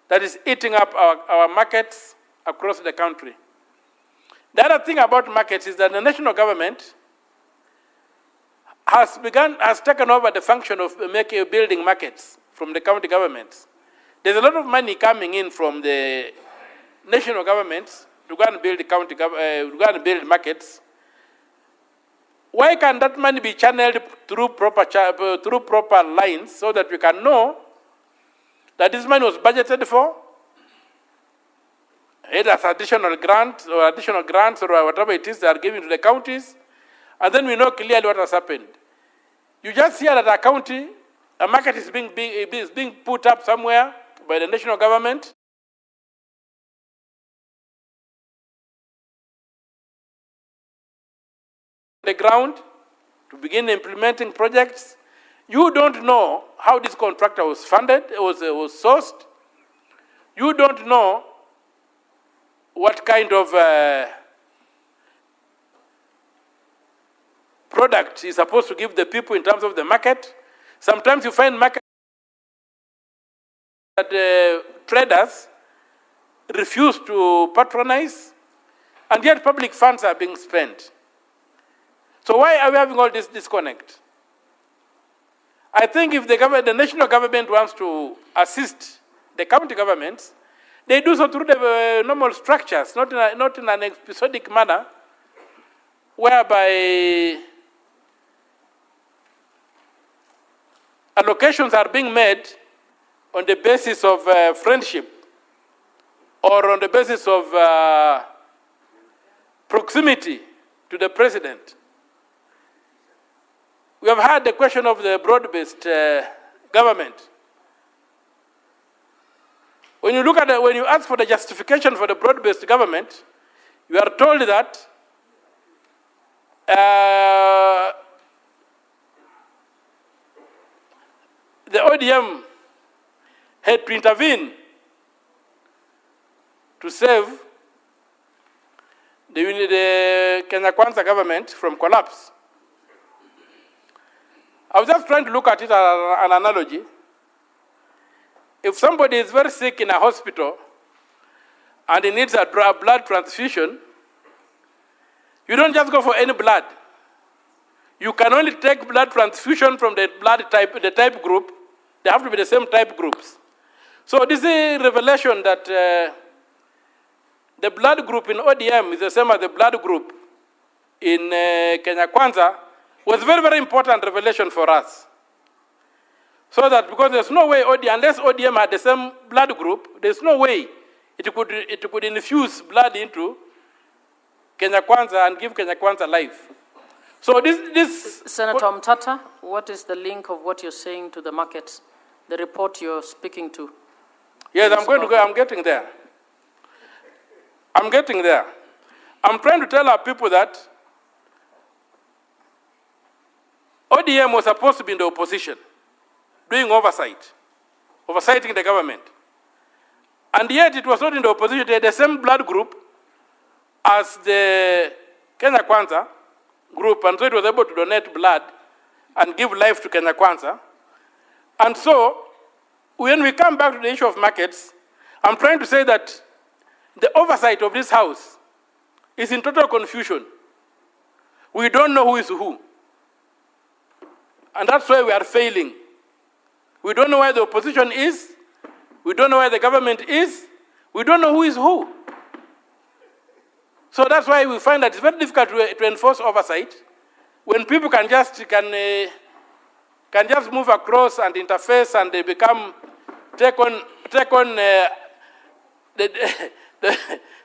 [SPEAKER 11] that is eating up our markets across the country. The other thing about markets is that the national government has taken over the function of building markets from the county governments. There's a lot of money coming in from the national governments to go and build markets. Why can that money be channeled through proper lines so that we can know that this money was budgeted for, either as additional grants or whatever it is they are giving to the counties, and then we know clearly what has happened. You just hear that a market is being put up somewhere by the national government. The ground to begin implementing projects. You don't know how this contractor was funded, was sourced. You don't know what kind of product is supposed to give the people in terms of the market. Sometimes you find market that traders refuse to patronize, and yet public funds are being spent. So why are we having all this disconnect? I think if the national government wants to assist the county governments, they do so through the normal structures, not in an episodic manner, whereby allocations are being made on the basis of friendship or on the basis of proximity to the president. We have had the question of the broad-based government. When you when you ask for the justification for the broad-based government, you are told that the ODM had to intervene to save the Kenya Kwanza government from collapse. I was just trying to look at it as an analogy. If somebody is very sick in a hospital and he needs a blood transfusion, you don't just go for any blood. You can only take blood transfusion from the blood type, the type group. They have to be the same type groups. So this is a revelation that the blood group in ODM is the same as the blood group in Kenya Kwanza. Was very, very important revelation for us. So that because there's no way unless ODM had the same blood group, there's no way it could infuse blood into Kenya Kwanza and give Kenya Kwanza life. So this
[SPEAKER 18] Senator Mtata, what is the link of what you're saying to the markets, the report you're speaking to?
[SPEAKER 11] Yes, I'm getting there. I'm trying to tell our people that ODM was supposed to be in the opposition, doing oversighting the government. And yet it was not in the opposition. They had the same blood group as the Kenya Kwanza group, and so it was able to donate blood and give life to Kenya Kwanza. And so, when we come back to the issue of markets, I'm trying to say that the oversight of this House is in total confusion. We don't know who is who. And that's why we are failing. We don't know where the opposition is. We don't know where the government is. We don't know who is who. So that's why we find that it's very difficult to enforce oversight when people can just move across and interface, and they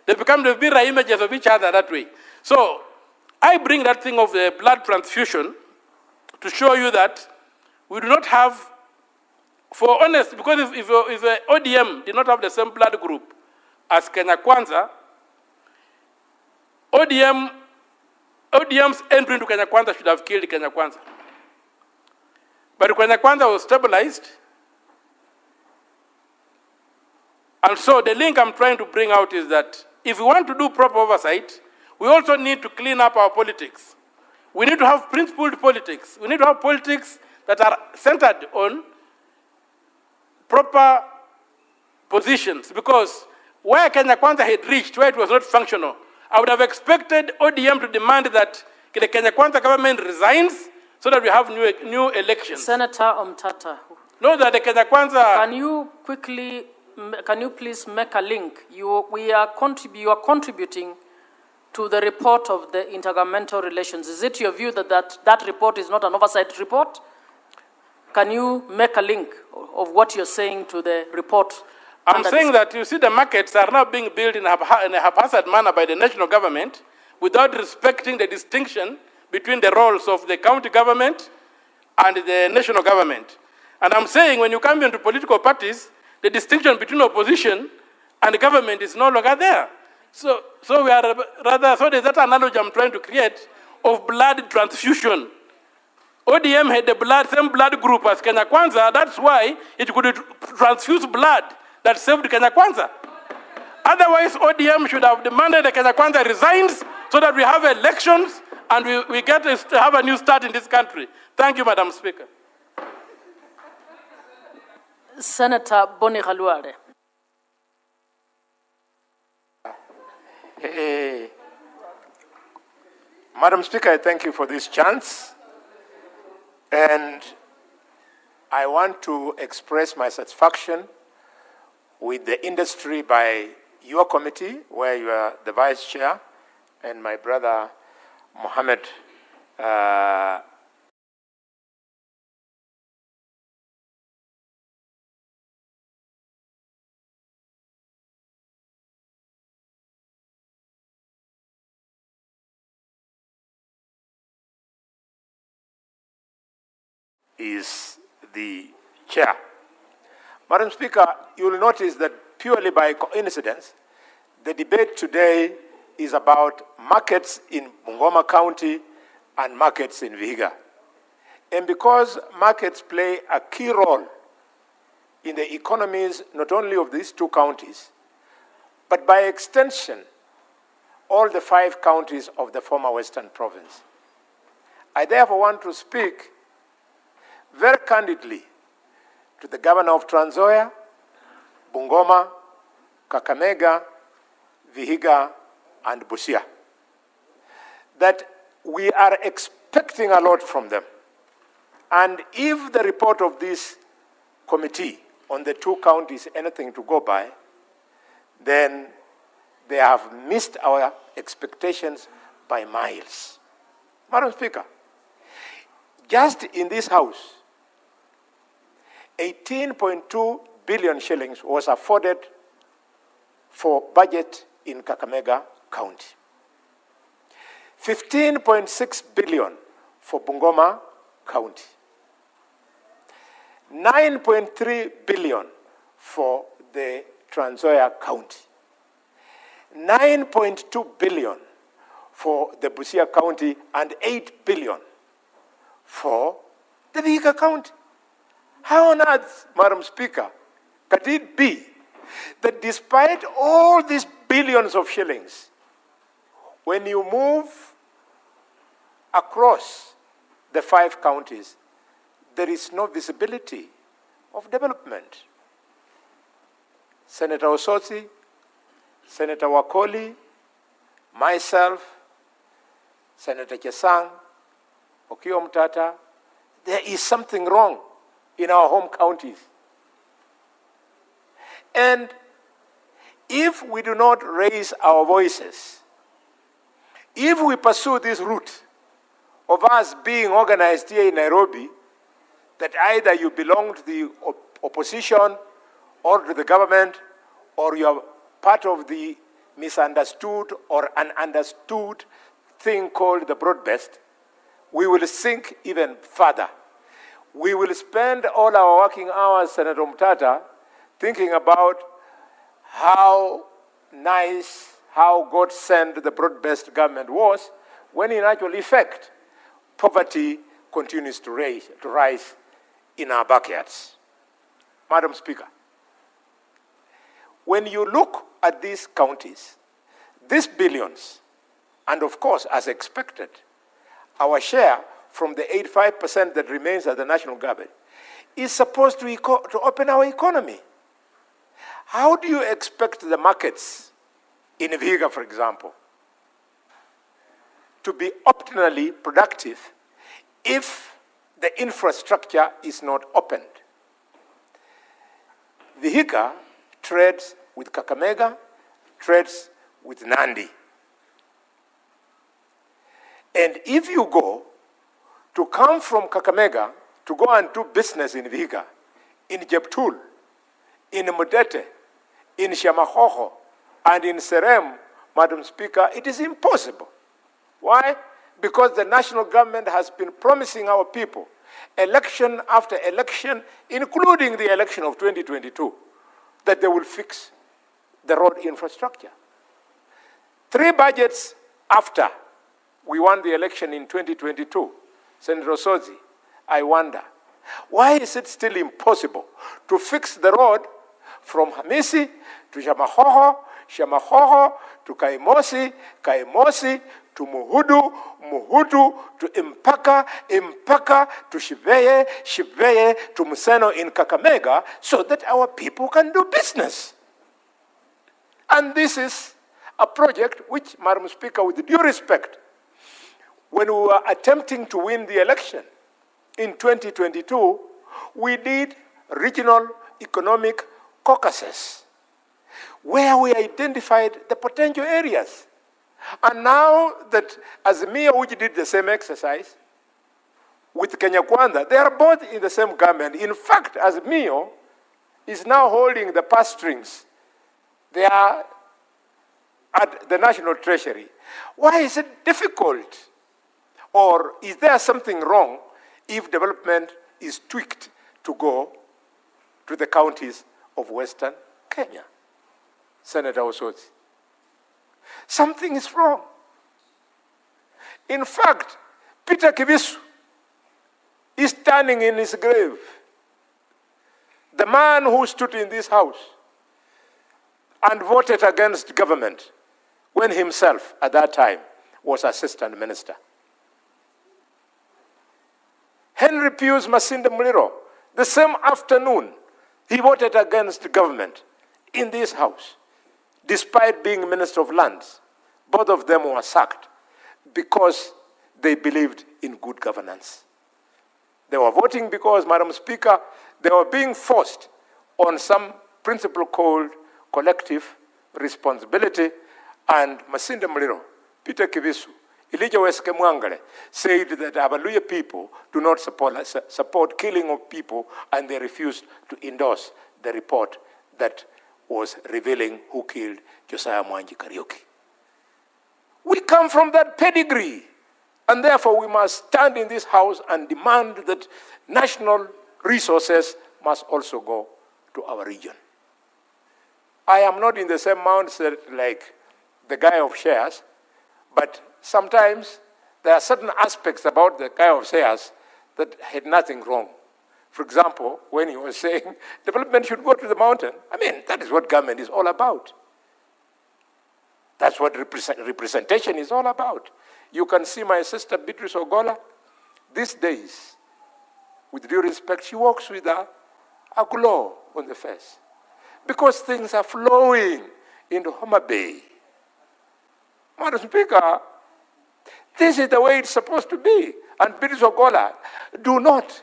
[SPEAKER 11] they become the mirror images of each other that way. So I bring that thing of the blood transfusion to show you that we do not have, for honest, because if ODM did not have the same blood group as Kenya Kwanza, ODM's entry into Kenya Kwanza should have killed Kenya Kwanza. But Kenya Kwanza was stabilized. And so the link I'm trying to bring out is that if we want to do proper oversight, we also need to clean up our politics. We need to have principled politics. We need to have politics that are centered on proper positions, because where Kenya Kwanza had reached, where it was not functional, I would have expected ODM to demand that the Kenya Kwanza government resigns so that we have new elections.
[SPEAKER 18] Senator Omtata.
[SPEAKER 11] No, that the Kenya Kwanza...
[SPEAKER 18] Can you please make a link? You are contributing to the report of the Intergovernmental Relations. Is it your view that that report is not an oversight report? Can you make a link of what you're saying to the report?
[SPEAKER 11] I'm saying that, you see, the markets are now being built in a haphazard manner by the national government without respecting the distinction between the roles of the county government and the national government. And I'm saying when you come into political parties, the distinction between opposition and government is no longer there. So we are so there's that analogy I'm trying to create of blood transfusion. ODM had the same blood group as Kenya Kwanza. That's why it could transfuse blood that saved Kenya Kwanza. Otherwise, ODM should have demanded that Kenya Kwanza resigns so that we have elections and we get to have a new start in this country. Thank you, Madam Speaker.
[SPEAKER 18] Senator Boni Khalwale.
[SPEAKER 17] Madam Speaker, I thank you for this chance. And I want to express my satisfaction with the industry by your committee, where you are the vice chair, and my brother Mohammed is the chair. Madam Speaker, you will notice that purely by coincidence, the debate today is about markets in Bungoma County and markets in Vihiga. And because markets play a key role in the economies not only of these two counties, but by extension, all the 5 counties of the former Western Province, I therefore want to speak very candidly to the Governor of Trans Nzoia, Bungoma, Kakamega, Vihiga, and Busia, that we are expecting a lot from them. And if the report of this committee on the 2 counties is anything to go by, then they have missed our expectations by miles. Madam Speaker, just in this House, 18.2 billion shillings was afforded for budget in Kakamega County. 15.6 billion for Bungoma County. 9.3 billion for the Trans Nzoia County. 9.2 billion for the Busia County, and 8 billion for the Vihiga County. How on earth, Madam Speaker, could it be that despite all these billions of shillings, when you move across the 5 counties, there is no visibility of development. Senator Osotsi, Senator Wakoli, myself, Senator Chesang, Okiya Mtata, there is something wrong in our home counties. And if we do not raise our voices, if we pursue this route of us being organized here in Nairobi, that either you belong to the opposition or to the government, or you are part of the misunderstood or ununderstood thing called the broad-based, we will sink even further. We will spend all our working hours, Senator Mtata, thinking about how nice, how God-sent the broad-based government was, when in actual effect, poverty continues to rise in our backyards. Madam Speaker, when you look at these counties, these billions, and of course, as expected, our share from the 85% that remains at the national government is supposed to open our economy. How do you expect the markets in Vihiga, for example, to be optimally productive if the infrastructure is not opened? Vihiga trades with Kakamega, trades with Nandi. And if you go to come from Kakamega to go and do business in Vihiga, in Jeptul, in Mudete, in Shamahoho, and in Serem, Madam Speaker, it is impossible. Why? Because the national government has been promising our people, election after election, including the election of 2022, that they will fix the road infrastructure. 3 budgets after we won the election in 2022, Senator Osotsi, I wonder, why is it still impossible to fix the road from Hamisi to Shamahoho, Shamahoho to Kaimosi, Kaimosi to Muhudu, Muhudu to Impaka, Impaka to Shiveye, Shiveye to Museno in Kakamega, so that our people can do business? And this is a project which, Madam Speaker, with due respect, when we were attempting to win the election in 2022, we did regional economic caucuses where we identified the potential areas. And now that Azimio, which did the same exercise with Kenya Kwanza, they are both in the same government. In fact, Azimio is now holding the purse strings. They are at the National Treasury. Why is it difficult? Or is there something wrong if development is tweaked to go to the counties of Western Kenya? Senator Osotsi, something is wrong. In fact, Peter Kibisu is standing in his grave. The man who stood in this house and voted against government when himself, at that time, was assistant minister. Henry Pius Masinde Muliro, the same afternoon, he voted against government in this house, despite being Minister of Lands. Both of them were sacked because they believed in good governance. They were voting because, Madam Speaker, they were being forced on some principle called collective responsibility, and Masinde Muliro, Peter Kibisu, Elijah Weske Mwangale said that Abaluya people do not support killing of people, and they refused to endorse the report that was revealing who killed Josiah Mwangi Kariuki. We come from that pedigree, and therefore we must stand in this house and demand that national resources must also go to our region. I am not in the same mindset like the guy of shares, but sometimes there are certain aspects about the guy of shares that had nothing wrong. For example, when he was saying development should go to the mountain, I mean, that is what government is all about. That's what representation is all about. You can see my sister Beatrice Ogola these days, with due respect, she walks with a glow on the face. Because things are flowing into Homa Bay. Madam Speaker, this is the way it's supposed to be. And British Ogola, do not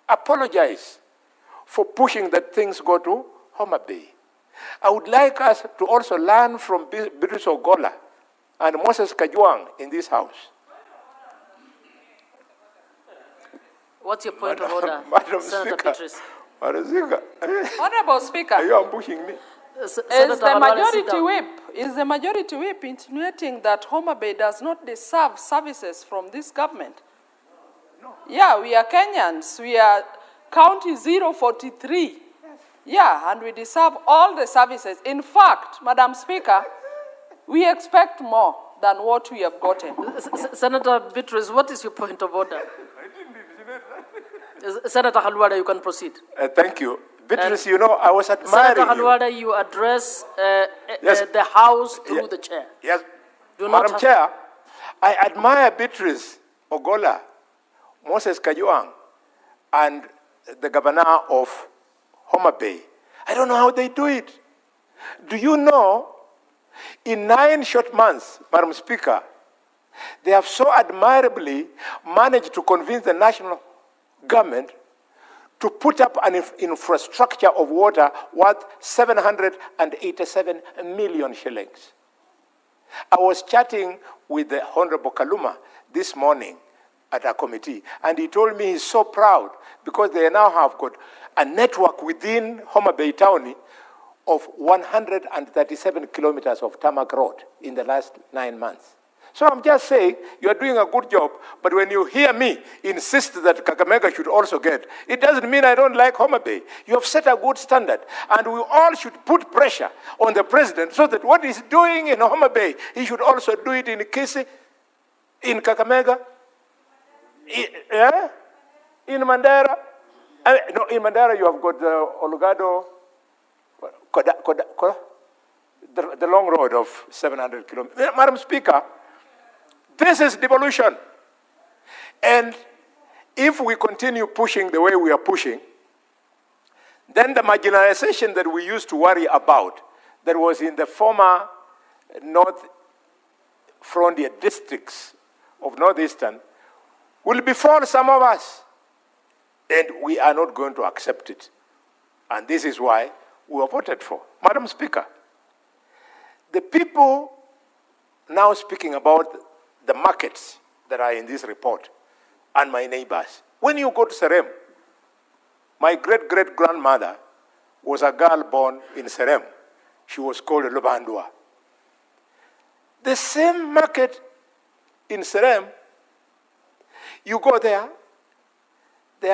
[SPEAKER 17] apologize for pushing that things go to Homa Bay. I would like us to also learn from British Ogola and Moses Kajwang in this house.
[SPEAKER 18] What's your point of order,
[SPEAKER 17] Madam
[SPEAKER 18] Senator
[SPEAKER 17] Speaker,
[SPEAKER 18] Beatrice?
[SPEAKER 17] Madam Speaker,
[SPEAKER 8] Honorable Speaker,
[SPEAKER 17] are you ambushing me?
[SPEAKER 8] is the majority whip insinuating that Homa Bay does not deserve services from this government? No. Yeah, we are Kenyans. We are county 043. Yeah, and we deserve all the services. In fact, Madam Speaker, we expect more than what we have gotten.
[SPEAKER 18] Senator Beatrice, what is your point of order? Senator Halwada, you can proceed.
[SPEAKER 17] Thank you. Beatrice, you know, I was admiring
[SPEAKER 18] Senator Halwada, you address the House through the chair.
[SPEAKER 17] Yes.
[SPEAKER 18] Do
[SPEAKER 17] Madam Chair, I admire Beatrice Ogola, Moses Kajwang, and the governor of Homa Bay. I don't know how they do it. Do you know, in 9 short months, Madam Speaker, they have so admirably managed to convince the national government to put up an infrastructure of water worth 787 million shillings. I was chatting with the Honorable Kaluma this morning at a committee, and he told me he's so proud because they now have got a network within Homa Bay Town of 137 kilometers of tarmac road in the last 9 months. So I'm just saying, you're doing a good job, but when you hear me insist that Kakamega should also get, it doesn't mean I don't like Homa Bay. You have set a good standard, and we all should put pressure on the president so that what he's doing in Homa Bay, he should also do it in Kisi, in Kakamega, in Mandera. No, in Mandera you have got Olugado, the long road of 700 kilometers. Madam Speaker, this is devolution. And if we continue pushing the way we are pushing, then the marginalization that we used to worry about, that was in the former North Frontier districts of Northeastern, will befall some of us. And we are not going to accept it. And this is why we were voted for. Madam Speaker, the people now speaking about the markets that are in this report and my neighbors. When you go to Serem, my great-great-grandmother was a girl born in Serem. She was called Lubandua. The same market in Serem, you go there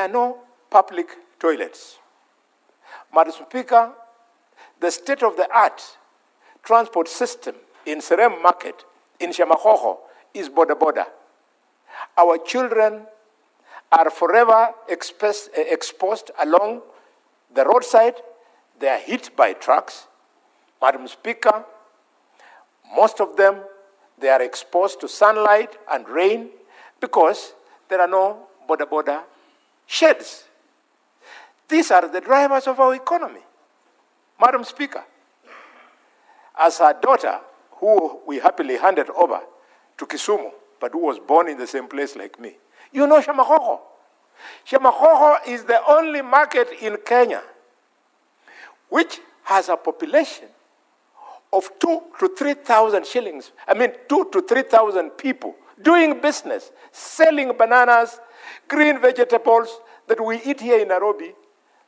[SPEAKER 17] are no public toilets. Madam Speaker, the state-of-the-art transport system in Serem Market, in Shamahoho, is border. Our children are forever exposed along the roadside. They are hit by trucks. Madam Speaker, most of them, they are exposed to sunlight and rain because there are no border sheds. These are the drivers of our economy. Madam Speaker, as our daughter, who we happily handed over to Kisumu, but who was born in the same place like me, you know Shamahoho. Shamahoho is the only market in Kenya which has a population of 2,000 to 3,000 shillings. 2,000 to 3,000 people doing business, selling bananas, green vegetables that we eat here in Nairobi,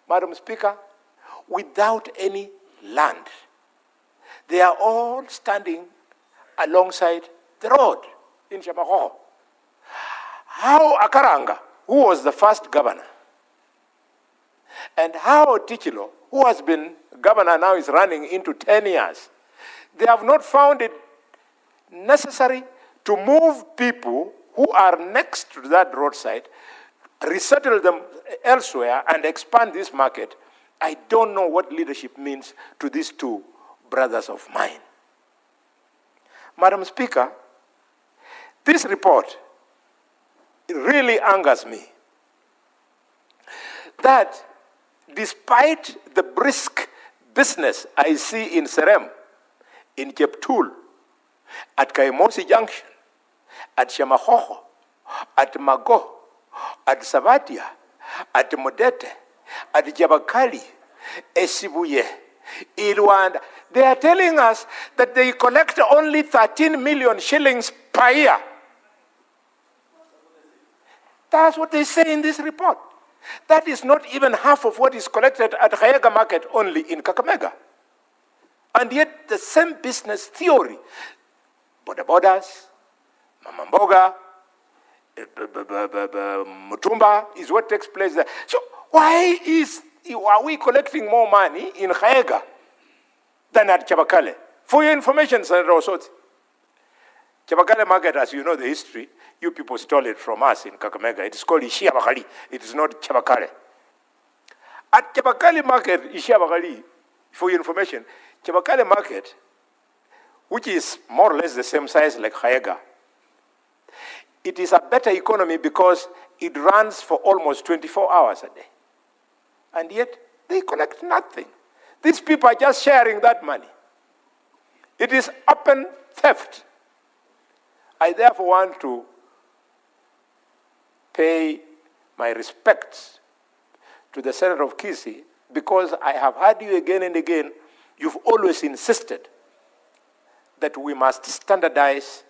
[SPEAKER 17] Madam Speaker, without any land. They are all standing alongside the road in Shamahoho. How Akaranga, who was the first governor, and how Tichilo, who has been governor now is running into 10 years, they have not found it necessary to move people who are next to that roadside, resettle them elsewhere, and expand this market. I don't know what leadership means to these two brothers of mine. Madam Speaker, this report really angers me that despite the brisk business I see in Serem, in Cheptul, at Kaimosi Junction, at Shamahoho, at Mago, at Savatia, at Modete, at Jabakali, Esibuye, Ilwanda, they are telling us that they collect only 13 million shillings per year. That's what they say in this report. That is not even half of what is collected at Khayaga Market only in Kakamega. And yet the same business theory, border borders, Mamamboga, Mutumba is what takes place there. So why are we collecting more money in Khayaga than at Chabakale? For your information, Senator Osoti, Chabakale Market, as you know the history, you people stole it from us in Kakamega. It is called Ishia Bakali. It is not Chabakale. At Chabakale Market, Ishia Bakali, for your information, Chabakale Market, which is more or less the same size like Khayaga, it is a better economy because it runs for almost 24 hours a day. And yet, they collect nothing. These people are just sharing that money. It is open theft. I therefore want to pay my respects to the Senator of Kisii because I have heard you again and again. You've always insisted that we must standardize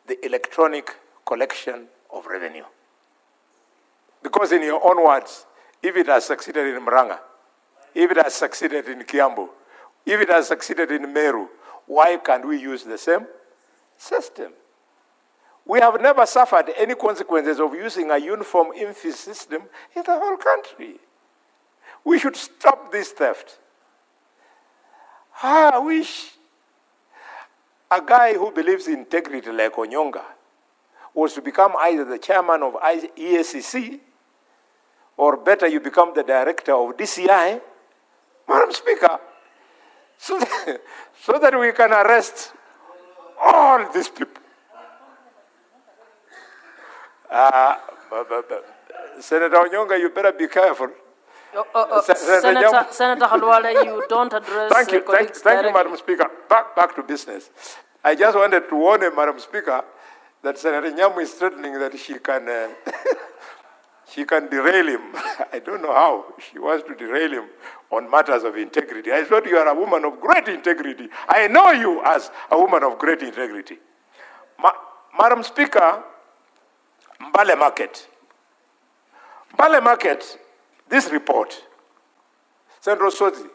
[SPEAKER 17] the electronic collection of revenue. Because in your own words, if it has succeeded in Murang'a, if it has succeeded in Kiambu, if it has succeeded in Meru, why can't we use the same system? We have never suffered any consequences of using a uniform INFI system in the whole country. We should stop this theft. I wish a guy who believes in integrity like Onyonga was to become either the chairman of EACC or better you become the director of DCI, Madam Speaker, so that we can arrest all these people. Senator Onyonga, you better be careful.
[SPEAKER 18] Senator Khalwale, you don't address
[SPEAKER 17] Thank you,
[SPEAKER 18] directly.
[SPEAKER 17] Madam Speaker. Back to business. I just wanted to warn Madam Speaker that Senator Nyamu is threatening that she can derail him. I don't know how. She wants to derail him on matters of integrity. I thought you are a woman of great integrity. I know you as a woman of great integrity. Madam Speaker, Mbale Market. Mbale Market, this report, Senator Osoti,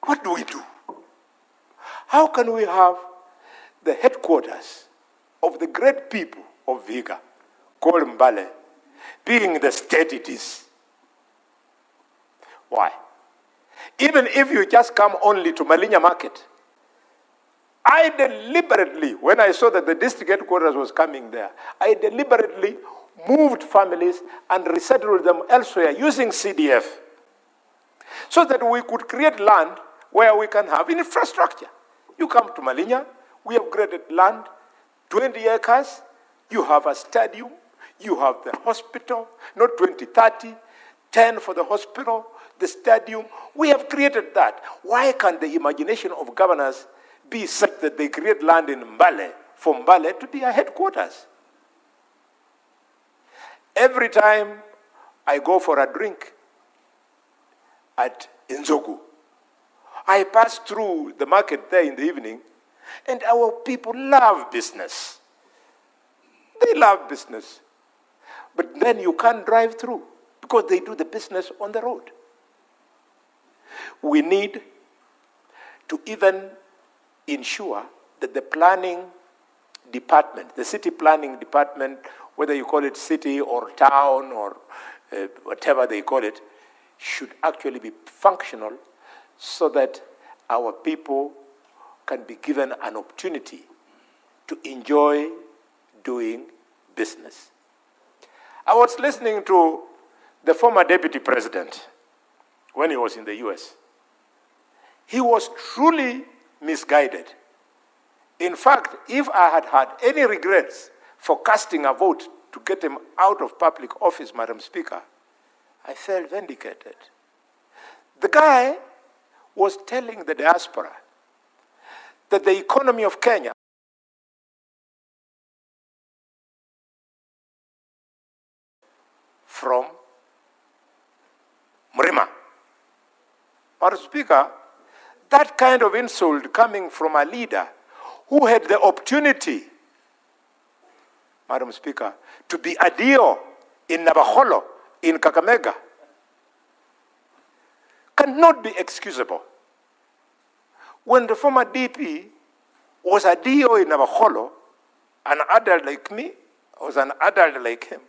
[SPEAKER 17] what do we do? How can we have the headquarters of the great people of Vihiga, called Mbale, being the state it is? Why? Even if you just come only to Malinya Market, I deliberately, when I saw that the district headquarters was coming there, I deliberately moved families and resettled them elsewhere using CDF so that we could create land where we can have infrastructure. You come to Malinya, we have graded land, 20 acres, you have a stadium, you have the hospital, not 20, 30, 10 for the hospital, the stadium. We have created that. Why can't the imagination of governors be such that they create land in Mbale for Mbale to be a headquarters? Every time I go for a drink at Nzogu, I pass through the market there in the evening, and our people love business. They love business. But then you can't drive through because they do the business on the road. We need to even ensure that the planning department, the city planning department, whether you call it city or town or whatever they call it, should actually be functional so that our people can be given an opportunity to enjoy doing business. I was listening to the former deputy president when he was in the US. He was truly misguided. In fact, if I had had any regrets for casting a vote to get him out of public office, Madam Speaker, I felt vindicated. The guy was telling the diaspora that the economy of Kenya from Mrima. Madam Speaker, that kind of insult coming from a leader who had the opportunity, Madam Speaker, to be a DO in Nabaholo, in Kakamega, cannot be excusable. When the former DP was a DO in Nabaholo, an adult like me, was an adult like him,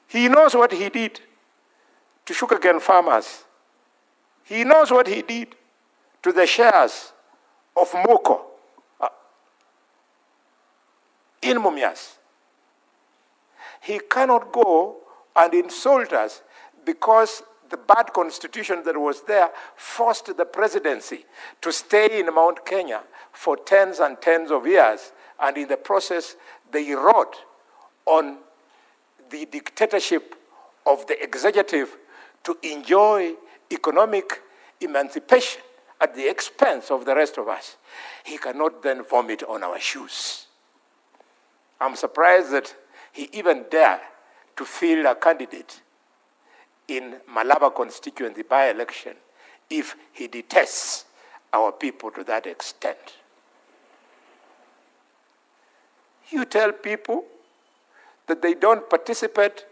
[SPEAKER 17] he knows what he did to sugarcane farmers. He knows what he did to the shares of Moko in Mumias. He cannot go and insult us because the bad constitution that was there forced the presidency to stay in Mount Kenya for tens and tens of years, and in the process they rode on the dictatorship of the executive to enjoy economic emancipation at the expense of the rest of us. He cannot then vomit on our shoes. I'm surprised that he even dared to field a candidate in Malaba constituency by-election if he detests our people to that extent. You tell people that they don't participate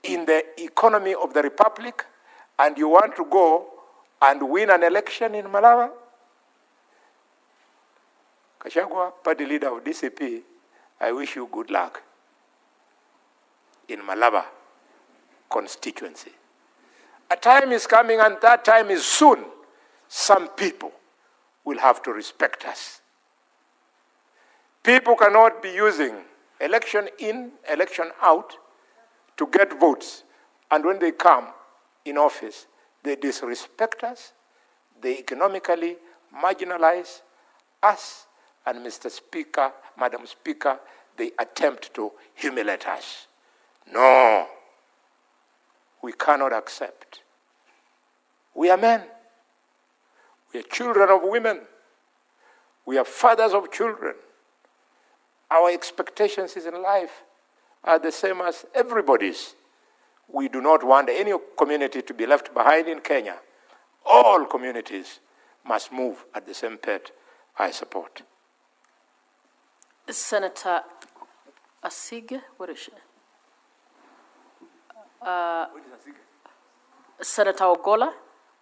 [SPEAKER 17] in the economy of the republic and you want to go and win an election in Malaba? Kashagwa, party leader of DCP, I wish you good luck in Malaba constituency. A time is coming, and that time is soon. Some people will have to respect us. People cannot be using election in, election out to get votes, and when they come in office, they disrespect us, they economically marginalize us, and Mr. Speaker, Madam Speaker, they attempt to humiliate us. No, we cannot accept. We are men. We are children of women. We are fathers of children. Our expectations in life are the same as everybody's. We do not want any community to be left behind in Kenya. All communities must move at the same pace. I support.
[SPEAKER 18] Senator Asige, where is she? Senator Ogola,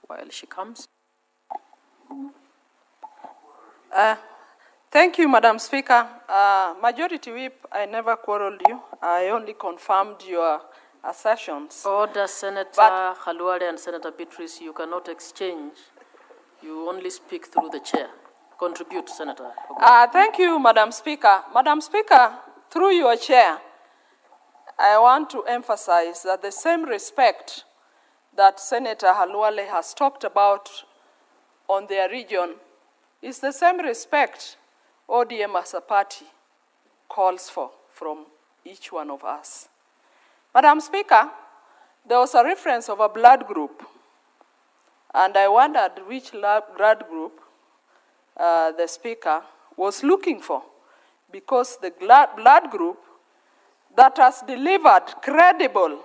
[SPEAKER 18] while she comes.
[SPEAKER 9] Thank you, Madam Speaker. Majority Whip, I never quarreled you. I only confirmed your assertions.
[SPEAKER 18] Order, Senator Khalwale and Senator Beatrice, you cannot exchange. You only speak through the chair. Contribute, Senator.
[SPEAKER 9] Thank you, Madam Speaker. Madam Speaker, through your chair, I want to emphasize that the same respect that Senator Khalwale has talked about on their region is the same respect ODM as a party calls for from each one of us. Madam Speaker, there was a reference of a blood group, and I wondered which blood group the Speaker was looking for, because the blood group that has delivered credible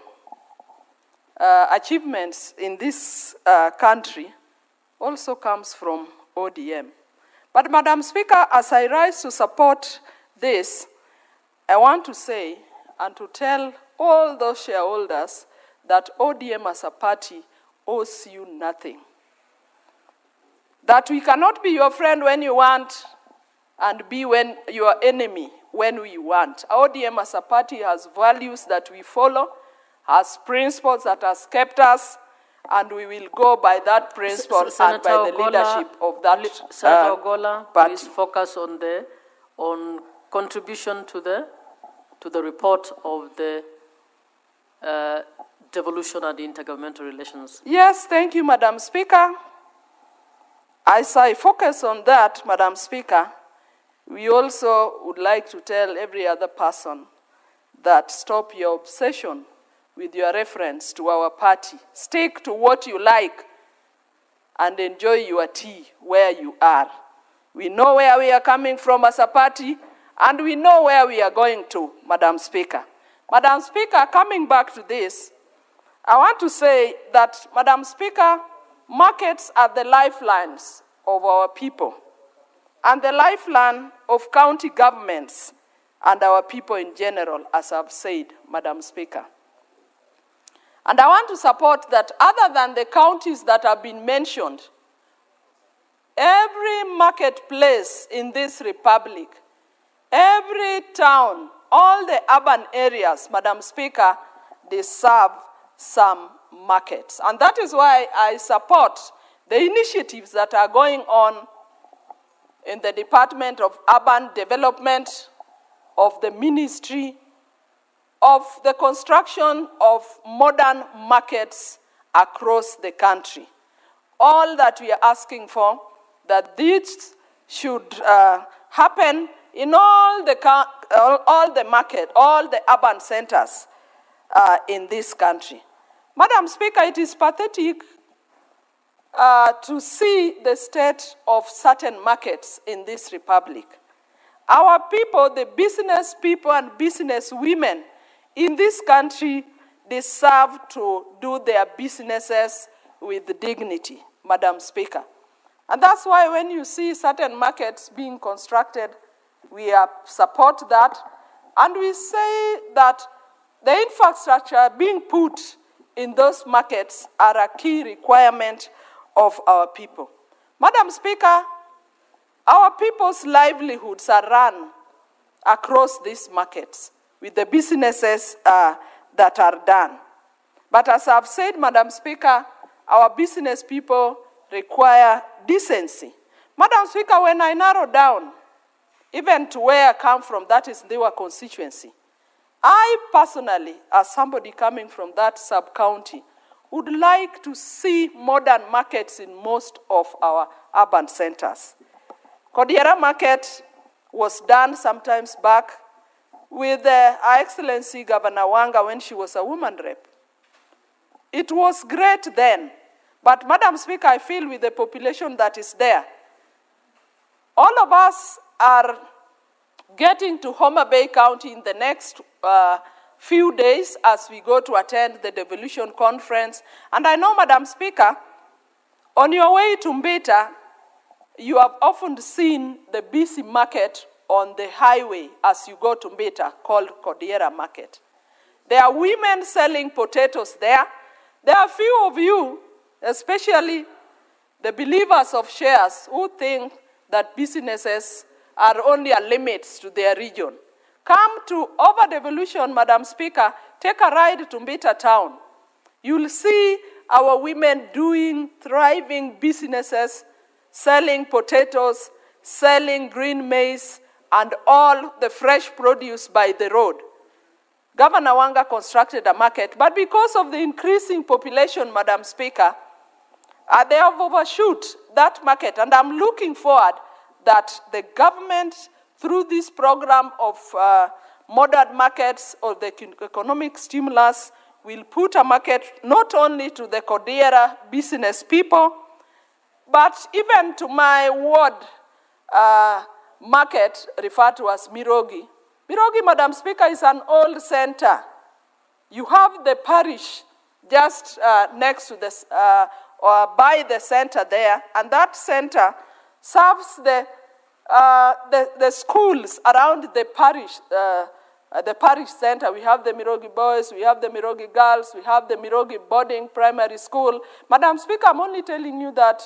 [SPEAKER 9] achievements in this country also comes from ODM. But Madam Speaker, as I rise to support this, I want to say and to tell all those shareholders that ODM as a party owes you nothing. That we cannot be your friend when you want and be your enemy when we want. ODM as a party has values that we follow, has principles that has kept us, and we will go by that principle and by the leadership of that
[SPEAKER 18] Senator Ogola,
[SPEAKER 9] party.
[SPEAKER 18] please focus on contribution to the report of the devolution and intergovernmental relations.
[SPEAKER 9] Yes, thank you, Madam Speaker. As I focus on that, Madam Speaker, we also would like to tell every other person
[SPEAKER 19] that stop your obsession with your reference to our party. Stick to what you like and enjoy your tea where you are. We know where we are coming from as a party, and we know where we are going to, Madam Speaker. Madam Speaker, coming back to this, I want to say that, Madam Speaker, markets are the lifelines of our people and the lifeline of county governments and our people in general, as I've said, Madam Speaker. And I want to support that other than the counties that have been mentioned, every marketplace in this republic, every town, all the urban areas, Madam Speaker, they serve some markets. And that is why I support the initiatives that are going on in the Department of Urban Development, of the Ministry, of the construction of modern markets across the country. All that we are asking for, that this should happen in all the market, all the urban centers in this country. Madam Speaker, it is pathetic to see the state of certain markets in this republic. Our people, the business people and business women in this country, deserve to do their businesses with dignity, Madam Speaker. And that's why when you see certain markets being constructed, we support that. And we say that the infrastructure being put in those markets are a key requirement of our people. Madam Speaker, our people's livelihoods are run across these markets with the businesses that are done. But as I've said, Madam Speaker, our business people require decency. Madam Speaker, when I narrow down, even to where I come from, that is their constituency, I personally, as somebody coming from that sub-county, would like to see modern markets in most of our urban centers. Kodiera Market was done sometimes back with Her Excellency Governor Wanga when she was a woman rep. It was great then, but Madam Speaker, I feel with the population that is there, all of us are getting to Homa Bay County in the next few days as we go to attend the devolution conference. And I know, Madam Speaker, on your way to Mbita, you have often seen the busy market on the highway as you go to Mbita called Kodiera Market. There are women selling potatoes there. There are few of you, especially the believers of shares, who think that businesses are only a limit to their region. Come to over-devolution, Madam Speaker, take a ride to Mbita town. You'll see our women doing thriving businesses, selling potatoes, selling green maize, and all the fresh produce by the road. Governor Wanga constructed a market, but because of the increasing population, Madam Speaker, they have overshoot that market, and I'm looking forward that the government, through this program of modern markets or the economic stimulus, will put a market not only to the Kodiera business people, but even to my ward market referred to as Mirogi. Mirogi, Madam Speaker, is an old center. You have the parish just next to this, or by the center there, and that center serves the schools around the parish center. We have the Mirogi boys, we have the Mirogi girls, we have the Mirogi boarding primary school. Madam Speaker, I'm only telling you that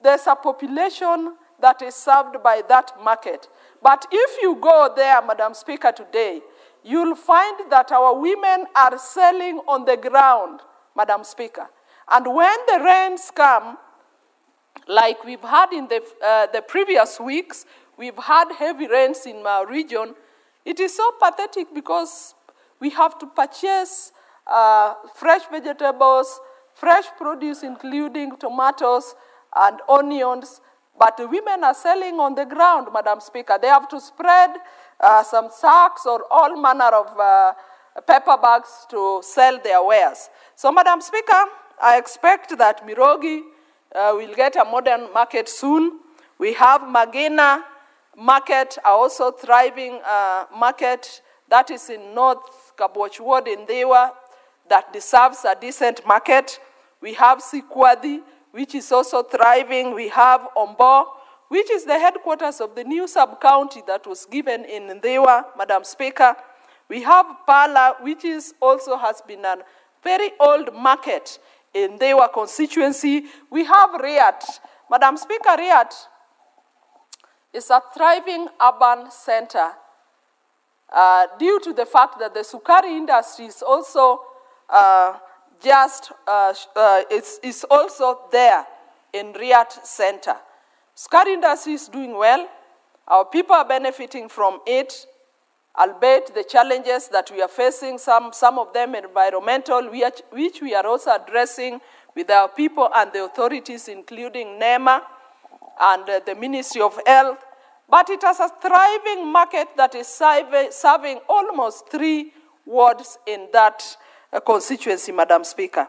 [SPEAKER 19] there's a population that is served by that market. But if you go there, Madam Speaker, today, you'll find that our women are selling on the ground, Madam Speaker. And when the rains come, like we've had in the previous weeks, we've had heavy rains in our region. It is so pathetic because we have to purchase fresh vegetables, fresh produce, including tomatoes and onions, but the women are selling on the ground, Madam Speaker. They have to spread some sacks or all manner of paper bags to sell their wares. So, Madam Speaker, I expect that Mirogi will get a modern market soon. We have Magina Market, also thriving market that is in North Kabuoch Ward in Dewa that deserves a decent market. We have Sikwadi, which is also thriving. We have Ombo, which is the headquarters of the new sub-county that was given in Ndewa, Madam Speaker. We have Pala, which is also has been a very old market in Ndewa constituency. We have Riat. Madam Speaker, Riat is a thriving urban center due to the fact that the sukari industry is also is also there in Riat Center. Sukari industry is doing well. Our people are benefiting from it, albeit the challenges that we are facing, some of them environmental, which we are also addressing with our people and the authorities, including NEMA and the Ministry of Health. But it has a thriving market that is serving almost 3 wards in that constituency, Madam Speaker.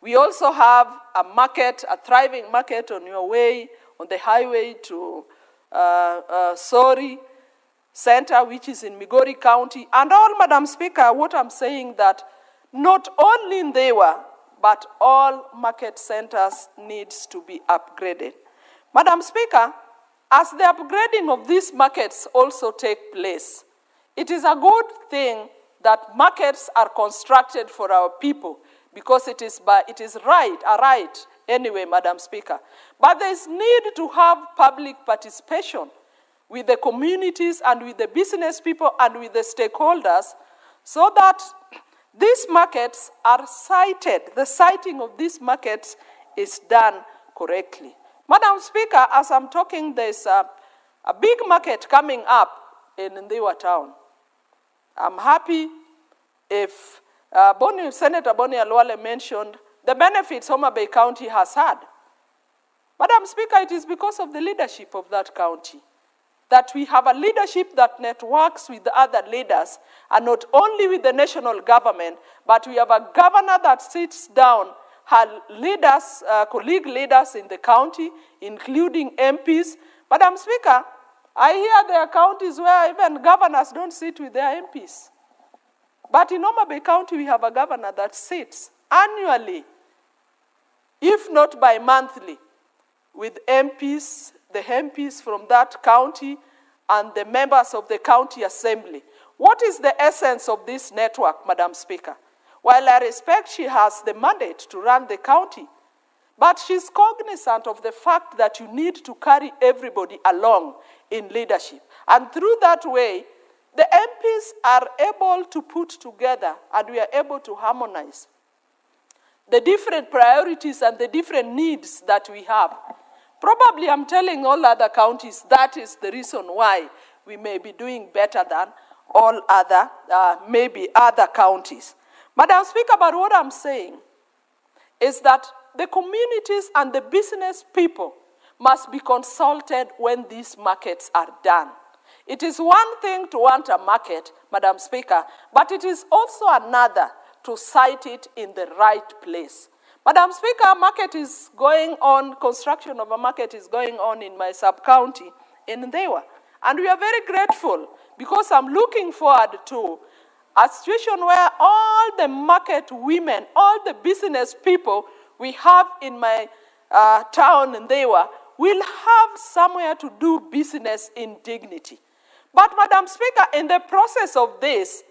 [SPEAKER 19] We also have a market, a thriving market on your way, on the highway to Sori Center, which is in Migori County. And all, Madam Speaker, what I'm saying that not only in Dewa, but all market centers needs to be upgraded. Madam Speaker, as the upgrading of these markets also take place, it is a good thing that markets are constructed for our people because it is a right anyway, Madam Speaker. But there is need to have public participation with the communities and with the business people and with the stakeholders so that these markets are sited. The siting of these markets is done correctly. Madam Speaker, as I'm talking, there's a big market coming up in Ndewa town. I'm happy if Senator Boni Alwale mentioned the benefits Homa Bay County has had. Madam Speaker, it is because of the leadership of that county that we have a leadership that networks with the other leaders, and not only with the national government, but we have a governor that sits down, her leaders, colleague leaders in the county, including MPs. Madam Speaker, I hear there are counties where even governors don't sit with their MPs. But in Homa Bay County, we have a governor that sits annually, if not bi-monthly, with MPs, the MPs from that county, and the members of the county assembly. What is the essence of this network, Madam Speaker? While I respect she has the mandate to run the county, but she's cognizant of the fact that you need to carry everybody along in leadership. And through that way, the MPs are able to put together and we are able to harmonize the different priorities and the different needs that we have. Probably I'm telling all other counties that is the reason why we may be doing better than all other, maybe other counties. Madam Speaker, but what I'm saying is that the communities and the business people must be consulted when these markets are done. It is one thing to want a market, Madam Speaker, but it is also another to site it in the right place. Madam Speaker, market is going on, construction of a market is going on in my sub-county in Ndewa. And we are very grateful because I'm looking forward to a situation where all the market women, all the business people we have in my town in Ndewa will have somewhere to do business in dignity. But Madam Speaker, in the process of this,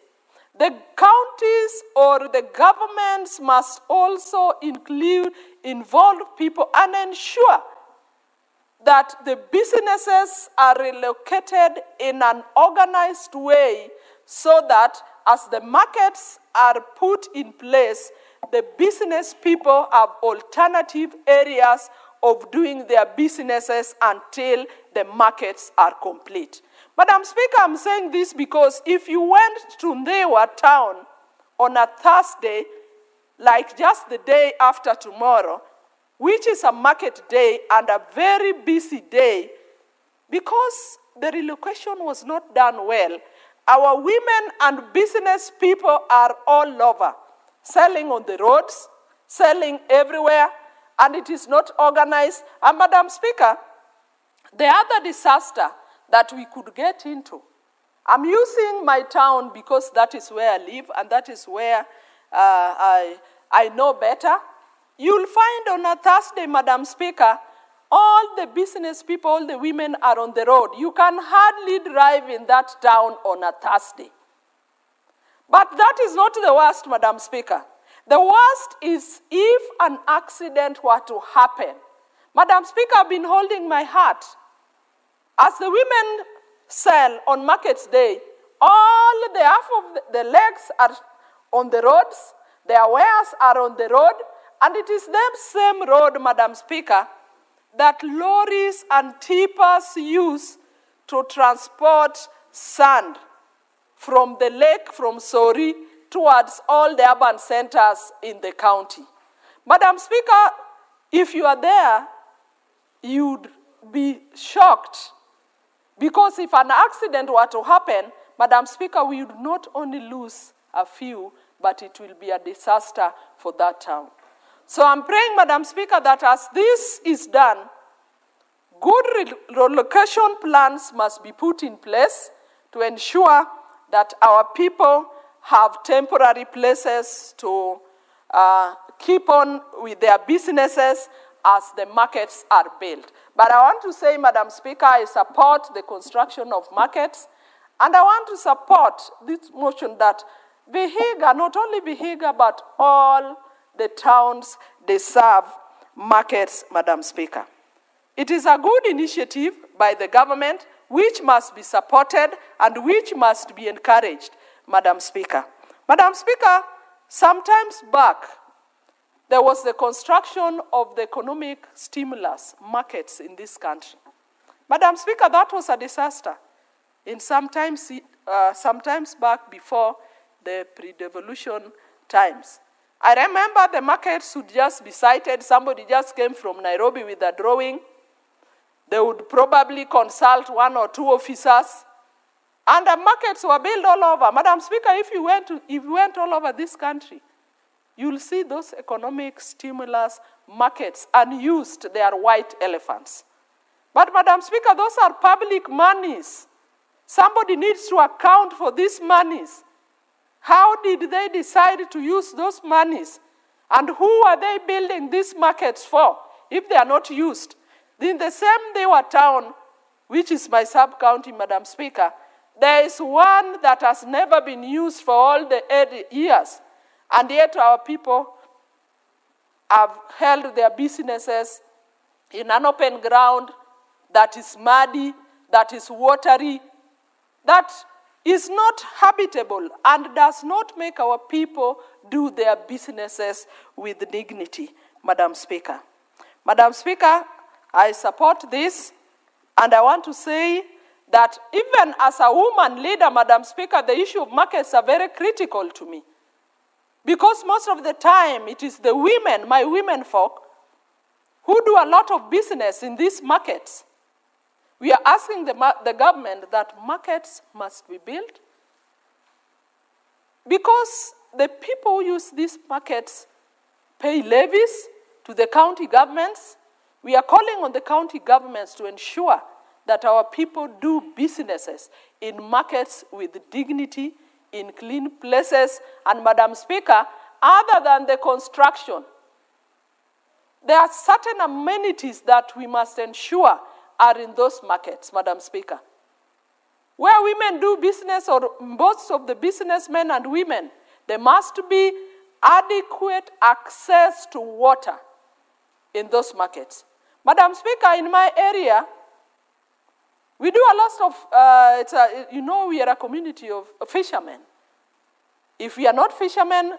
[SPEAKER 19] the counties or the governments must also involve people and ensure that the businesses are relocated in an organized way so that as the markets are put in place, the business people have alternative areas of doing their businesses until the markets are complete. Madam Speaker, I'm saying this because if you went to Ndewa town on a Thursday, like just the day after tomorrow, which is a market day and a very busy day, because the relocation was not done well, our women and business people are all over, selling on the roads, selling everywhere, and it is not organized. And Madam Speaker, the other disaster that we could get into, I'm using my town because that is where I live and that is where I know better. You'll find on a Thursday, Madam Speaker, all the business people, all the women are on the road. You can hardly drive in that town on a Thursday. But that is not the worst, Madam Speaker. The worst is if an accident were to happen. Madam Speaker, I've been holding my heart. As the women sell on Markets Day, all the half of the legs are on the roads, their wares are on the road, and it is that same road, Madam Speaker, that lorries and tippers use to transport sand from the lake, from Sori, towards all the urban centers in the county. Madam Speaker, if you are there, you'd be shocked. Because if an accident were to happen, Madam Speaker, we would not only lose a few, but it will be a disaster for that town. So I'm praying, Madam Speaker, that as this is done, good relocation plans must be put in place to ensure that our people have temporary places to keep on with their businesses as the markets are built. But I want to say, Madam Speaker, I support the construction of markets, and I want to support this motion that Vihiga, not only Vihiga, but all the towns deserve markets, Madam Speaker. It is a good initiative by the government which must be supported and which must be encouraged, Madam Speaker. Madam Speaker, sometimes back, there was the construction of the economic stimulus markets in this country. Madam Speaker, that was a disaster. In sometimes back before the pre-devolution times. I remember the markets would just be cited. Somebody just came from Nairobi with a drawing. They would probably consult one or two officers. And the markets were built all over. Madam Speaker, if you went all over this country, you'll see those economic stimulus markets unused. They are white elephants. But Madam Speaker, those are public monies. Somebody needs to account for these monies. How did they decide to use those monies? And who are they building these markets for if they are not used? In the same Dewa town, which is my sub-county, Madam Speaker, there is one that has never been used for all the 8 years. And yet our people have held their businesses in an open ground that is muddy, that is watery, that is not habitable and does not make our people do their businesses with dignity, Madam Speaker. Madam Speaker, I support this, and I want to say that even as a woman leader, Madam Speaker, the issue of markets are very critical to me. Because most of the time, it is the women, my women folk, who do a lot of business in these markets. We are asking the government that markets must be built because the people who use these markets pay levies to the county governments. We are calling on the county governments to ensure that our people do businesses in markets with dignity, in clean places. And Madam Speaker, other than the construction, there are certain amenities that we must ensure are in those markets, Madam Speaker. Where women do business, or most of the businessmen and women, there must be adequate access to water in those markets. Madam Speaker, in my area, we do a lot of, we are a community of fishermen. If we are not fishermen,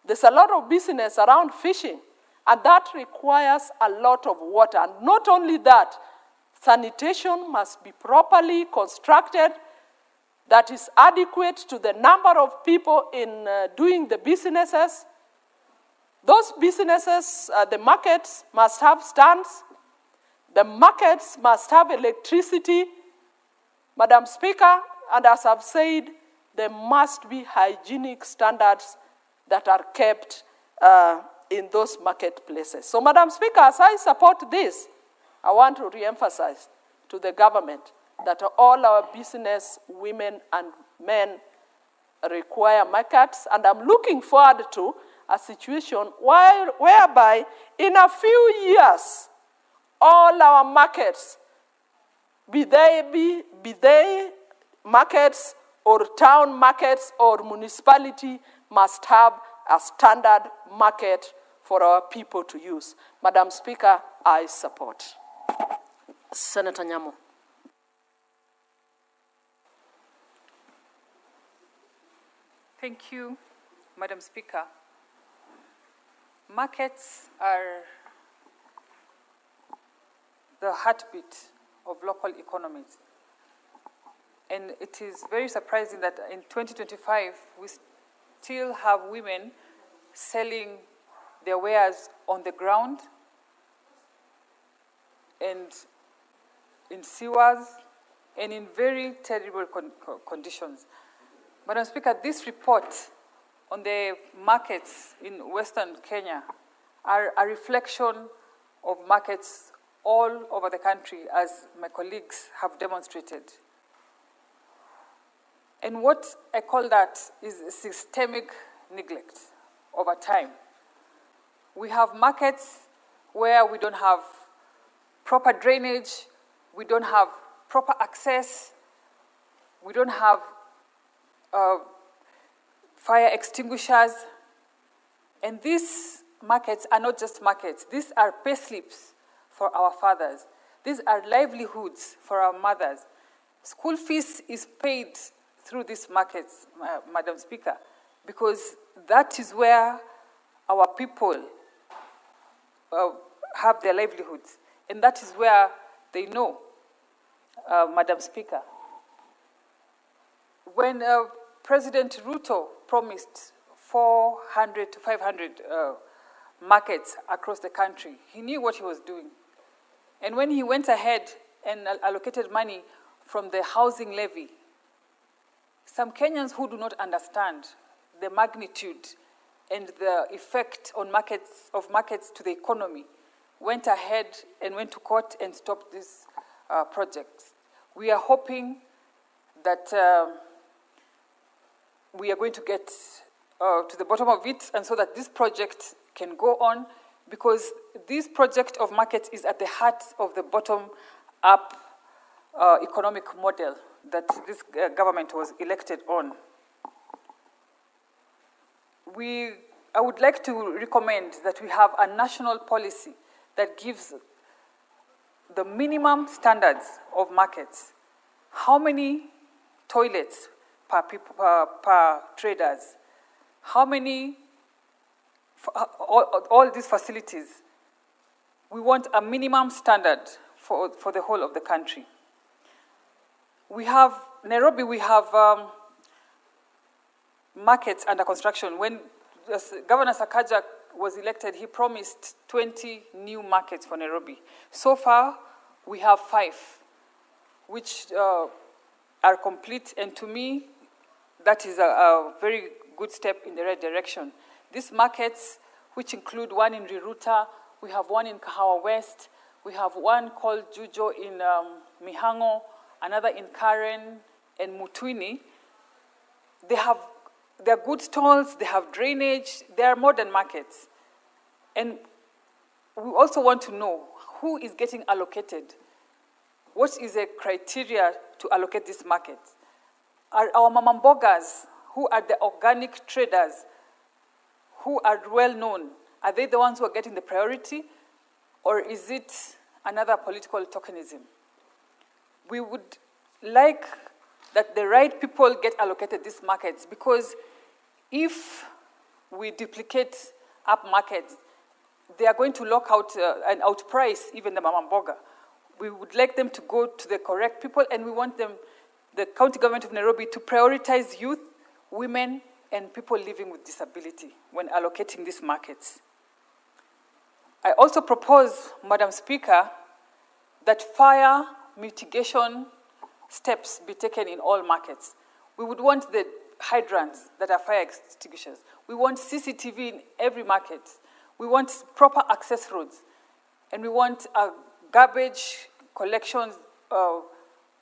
[SPEAKER 19] there's a lot of business around fishing, and that requires a lot of water. And not only that, sanitation must be properly constructed that is adequate to the number of people in doing the businesses. Those businesses, the markets must have stands. The markets must have electricity. Madam Speaker, and as I've said, there must be hygienic standards that are kept in those marketplaces. So, Madam Speaker, as I support this, I want to re-emphasize to the government that all our business women and men require markets, and I'm looking forward to a situation whereby in a few years, all our markets, be they markets or town markets or municipality, must have a standard market for our people to use. Madam Speaker, I support.
[SPEAKER 18] Senator Nyamo.
[SPEAKER 20] Thank you, Madam Speaker. Markets are the heartbeat of local economies. And it is very surprising that in 2025, we still have women selling their wares on the ground and in sewers and in very terrible conditions. Madam Speaker, this report on the markets in Western Kenya are a reflection of markets all over the country, as my colleagues have demonstrated. And what I call that is systemic neglect over time. We have markets where we don't have proper drainage, we don't have proper access, we don't have fire extinguishers. And these markets are not just markets. These are pay slips for our fathers. These are livelihoods for our mothers. School fees is paid through these markets, Madam Speaker, because that is where our people have their livelihoods. And that is where they know, Madam Speaker. When President Ruto promised 400 to 500 markets across the country, he knew what he was doing. And when he went ahead and allocated money from the housing levy, some Kenyans who do not understand the magnitude and the effect on markets to the economy went ahead and went to court and stopped these projects. We are hoping that we are going to get to the bottom of it, and so that this project can go on, because this project of markets is at the heart of the bottom-up economic model that this government was elected on. I would like to recommend that we have a national policy that gives the minimum standards of markets. How many toilets per traders? How many, all these facilities? We want a minimum standard for the whole of the country. We have, Nairobi, we have markets under construction. When Governor Sakaja was elected, he promised 20 new markets for Nairobi. So far, we have 5, which are complete, and to me, that is a very good step in the right direction. These markets, which include one in Riruta, we have one in Kahawa West, we have one called Jujo in Mihango, another in Karen and Mutwini. They're good stalls, they have drainage, they are modern markets. And we also want to know who is getting allocated. What is the criteria to allocate these markets? Are our mamambogas, who are the organic traders, who are well known, are they the ones who are getting the priority, or is it another political tokenism? We would like that the right people get allocated these markets, because if we duplicate up markets, they are going to lock out and outprice even the mamamboga. We would like them to go to the correct people, and we want them, the county government of Nairobi, to prioritize youth, women, and people living with disability when allocating these markets. I also propose, Madam Speaker, that fire mitigation steps be taken in all markets. We would want the hydrants that are fire extinguishers. We want CCTV in every market. We want proper access roads. And we want garbage collection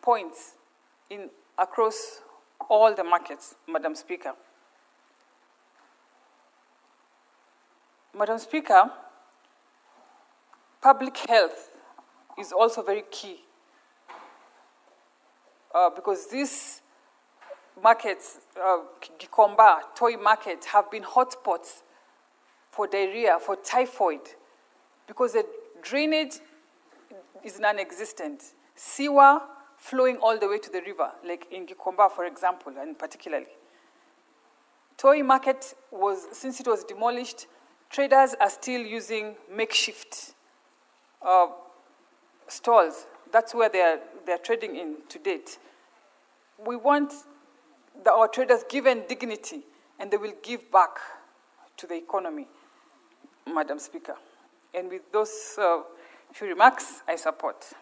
[SPEAKER 20] points across all the markets, Madam Speaker. Madam Speaker, public health is also very key because these markets, Gikomba, toy markets, have been hotspots for diarrhea, for typhoid, because the drainage is non-existent. Sewer flowing all the way to the river, like in Gikomba, for example, and particularly. Toy market since it was demolished, traders are still using makeshift stalls. That's where they're trading in to date. We want our traders given dignity, and they will give back to the economy, Madam Speaker. And with those few remarks, I support.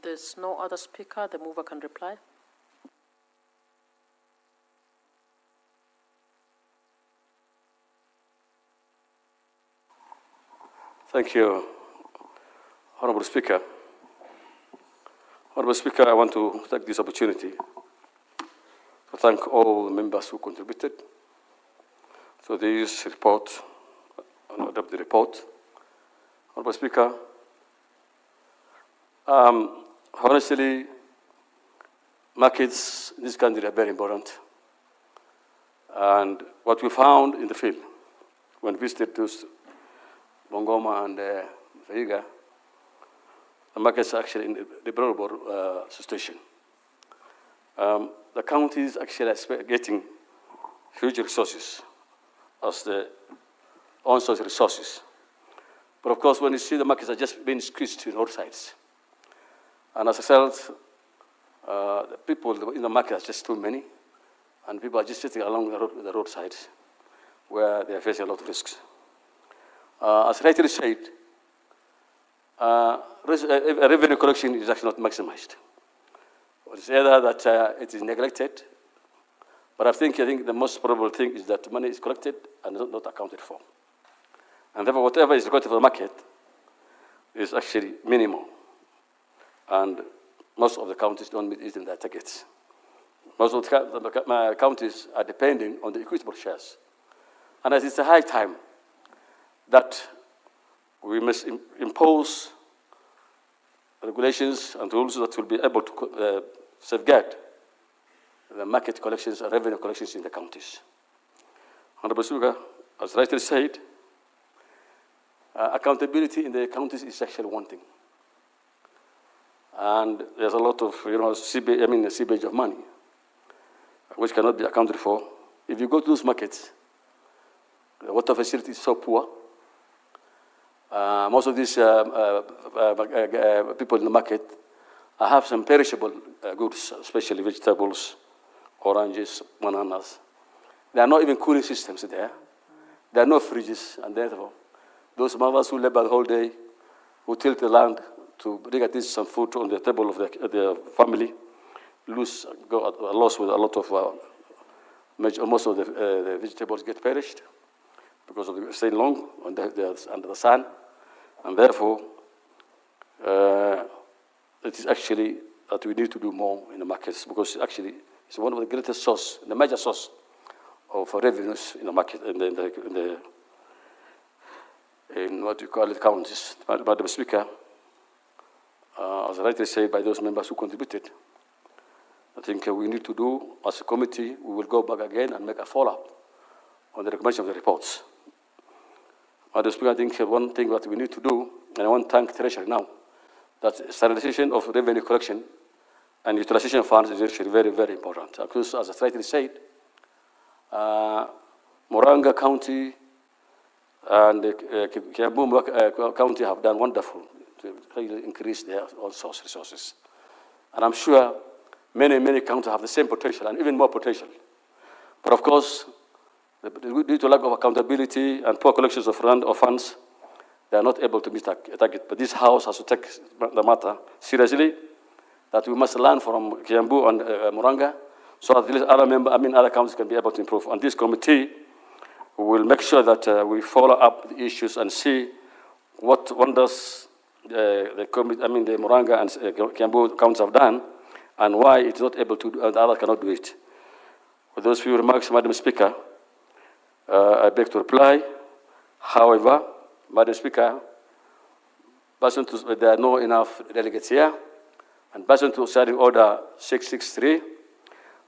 [SPEAKER 18] There's no other speaker. The mover can reply.
[SPEAKER 21] Thank you, Honorable Speaker. Honorable Speaker, I want to take this opportunity to thank all the members who contributed to this report, and adopt the report. Honorable Speaker, honestly, markets in this country are very important. And what we found in the field when we visited those Bungoma and Vihiga, the markets are actually in the deplorable situation. The counties actually are getting huge resources as the on-source resources. But of course, when you see the markets are just being squeezed to all sides. And as a result, the people in the market are just too many, and people are just sitting along the roadsides where they are facing a lot of risks. As rightly said, revenue collection is actually not maximized. It's either that it is neglected, but I think the most probable thing is that money is collected and not accounted for. And therefore, whatever is required for the market is actually minimal. And most of the counties don't meet it in their targets. Most of the counties are depending on the equitable shares. And as it's a high time that we must impose regulations and rules that will be able to safeguard the market collections and revenue collections in the counties. Honorable Speaker, as rightly said, accountability in the counties is actually one thing. And there's a lot of, seepage of money, which cannot be accounted for. If you go to those markets, the water facility is so poor. Most of these people in the market have some perishable goods, especially vegetables, oranges, bananas. There are not even cooling systems there. There are no fridges, and therefore, those mothers who labor the whole day, who till the land to bring at least some food on the table of their family, go at a loss with a lot of, most of the vegetables get perished because of staying long under the sun. And therefore, it is actually that we need to do more in the markets, because actually it's one of the greatest source, the major source of revenues in the market, in what you call it, counties. Madam Speaker, as rightly said by those members who contributed, I think we need to do, as a committee, we will go back again and make a follow-up on the recommendation of the reports. Madam Speaker, I think one thing that we need to do, and I want to thank Treasury now, that standardization of revenue collection and utilization of funds is actually very, very important. Because, as I rightly said, Moranga County and Kiambu County have done wonderful to really increase their own source resources. And I'm sure many counties have the same potential and even more potential. But of course, due to lack of accountability and poor collections of funds, they are not able to meet target. But this House has to take the matter seriously, that we must learn from Kiambu and Muranga, so that other counties can be able to improve. And this committee will make sure that we follow up the issues and see what wonders the Muranga and Kiambu counties have done, and why it's not able to do, and the others cannot do it. With those few remarks, Madam Speaker, I beg to reply. However, Madam Speaker, there are not enough delegates here, and pursuant to Standing Order 663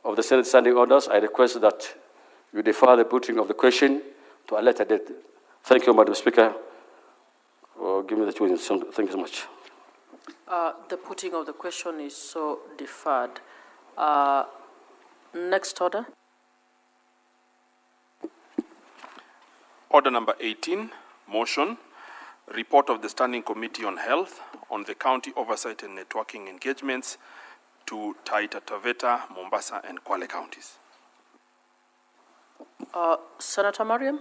[SPEAKER 21] of the Senate Standing Orders, I request that you defer the putting of the question to a later date. Thank you, Madam Speaker, for giving me the choice. Thank you so much.
[SPEAKER 18] The putting of the question is so deferred. Next order.
[SPEAKER 13] Order number 18, motion, report of the Standing Committee on Health on the county oversight and networking engagements to Taita Taveta, Mombasa, and Kwale counties.
[SPEAKER 18] Senator Mariam.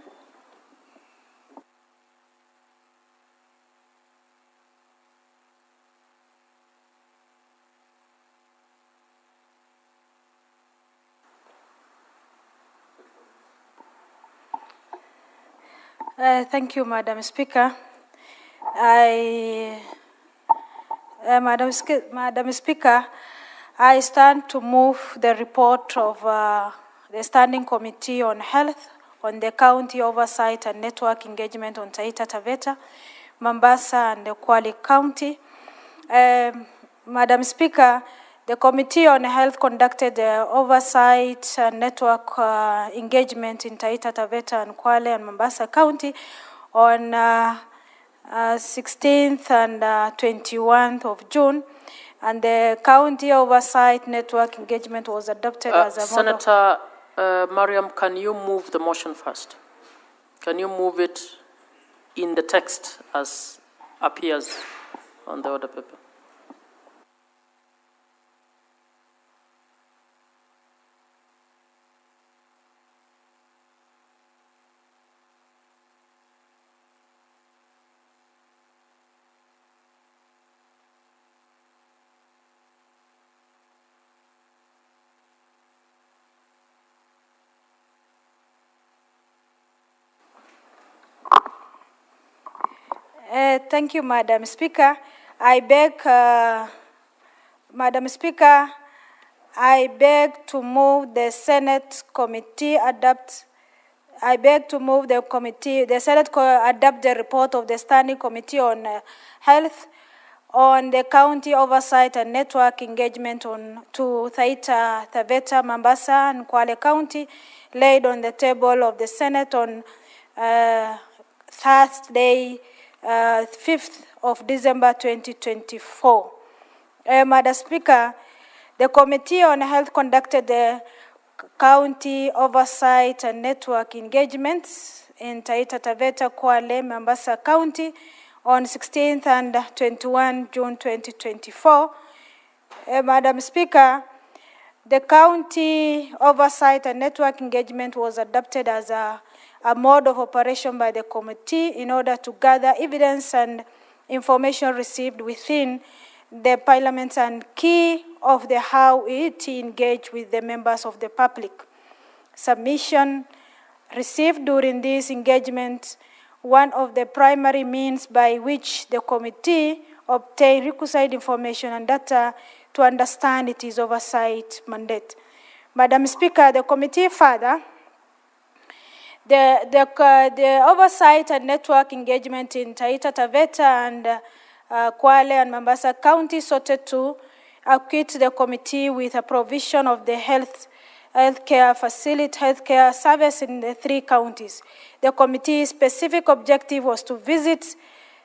[SPEAKER 5] Thank you, Madam Speaker. Madam Speaker, I stand to move the report of the Standing Committee on Health on the county oversight and network engagement on Taita Taveta, Mombasa, and the Kwale County. Madam Speaker, the Committee on Health conducted the oversight and network engagement in Taita Taveta and Kwale and Mombasa County on 16th and 21st of June, and the county oversight network engagement was adopted as a model.
[SPEAKER 18] Senator Mariam, can you move the motion first? Can you move it in the text as appears on the order paper?
[SPEAKER 5] Thank you, Madam Speaker. Madam Speaker, I beg to move the Senate committee adopt. I beg to move the Senate adopt the report of the Standing Committee on Health on the county oversight and network engagement to Taita Taveta, Mombasa, and Kwale County, laid on the table of the Senate on Thursday, 5th of December 2024. Madam Speaker, the Committee on Health conducted the county oversight and network engagements in Taita Taveta, Kwale, Mombasa County on 16th and 21 June 2024. Madam Speaker, the county oversight and network engagement was adopted as a mode of operation by the committee in order to gather evidence and information received within the parliament and key of the how it engaged with the members of the public. Submission received during this engagement, one of the primary means by which the committee obtained requisite information and data to understand its oversight mandate. Madam Speaker, the committee further the oversight and network engagement in Taita Taveta and Kwale and Mombasa County sought to acquit the committee with a provision of the healthcare service in the 3 counties. The committee's specific objective was to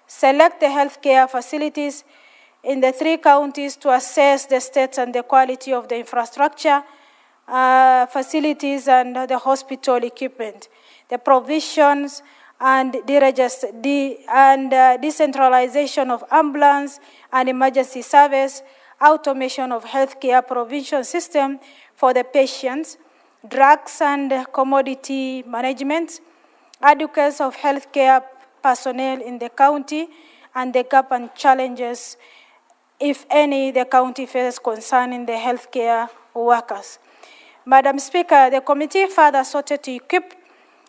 [SPEAKER 5] select the healthcare facilities in the 3 counties to assess the state and the quality of the infrastructure, facilities, and the hospital equipment. The provisions and decentralization of ambulance and emergency service, automation of healthcare provision system for the patients, drugs and commodity management, adequacy of healthcare personnel in the county and the gap and challenges, if any, the county faces concerning the healthcare workers. Madam Speaker, the committee further sought to equip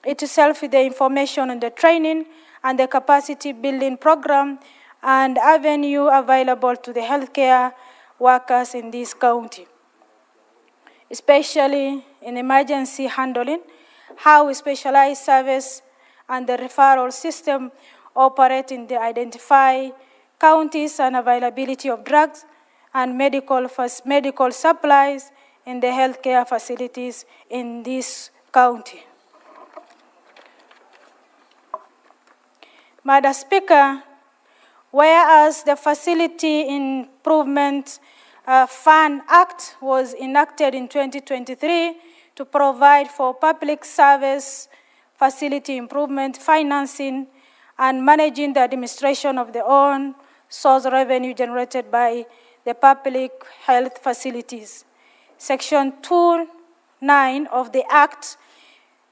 [SPEAKER 5] itself with the information on the training and the capacity building program and avenue available to the healthcare workers in this county, especially in emergency handling, how specialized service and the referral system operate in the identify counties and availability of drugs and medical supplies in the healthcare facilities in this county. Madam Speaker, whereas the Facility Improvement Fund Act was enacted in 2023 to provide for public service facility improvement financing and managing the administration of the own source revenue generated by the public health facilities. Section 2(9) of the Act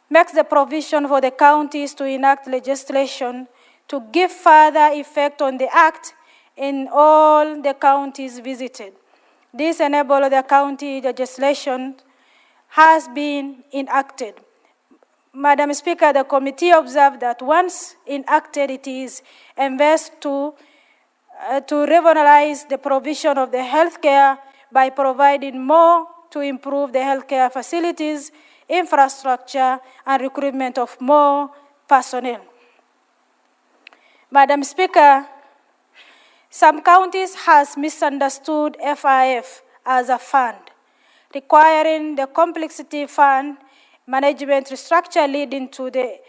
[SPEAKER 5] makes the provision for the counties to enact legislation to give further effect on the Act in all the counties visited. This enables the county legislation has been enacted. Madam Speaker, the committee observed that once enacted, it is invested to revolutionize the provision of the healthcare by providing more to improve the healthcare facilities, infrastructure, and recruitment of more personnel. Madam Speaker, some counties has misunderstood FIF as a fund, requiring the complexity fund management structure leading to the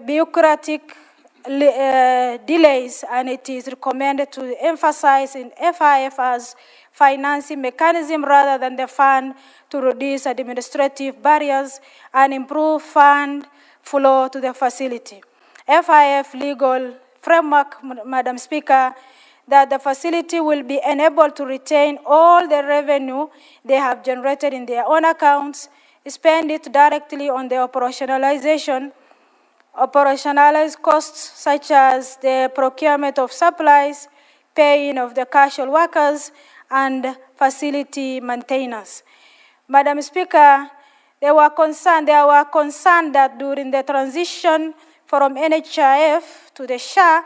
[SPEAKER 5] bureaucratic delays, and it is recommended to emphasize in FIF as financing mechanism rather than the fund to reduce administrative barriers and improve fund flow to the facility. FIF legal framework, Madam Speaker, that the facility will be enabled to retain all the revenue they have generated in their own accounts, spend it directly on the operationalized costs such as the procurement of supplies, paying of the casual workers, and facility maintenance. Madam Speaker, there were concerned that during the transition from NHIF to the SHA,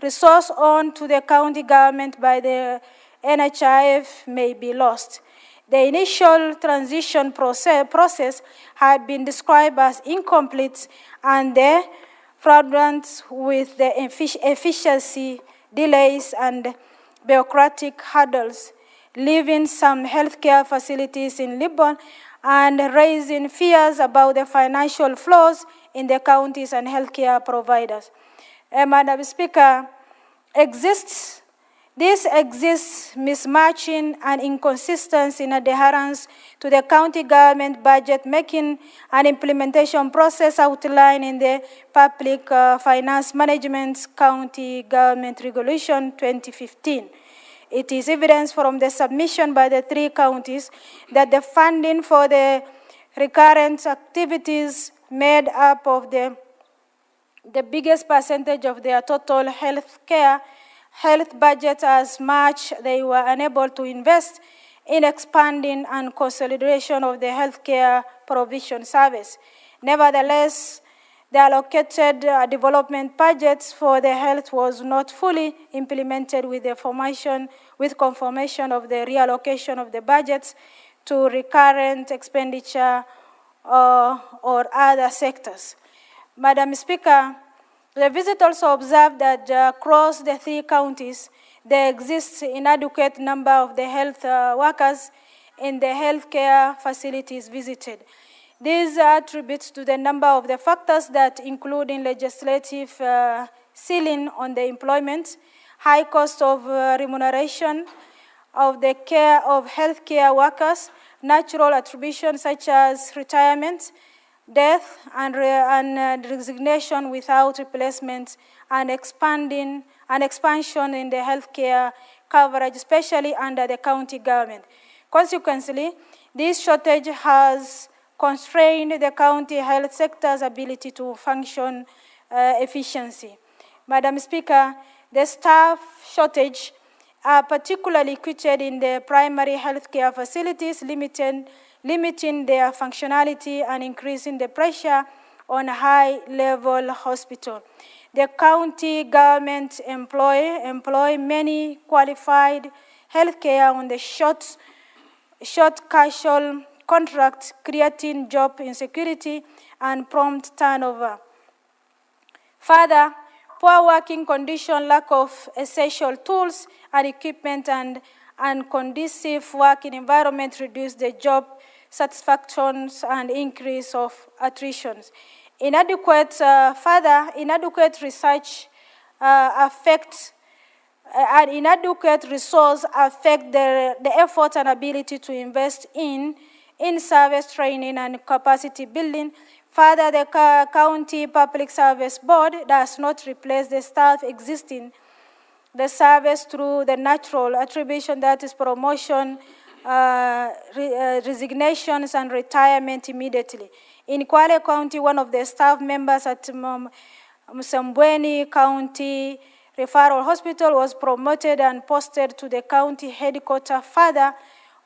[SPEAKER 5] resource owned to the county government by the NHIF may be lost. The initial transition process had been described as incomplete and the fraudulent with the efficiency delays and bureaucratic hurdles, leaving some healthcare facilities in limbo and raising fears about the financial flows in the counties and healthcare providers. Madam Speaker, this exists mismatching and inconsistency in adherence to the county government budget making and implementation process outlined in the Public Finance Management County Government Regulation 2015. It is evidence from the submission by the 3 counties that the funding for the recurrent activities made up of the biggest percentage of their total health budget as much they were unable to invest in expanding and consolidation of the healthcare provision service. Nevertheless, the allocated development budgets for the health was not fully implemented with confirmation of the reallocation of the budgets to recurrent expenditure or other sectors. Madam Speaker, the visit also observed that across the 3 counties, there exists inadequate number of the health workers in the healthcare facilities visited. These attributes to the number of the factors that including legislative ceiling on the employment, high cost of remuneration of the care of healthcare workers, natural attributions such as retirement, death, and resignation without replacement, and expansion in the healthcare coverage, especially under the county government. Consequently, this shortage has constrained the county health sector's ability to function efficiency. Madam Speaker, the staff shortage are particularly acute in the primary healthcare facilities, limiting their functionality and increasing the pressure on high-level hospital. The county government employ many qualified healthcare on the short casual contracts, creating job insecurity and prompt turnover. Further, poor working condition, lack of essential tools and equipment, and conducive working environment reduce the job satisfactions and increase of attritions. Inadequate research and inadequate resource affect the effort and ability to invest in service training and capacity building. Further, the County Public Service Board does not replace the staff existing the service through the natural attribution, that is promotion, resignations, and retirement immediately. In Kwale County, one of the staff members at Msambweni County Referral Hospital was promoted and posted to the county headquarters, further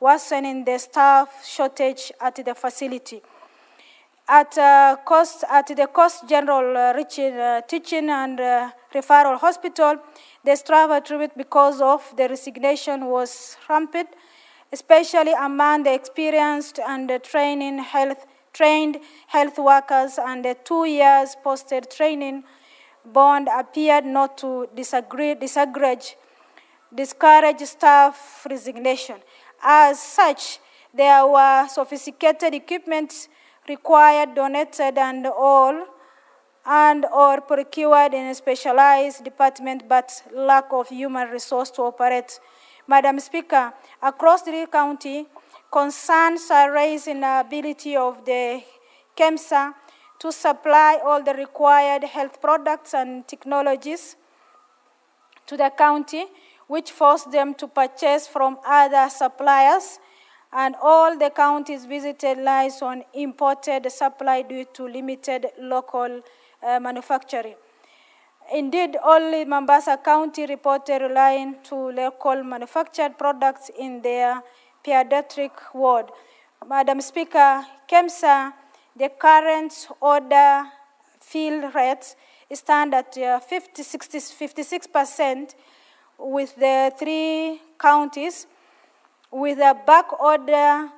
[SPEAKER 5] worsening the staff shortage at the facility. At the Coast General Teaching and Referral Hospital, the staff attribute because of the resignation was rampant, especially among the experienced and trained health workers, and the 2 years posted training bond appeared not to discourage staff resignation. As such, there were sophisticated equipment required, donated, and or procured in a specialized department, but lack of human resource to operate. Madam Speaker, across the county, concerns are raised in the ability of the KEMSA to supply all the required health products and technologies to the county, which forced them to purchase from other suppliers, and all the counties visited lies on imported supply due to limited local manufacturing. Indeed, only Mombasa County reported relying to local manufactured products in their pediatric ward. Madam Speaker, KEMSA, the current order fill rates stand at 56% with the 3 counties, with a back order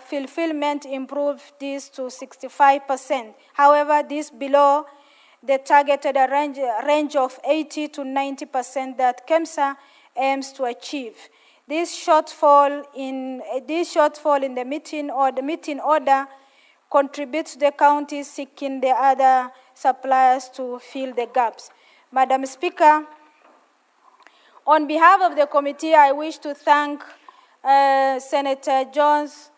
[SPEAKER 5] fulfillment improved this to 65%. However, this below the targeted range of 80 to 90% that KEMSA aims to achieve. This shortfall in the meeting order contributes to the county seeking the other suppliers to fill the gaps. Madam Speaker, on behalf of the committee, I wish to thank Senator Jones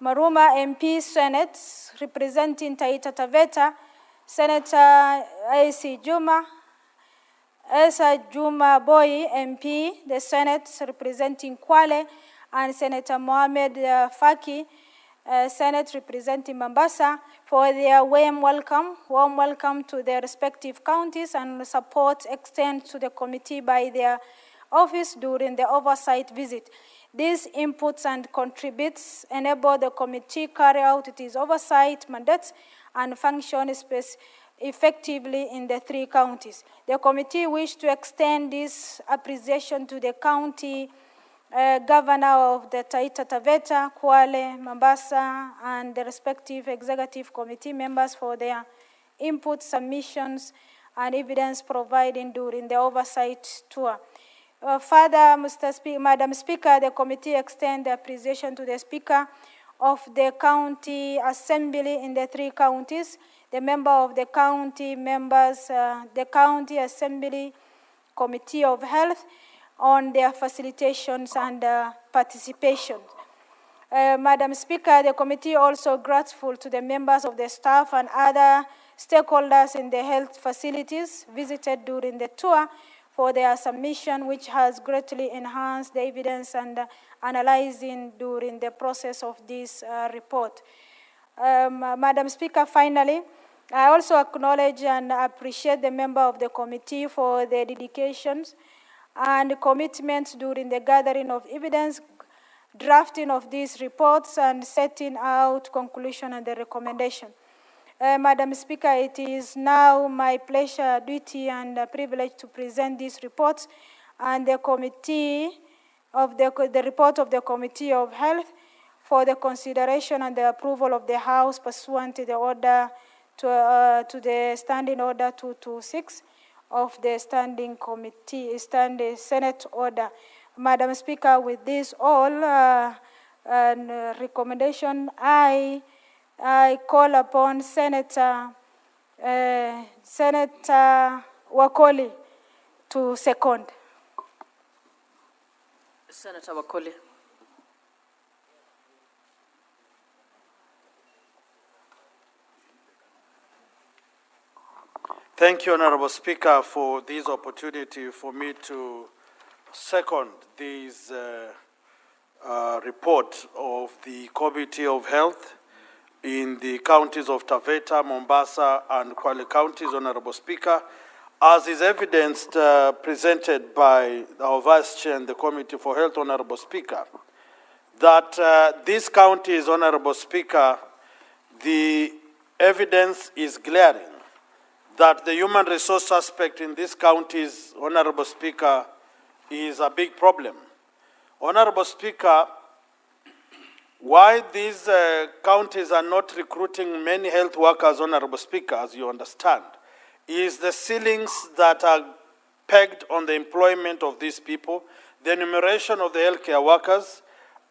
[SPEAKER 5] Maruma, MP Senate, representing Taita Taveta, Senator A.C. Juma, Esa Juma Boy, MP, the Senate, representing Kwale, and Senator Mohamed Faki, Senate, representing Mombasa, for their warm welcome to their respective counties, and support extended to the committee by their office during the oversight visit. These inputs and contributes enable the committee carry out its oversight mandates and function effectively in the 3 counties. The committee wishes to extend this appreciation to the county governor of the Taita Taveta, Kwale, Mombasa, and the respective executive committee members for their input, submissions, and evidence provided during the oversight tour. Further, Madam Speaker, the committee extends the appreciation to the Speaker of the County Assembly in the 3 counties, the member of the county members, the County Assembly Committee of Health, on their facilitations and participation. Madam Speaker, the committee also grateful to the members of the staff and other stakeholders in the health facilities visited during the tour for their submission, which has greatly enhanced the evidence and analyzing during the process of this report. Madam Speaker, finally, I also acknowledge and appreciate the member of the committee for their dedications and commitments during the gathering of evidence, drafting of these reports, and setting out conclusion and the recommendation. Madam Speaker, it is now my pleasure, duty, and privilege to present these reports and the committee of the report of the Committee of Health for the consideration and the approval of the House pursuant to the order to the Standing Order 226 of the Standing Senate Order. Madam Speaker, with this all recommendation, I call upon Senator Wakoli to second.
[SPEAKER 18] Senator Wakoli.
[SPEAKER 14] Thank you, Honorable Speaker, for this opportunity for me to second this report of the Committee of Health in the counties of Taveta, Mombasa, and Kwale counties, Honorable Speaker, as is evidenced presented by our Vice Chair and the Committee for Health, Honorable Speaker, that these counties, Honorable Speaker, the evidence is glaring that the human resource aspect in these counties, Honorable Speaker, is a big problem. Honorable Speaker, why these counties are not recruiting many health workers, Honorable Speaker, as you understand, is the ceilings that are pegged on the employment of these people, the enumeration of the healthcare workers,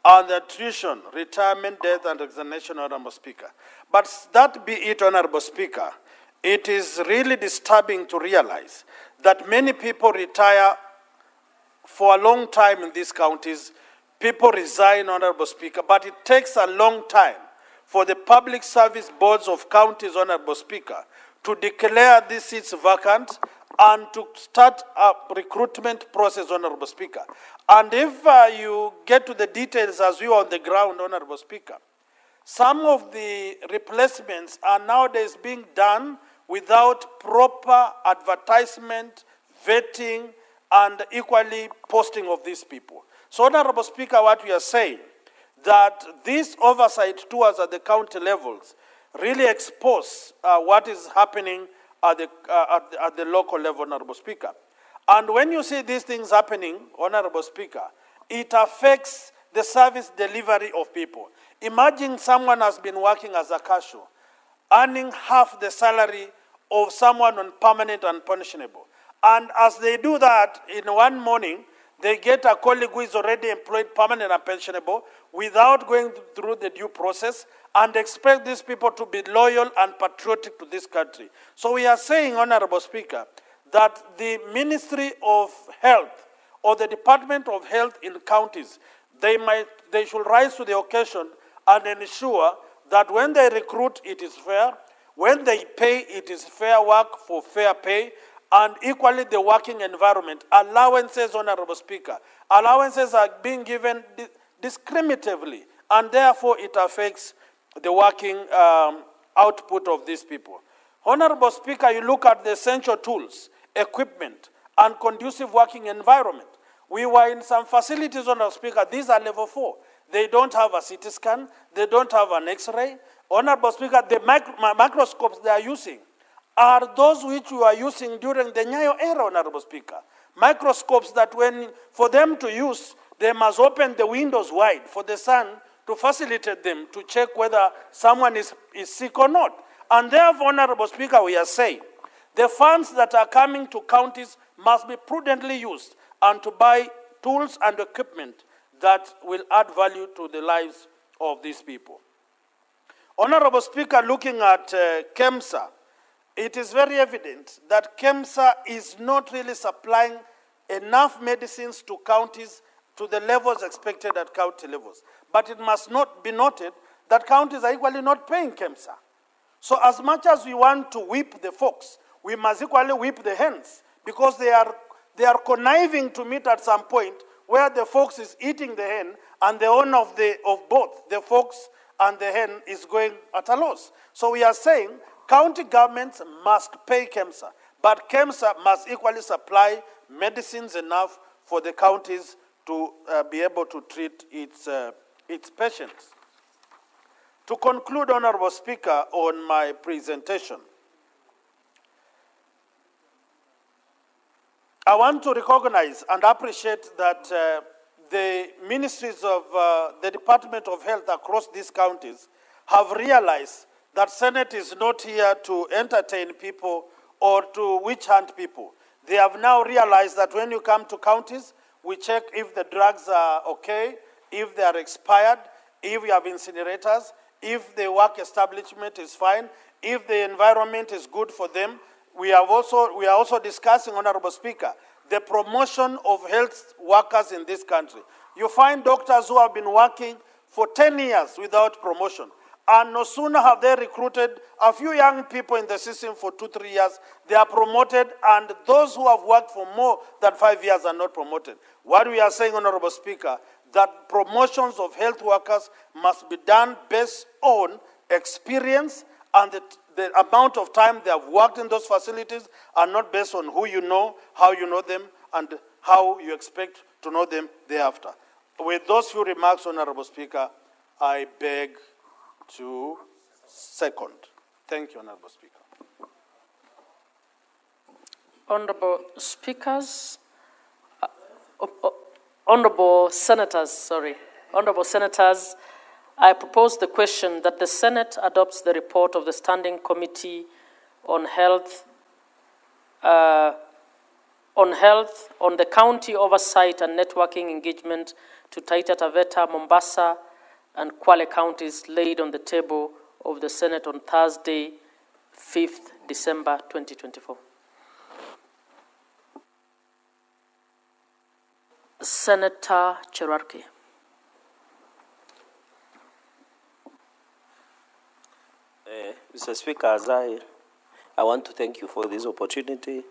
[SPEAKER 14] and the attrition, retirement, death, and resignation, Honorable Speaker. But that be it, Honorable Speaker, it is really disturbing to realize that many people retire for a long time in these counties. People resign, Honorable Speaker, but it takes a long time for the public service boards of counties, Honorable Speaker, to declare these seats vacant and to start a recruitment process, Honorable Speaker. And if you get to the details as you are on the ground, Honorable Speaker, some of the replacements are nowadays being done without proper advertisement, vetting, and equally posting of these people. So, Honorable Speaker, what we are saying, that this oversight tours at the county levels really expose what is happening at the local level, Honorable Speaker. And when you see these things happening, Honorable Speaker, it affects the service delivery of people. Imagine someone has been working as a cashier, earning half the salary of someone on permanent and pensionable. And as they do that, in one morning, they get a colleague who is already employed permanent and pensionable without going through the due process and expect these people to be loyal and patriotic to this country. So we are saying, Honorable Speaker, that the Ministry of Health or the Department of Health in counties, they should rise to the occasion and ensure that when they recruit, it is fair. When they pay, it is fair work for fair pay, and equally the working environment. Allowances, Honorable Speaker, allowances are being given discriminatively, and therefore it affects the working output of these people. Honorable Speaker, you look at the essential tools, equipment, and conducive working environment. We were in some facilities, Honorable Speaker, these are level 4. They don't have a CT scan, they don't have an X-ray. Honorable Speaker, the microscopes they are using are those which we are using during the Nyayo era, Honorable Speaker. Microscopes that for them to use, they must open the windows wide for the sun to facilitate them to check whether someone is sick or not. And therefore, Honorable Speaker, we are saying the funds that are coming to counties must be prudently used and to buy tools and equipment that will add value to the lives of these people. Honorable Speaker, looking at KEMSA, it is very evident that KEMSA is not really supplying enough medicines to counties to the levels expected at county levels. But it must not be noted that counties are equally not paying KEMSA. So as much as we want to whip the fox, we must equally whip the hens, because they are conniving to meet at some point where the fox is eating the hen and the owner of both, the fox and the hen, is going at a loss. So we are saying
[SPEAKER 6] County governments must pay KEMSA, but KEMSA must equally supply medicines enough for the counties to be able to treat its patients. To conclude, Honorable Speaker, on my presentation, I want to recognize and appreciate that the ministries of the Department of Health across these counties have realized that Senate is not here to entertain people or to witch hunt people. They have now realized that when you come to counties, we check if the drugs are okay, if they are expired, if we have incinerators, if the work establishment is fine, if the environment is good for them. We are also discussing, Honorable Speaker, the promotion of health workers in this country. You find doctors who have been working for 10 years without promotion. And no sooner have they recruited a few young people in the system for 2-3 years, they are promoted, and those who have worked for more than 5 years are not promoted. What we are saying, Honorable Speaker, that promotions of health workers must be done based on experience and the amount of time they have worked in those facilities, and not based on who you know, how you know them, and how you expect to know them thereafter. With those few remarks, Honorable Speaker, I beg to second. Thank you, Honorable Speaker.
[SPEAKER 18] Honorable Speakers, Honorable Senators, I propose the question that the Senate adopts the report of the Standing Committee on Health, on the county oversight and networking engagement to Taita Taveta, Mombasa, and Kwale counties laid on the table of the Senate on Thursday, 5th December 2024. Senator Cherarki.
[SPEAKER 2] Mr. Speaker, as I want to thank you for this opportunity,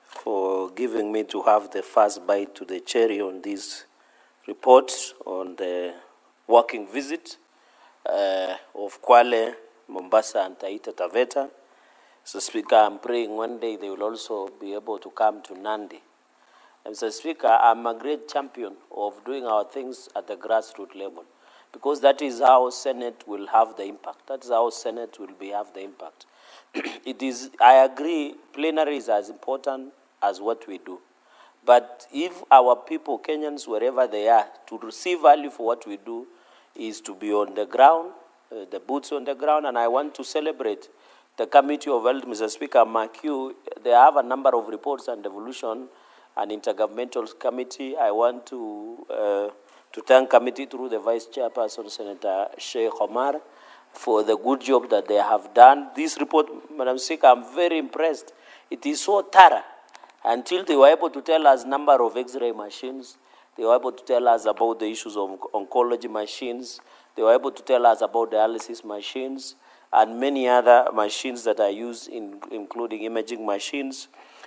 [SPEAKER 2] for giving me to have the first bite to the cherry on this report on the working visit of Kwale, Mombasa, and Taita Taveta. Mr. Speaker, I'm praying one day they will also be able to come to Nandi. And Mr. Speaker, I'm a great champion of doing our things at the grassroots level, because that is how Senate will have the impact. That is how Senate will have the impact. I agree, plenary is as important as what we do. But if our people, Kenyans, wherever they are, to receive value for what we do is to be on the ground, the boots on the ground, and I want to celebrate the Committee of Health, Mr. Speaker, mark you, they have a number of reports on devolution and intergovernmental committee. I want to thank committee through the Vice Chairperson, Senator Sheikh Omar, for the good job that they have done. This report, Madam Speaker, I'm very impressed. It is so thorough. Until they were able to tell us number of X-ray machines, they were able to tell us about the issues of oncology machines, they were able to tell us about dialysis machines, and many other machines that are used, including imaging machines,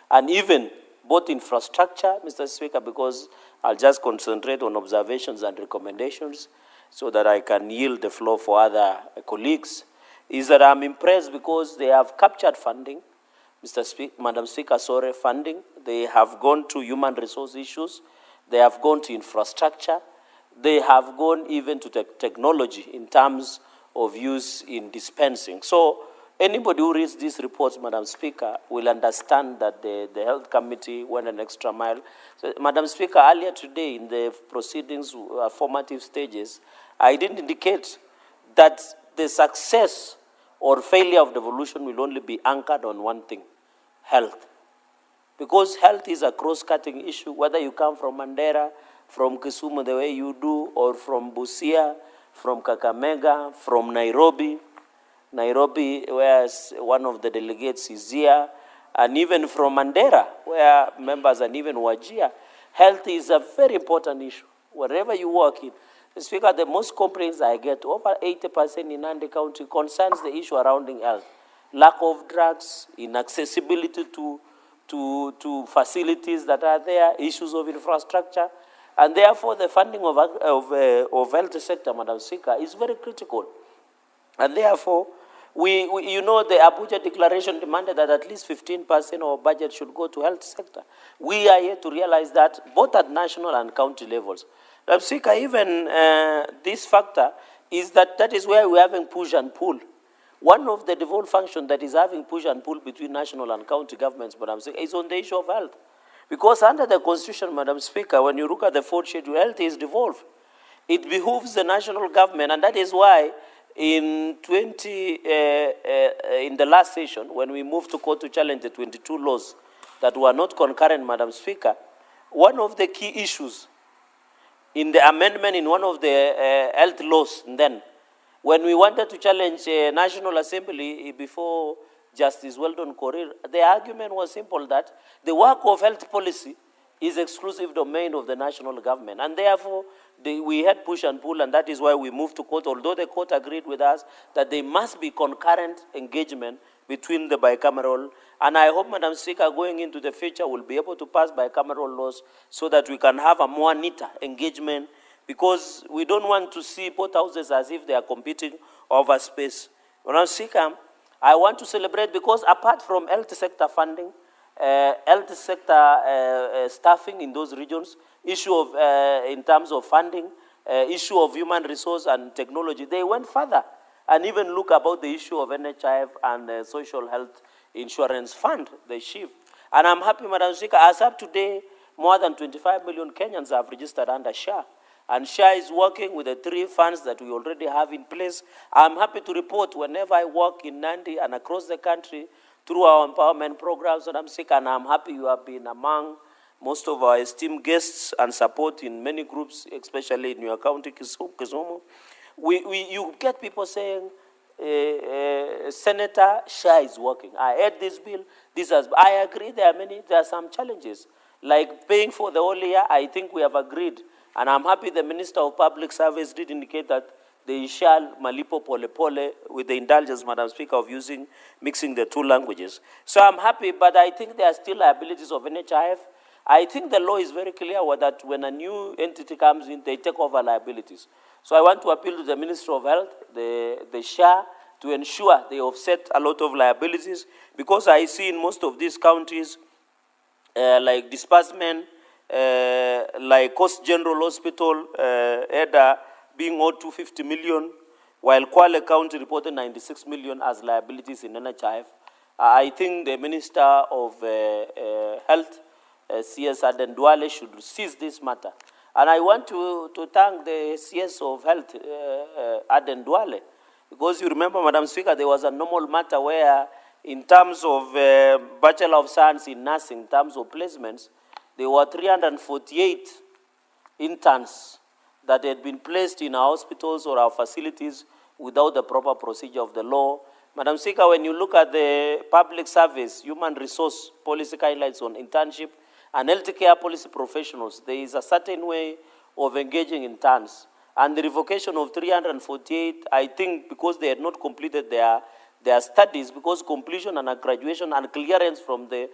[SPEAKER 2] and even both infrastructure, Mr. Speaker, because I'll just concentrate on observations and recommendations so that I can yield the floor for other colleagues, is that I'm impressed because they have captured funding, Madam Speaker, funding. They have gone to human resource issues. They have gone to infrastructure. They have gone even to technology in terms of use in dispensing. So anybody who reads these reports, Madam Speaker, will understand that the Health Committee went an extra mile. So, Madam Speaker, earlier today in the proceedings, formative stages, I didn't indicate that the success or failure of devolution will only be anchored on one thing: health. Because health is a cross-cutting issue, whether you come from Mandera, from Kisumu the way you do, or from Busia, from Kakamega, from Nairobi, where one of the delegates is here, and even from Mandera, where members, and even Wajir. Health is a very important issue, wherever you work in. Speaker, the most complaints I get, over 80% in Nandi County, concerns the issue around health. Lack of drugs, inaccessibility to facilities that are there, issues of infrastructure, and therefore the funding of health sector, Madam Speaker, is very critical. And therefore, You know, the Abuja Declaration demanded that at least 15% of budget should go to health sector. We are here to realize that both at national and county levels. Madam Speaker, even this factor is that is where we're having push and pull. One of the devolved functions that is having push and pull between national and county governments, Madam Speaker, is on the issue of health. Because under the Constitution, Madam Speaker, when you look at the fourth schedule, health is devolved. It behooves the national government, and that is why in the last session, when we moved to court to challenge the 22 laws that were not concurrent, Madam Speaker, one of the key issues in the amendment in one of the health laws then, when we wanted to challenge National Assembly before Justice Weldon Korir, the argument was simple that the work of health policy is exclusive domain of the national government. And therefore, we had push and pull, and that is why we moved to court, although the court agreed with us that there must be concurrent engagement between the bicameral. And I hope, Madam Speaker, going into the future, we'll be able to pass bicameral laws so that we can have a more neater engagement, because we don't want to see both houses as if they are competing over space. Madam Speaker, I want to celebrate because apart from health sector funding, health sector staffing in those regions, issue of, in terms of funding, issue of human resource and technology, they went further and even look about the issue of NHIF and Social Health Insurance Fund, the SHIF. And I'm happy, Madam Speaker, as of today, more than 25 million Kenyans have registered under SHA. And SHA is working with the 3 funds that we already have in place. I'm happy to report whenever I work in Nandi and across the country through our empowerment programs, and I'm happy you have been among most of our esteemed guests and support in many groups, especially in your county, Kisumu. You get people saying, Senator, SHA is working. I heard this bill. I agree there are some challenges. Like paying for the whole year, I think we have agreed. And I'm happy the Minister of Public Service did indicate that they shall malipo pole pole with the indulgence, Madam Speaker, of mixing the 2 languages. So I'm happy, but I think there are still liabilities of NHIF. I think the law is very clear that when a new entity comes in, they take over liabilities. So I want to appeal to the Minister of Health, the SHA, to ensure they offset a lot of liabilities, because I see in most of these counties, like disbursement, like Coast General Hospital, EDA, being owed 250 million, while Kwale County reported 96 million as liabilities in NHIF. I think the Minister of Health, CS Aden Duale, should seize this matter. And I want to thank the CS of Health, Aden Duale, because you remember, Madam Speaker, there was a normal matter where, in terms of Bachelor of Science in Nursing, in terms of placements, there were 348 interns that had been placed in our hospitals or our facilities without the proper procedure of the law. Madam Speaker, when you look at the public service, human resource policy guidelines on internship and healthcare policy professionals, there is a certain way of engaging interns. And the revocation of 348, I think because they had not completed their studies, because completion and graduation and clearance from the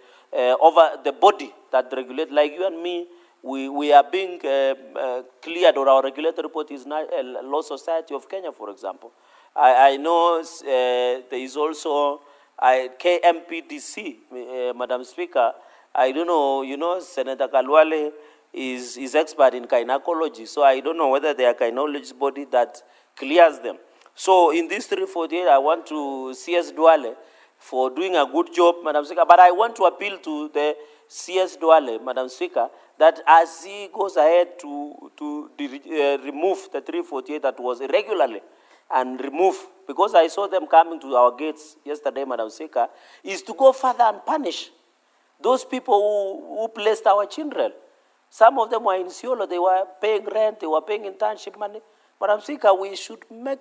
[SPEAKER 2] over the body that regulates, like you and me, we are being cleared, or our regulatory report is Law Society of Kenya, for example. I know there is also KMPDC, Madam Speaker. I don't know, you know, Senator Kalwale is expert in gynecology, so I don't know whether they are gynecologist body that clears them. So in this 348, I want to CS Duale for doing a good job, Madam Speaker, but I want to appeal to the CS Duale, Madam Speaker, that as he goes ahead to remove the 348 that was irregularly and remove, because I saw them coming to our gates yesterday, Madam Speaker, is to go further and punish those people who placed our children. Some of them were in Siolo, they were paying rent, they were paying internship money. Madam Speaker, we should make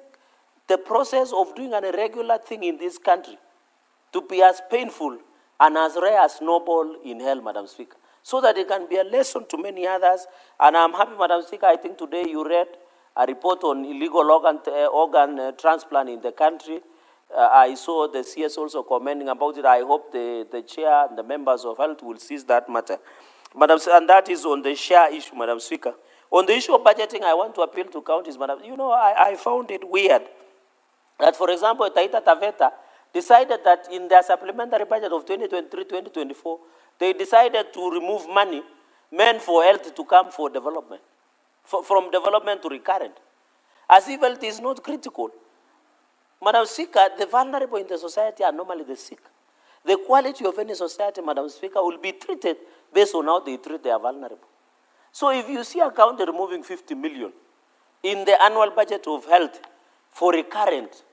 [SPEAKER 2] the process of doing an irregular thing in this country to be as painful and as rare as noble in hell, Madam Speaker, so that it can be a lesson to many others. And I'm happy, Madam Speaker, I think today you read a report on illegal organ transplant in the country. I saw the CS also commenting about it. I hope the chair and the members of health will seize that matter. Madam, and that is on the share issue, Madam Speaker. On the issue of budgeting, I want to appeal to counties, Madam. You know, I found it weird that, for example, Taita Taveta decided that in their supplementary budget of 2023-2024, they decided to remove money meant for health to come for development, from development to recurrent, as if health is not critical. Madam Speaker, the vulnerable in the society are normally the sick. The quality of any society, Madam Speaker, will be treated based on how they treat their vulnerable. So if you see a county removing 50 million in the annual budget of health for recurrent,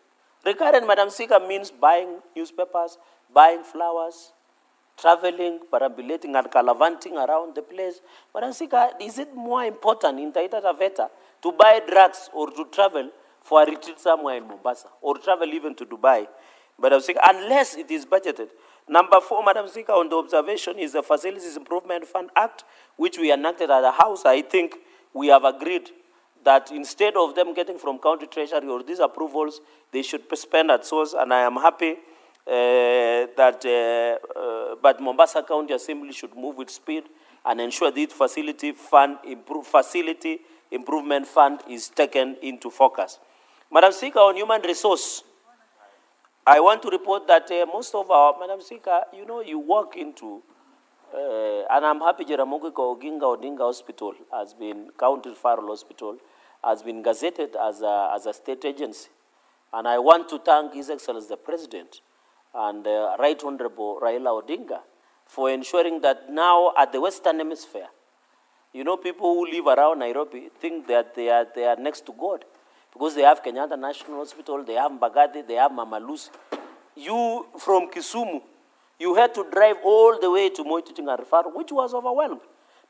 [SPEAKER 2] Madam Speaker, means buying newspapers, buying flowers, traveling, perambulating, and calavanting around the place. Madam Speaker, is it more important in Taita Taveta to buy drugs or to travel for a retreat somewhere in Mombasa, or travel even to Dubai, Madam Speaker, unless it is budgeted? Number 4, Madam Speaker, on the observation is the Facilities Improvement Fund Act, which we enacted at the House. I think we have agreed that instead of them getting from county treasury or these approvals, they should spend at source, and I am happy but Mombasa County Assembly should move with speed and ensure that Facility Improvement Fund is taken into focus. Madam Speaker, on human resource, I want to report that most of our, Madam Speaker, you know, you walk into, and I'm happy Jaramogi Oginga Odinga Hospital has been, County Referral Hospital, has been gazetted as a state agency. And I want to thank His Excellency the President and Right Honorable Raila Odinga for ensuring that now at the Western Hemisphere, you know, people who live around Nairobi think that they are next to God, because they have Kenyatta National Hospital, they have Mbagathi, they have Mama Lucy. You, from Kisumu, you had to drive all the way to Moi Teaching and Referral, which was overwhelmed.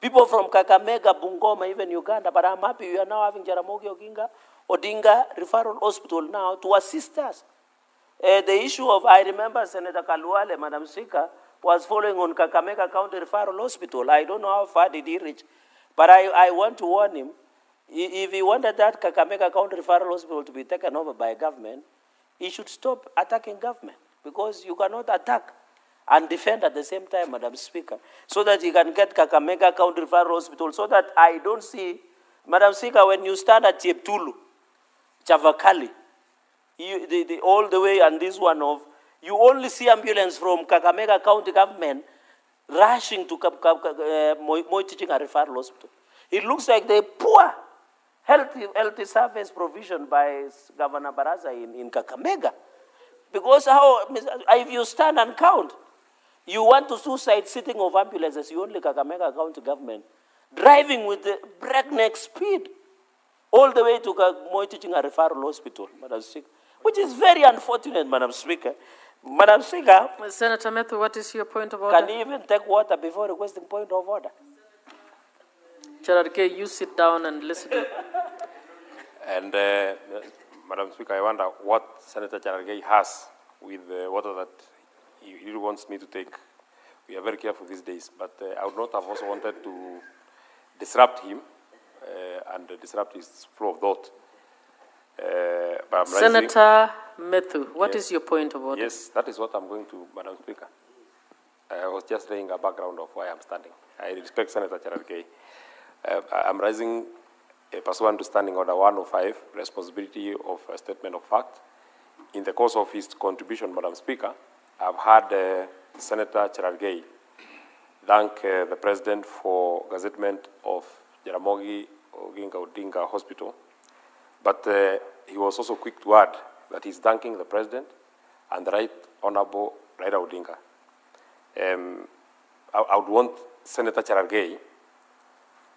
[SPEAKER 2] People from Kakamega, Bungoma, even Uganda, but I'm happy we are now having Jaramogi Odinga Referral Hospital now to assist us. The issue of, I remember Senator Kaluale, Madam Speaker, was following on Kakamega County Referral Hospital. I don't know how far did he reach, but I want to warn him, if he wanted that Kakamega County Referral Hospital to be taken over by government, he should stop attacking government, because you cannot attack and defend at the same time, Madam Speaker, so that you can get Kakamega County Referral Hospital, so that I don't see, Madam Speaker, when you stand at Cheptulu, Chavakali, all the way, and this one of, you only see ambulance from Kakamega County government rushing to Moi Teaching and Referral Hospital. It looks like the poor healthy service provision by Governor Baraza in Kakamega. Because how, if you stand and count, you want to suicide sitting of ambulances, you only Kakamega County government, driving with the breakneck speed, all the way to Moi Teaching and Referral Hospital, Madam Speaker, which is very unfortunate, Madam Speaker. Madam Speaker.
[SPEAKER 18] Senator Methu, what is your point of order?
[SPEAKER 2] Can you even take water before requesting point of order?
[SPEAKER 18] Gerard K., you sit down and listen.
[SPEAKER 13] And Madam Speaker, I wonder what Senator Cherargei has with the water that he really wants me to take. We are very careful these days, but I would not have also wanted to disrupt him and disrupt his flow of thought.
[SPEAKER 18] Senator Methu, what is your point of order?
[SPEAKER 13] Yes, that is what I'm going to, Madam Speaker. I was just laying a background of why I'm standing. I respect Senator Cherargei. I'm raising pursuant to Standing Order 105, responsibility of a statement of fact. In the course of his contribution, Madam Speaker, I've had Senator Cherargei thank the President for gazettement of Jaramogi Oginga Odinga Hospital, but he was also quick to add that he's thanking the President and the Right Honorable Raila Odinga. I would want Senator Cherargei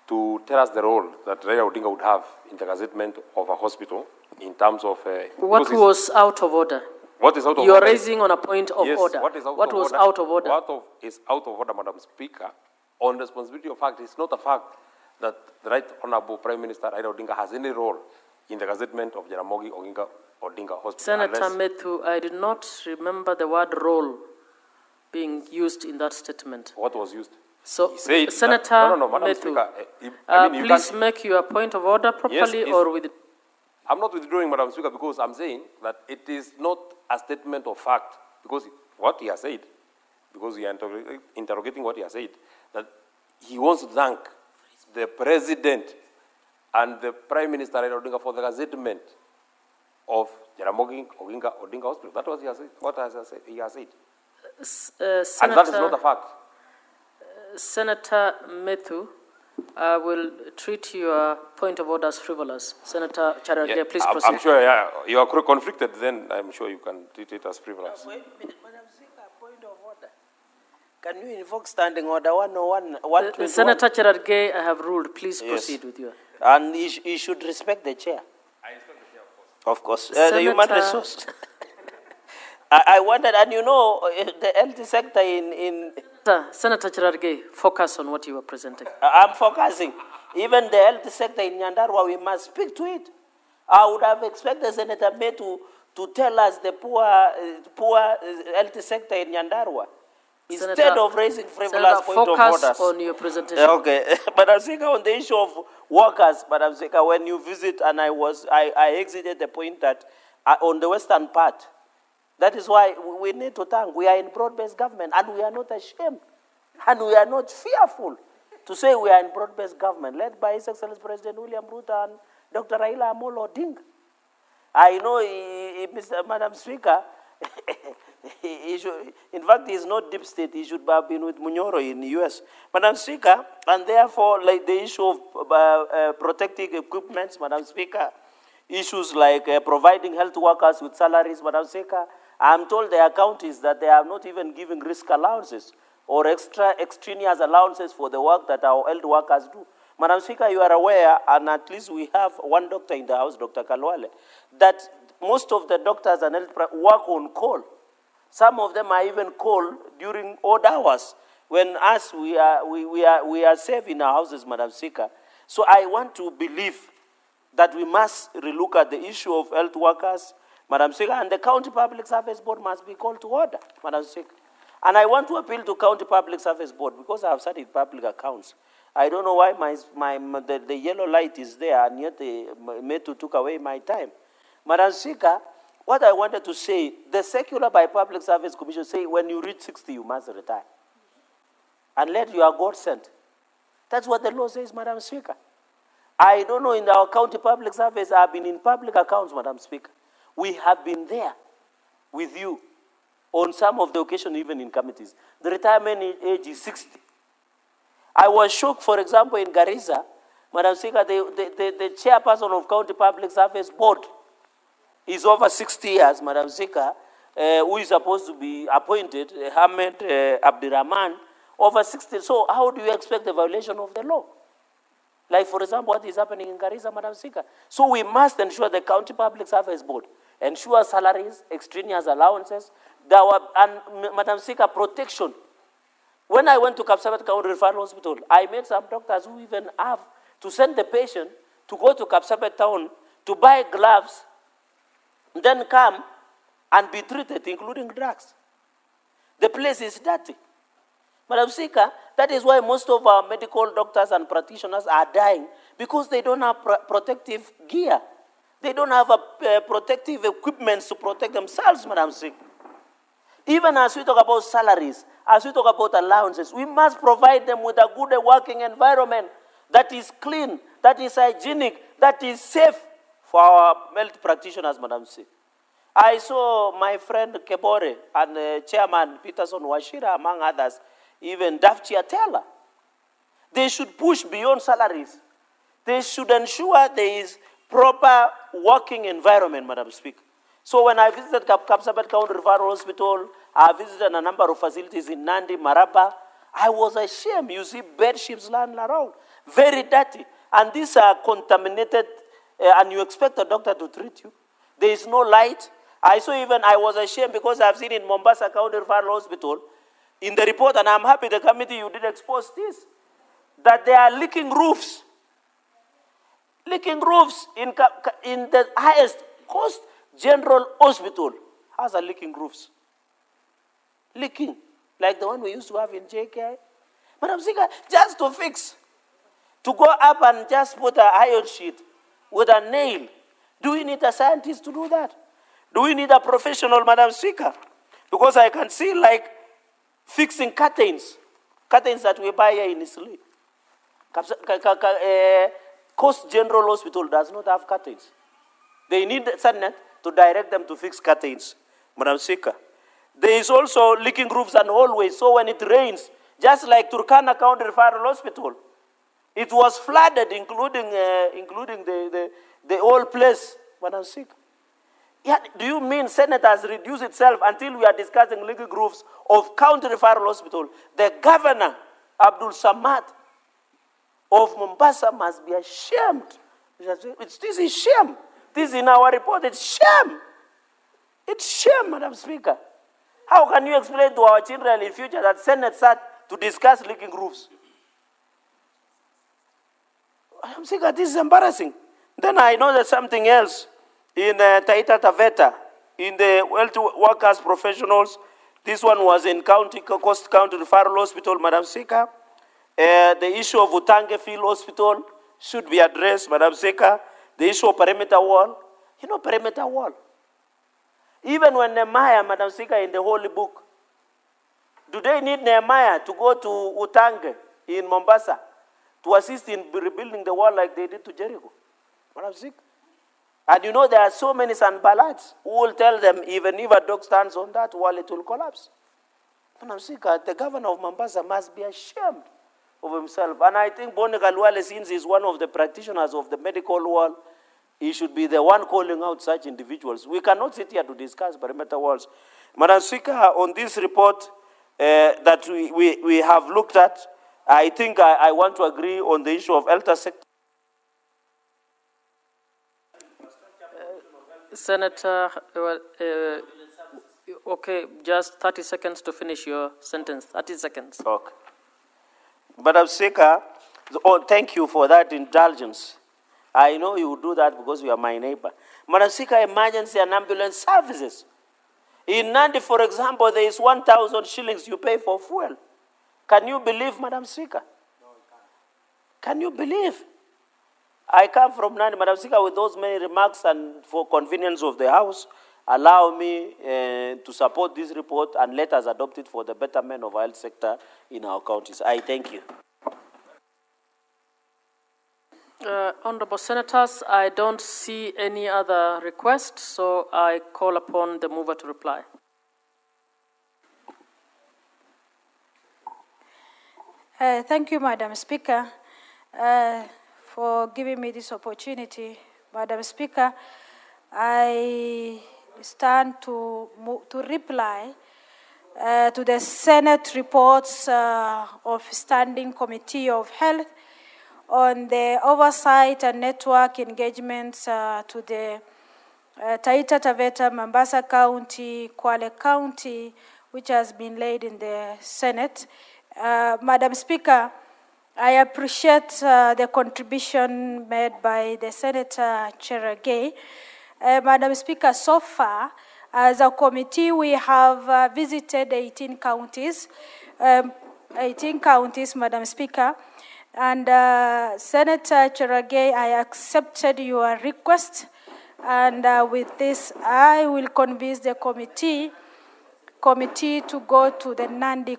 [SPEAKER 13] to tell us the role that Raila Odinga would have in the gazettement of a hospital in terms of...
[SPEAKER 18] what was out of order?
[SPEAKER 13] What is out of order?
[SPEAKER 18] You are raising on a point of
[SPEAKER 13] yes,
[SPEAKER 18] order.
[SPEAKER 13] What is out
[SPEAKER 18] what
[SPEAKER 13] of
[SPEAKER 18] was
[SPEAKER 13] order?
[SPEAKER 18] Out of order?
[SPEAKER 13] What is out of order, Madam Speaker, on responsibility of fact, it's not a fact that the Right Honorable Prime Minister Raila Odinga has any role in the gazettement of Jaramogi Oginga Odinga Hospital.
[SPEAKER 18] Senator Methu, I did not remember the word role being used in that statement.
[SPEAKER 13] What was used?
[SPEAKER 18] So, Senator Methu, please make your point of order properly,
[SPEAKER 13] yes,
[SPEAKER 18] or with it.
[SPEAKER 13] I'm not withdrawing, Madam Speaker, because I'm saying that it is not a statement of fact, because what he has said, because we are interrogating what he has said, that he wants to thank the President and the Prime Minister Raila Odinga for the gazettement of
[SPEAKER 4] Jaramogi Oginga Odinga Hospital. That was what he has said.
[SPEAKER 18] Senator,
[SPEAKER 4] And that is not a fact.
[SPEAKER 18] Senator Methu, I will treat your point of order as frivolous. Senator Charage, please proceed.
[SPEAKER 4] I'm sure you are conflicted, then I'm sure you can treat it as frivolous.
[SPEAKER 2] Wait a minute, Madam Speaker, point of order. Can you invoke standing order 101?
[SPEAKER 18] Senator Charage, I have ruled. Please proceed with your...
[SPEAKER 2] And he should respect the chair.
[SPEAKER 4] I respect the chair, of
[SPEAKER 2] course. Of course.
[SPEAKER 18] Senator...
[SPEAKER 2] The human resource. I wondered, and you know, the health sector in...
[SPEAKER 18] Senator Charage, focus on what you were presenting.
[SPEAKER 2] I'm focusing. Even the health sector in Nyandarua, we must speak to it. I would have expected Senator May to tell us the poor health sector in Nyandarua. Instead of raising frivolous point of orders.
[SPEAKER 18] Focus on your presentation.
[SPEAKER 2] Okay. But I'm saying on the issue of workers, but I'm saying when you visit, and I exited the point that on the western part, that is why we need to thank. We are in broad-based government, and we are not ashamed, and we are not fearful to say we are in broad-based government, led by His Excellency President William Ruto and Dr. Raila Amolo Odinga. I know, Madam Speaker, in fact, he is not deep state. He should have been with Munyoro in the U.S. Madam Speaker, and therefore, like the issue of protective equipments, Madam Speaker, issues like providing health workers with salaries, Madam Speaker, I'm told the account is that they are not even giving risk allowances or extraneous allowances for the work that our health workers do. Madam Speaker, you are aware, and at least we have one doctor in the house, Dr. Kalwale, that most of the doctors and health work on call. Some of them are even called during odd hours when us, we are safe in our houses, Madam Speaker. So I want to believe that we must relook at the issue of health workers, Madam Speaker, and the County Public Service Board must be called to order, Madam Speaker. And I want to appeal to County Public Service Board because I have studied public accounts. I don't know why the yellow light is there, and yet the Metu took away my time. Madam Speaker, what I wanted to say, the Secular by Public Service Commission say when you reach 60, you must retire. Unless you are God sent. That's what the law says, Madam Speaker. I don't know, in our county public service, I have been in public accounts, Madam Speaker. We have been there with you on some of the occasions, even in committees. The retirement age is 60. I was shocked, for example, in Garissa, Madam Speaker, the chairperson of County Public Service Board is over 60 years, Madam Speaker, who is supposed to be appointed, Ahmed Abdirahman, over 60. So how do you expect the violation of the law? Like, for example, what is happening in Garissa, Madam Speaker. So we must ensure the County Public Service Board ensure salaries, extraneous allowances, and Madam Speaker, protection. When I went to Kapsabet County Referral Hospital, I met some doctors who even have to send the patient to go to Kapsabet Town to buy gloves, then come and be treated, including drugs. The place is dirty. Madam Speaker, that is why most of our medical doctors and practitioners are dying, because they don't have protective gear. They don't have protective equipment to protect themselves, Madam Speaker. Even as we talk about salaries, as we talk about allowances, we must provide them with a good working environment that is clean, that is hygienic, that is safe for our health practitioners, Madam Speaker. I saw my friend Kebore and Chairman Peterson Washira, among others, even Daftia Taylor. They should push beyond salaries. They should ensure there is proper working environment, Madam Speaker. So when I visited Kapsabet County Referral Hospital, I visited a number of facilities in Nandi, Maraba. I was ashamed. You see bed sheets lying around, very dirty. And these are contaminated, and you expect a doctor to treat you. There is no light. I was ashamed because I've seen in Mombasa County Referral Hospital, in the report, and I'm happy the committee you did expose this, that they are leaking roofs. Leaking roofs in the highest cost general hospital has a leaking roofs. Leaking, like the one we used to have in JK. Madam Speaker, just to fix, to go up and just put an iron sheet with a nail. Do we need a scientist to do that? Do we need a professional, Madam Speaker? Because I can see like fixing curtains that we buy here in Italy. Coast General Hospital does not have curtains. They need Sunnet. to direct them to fix curtains, Madam Speaker. There is also leaking roofs and hallways, so when it rains, just like Turkana County Referral Hospital, it was flooded, including the whole place, Madam Speaker. Yeah, do you mean Senate has reduced itself until we are discussing leaking roofs of County Referral Hospital? The governor, Abdul Samad of Mombasa, must be ashamed. This is shame. This is in our report. It's shame. It's shame, Madam Speaker. How can you explain to our children in future that Senate sat to discuss leaking roofs? Madam Speaker, this is embarrassing. Then I know there's something else in Taita Taveta, in the health workers professionals. This one was in Coast County Referral Hospital, Madam Speaker. The issue of Utange Field Hospital should be addressed, Madam Speaker. The issue of perimeter wall. You know perimeter wall. Even when Nehemiah, Madam Speaker, in the Holy Book, do they need Nehemiah to go to Utange in Mombasa to assist in rebuilding the wall like they did to Jericho? Madam Speaker. And you know there are so many Sanballats who will tell them even if a dog stands on that wall, it will collapse. Madam Speaker, the governor of Mombasa must be ashamed of himself. And I think Boni Khalwale, since he's one of the practitioners of the medical wall, he should be the one calling out such individuals. We cannot sit here to discuss perimeter walls. Madam Speaker, on this report that we have looked at, I think I want to agree on the issue of health sector.
[SPEAKER 18] Senator, okay, just 30 seconds to finish your sentence. 30 seconds.
[SPEAKER 2] Okay. Madam Speaker, thank you for that indulgence. I know you will do that because you are my neighbor. Madam Speaker, emergency and ambulance services. In Nandi, for example, there is 1,000 shillings you pay for fuel. Can you believe, Madam Speaker? No, I can't. Can you believe? I come from Nandi, Madam Speaker, with those many remarks, and for convenience of the House, allow me to support this report and let us adopt it for the betterment of our health sector in our counties. I thank you.
[SPEAKER 18] Honorable Senators, I don't see any other requests, so I call upon the mover to reply.
[SPEAKER 5] Thank you, Madam Speaker, for giving me this opportunity. Madam Speaker, I stand to reply to the Senate reports of Standing Committee of Health on the oversight and network engagements to the Taita Taveta, Mombasa County, Kwale County, which has been laid in the Senate. Madam Speaker, I appreciate the contribution made by the Senator Cherargei. Madam Speaker, so far, as a committee, we have visited 18 counties, Madam Speaker. And Senator Cherargei, I accepted your request, and with this, I will convince the committee to go to the Nandi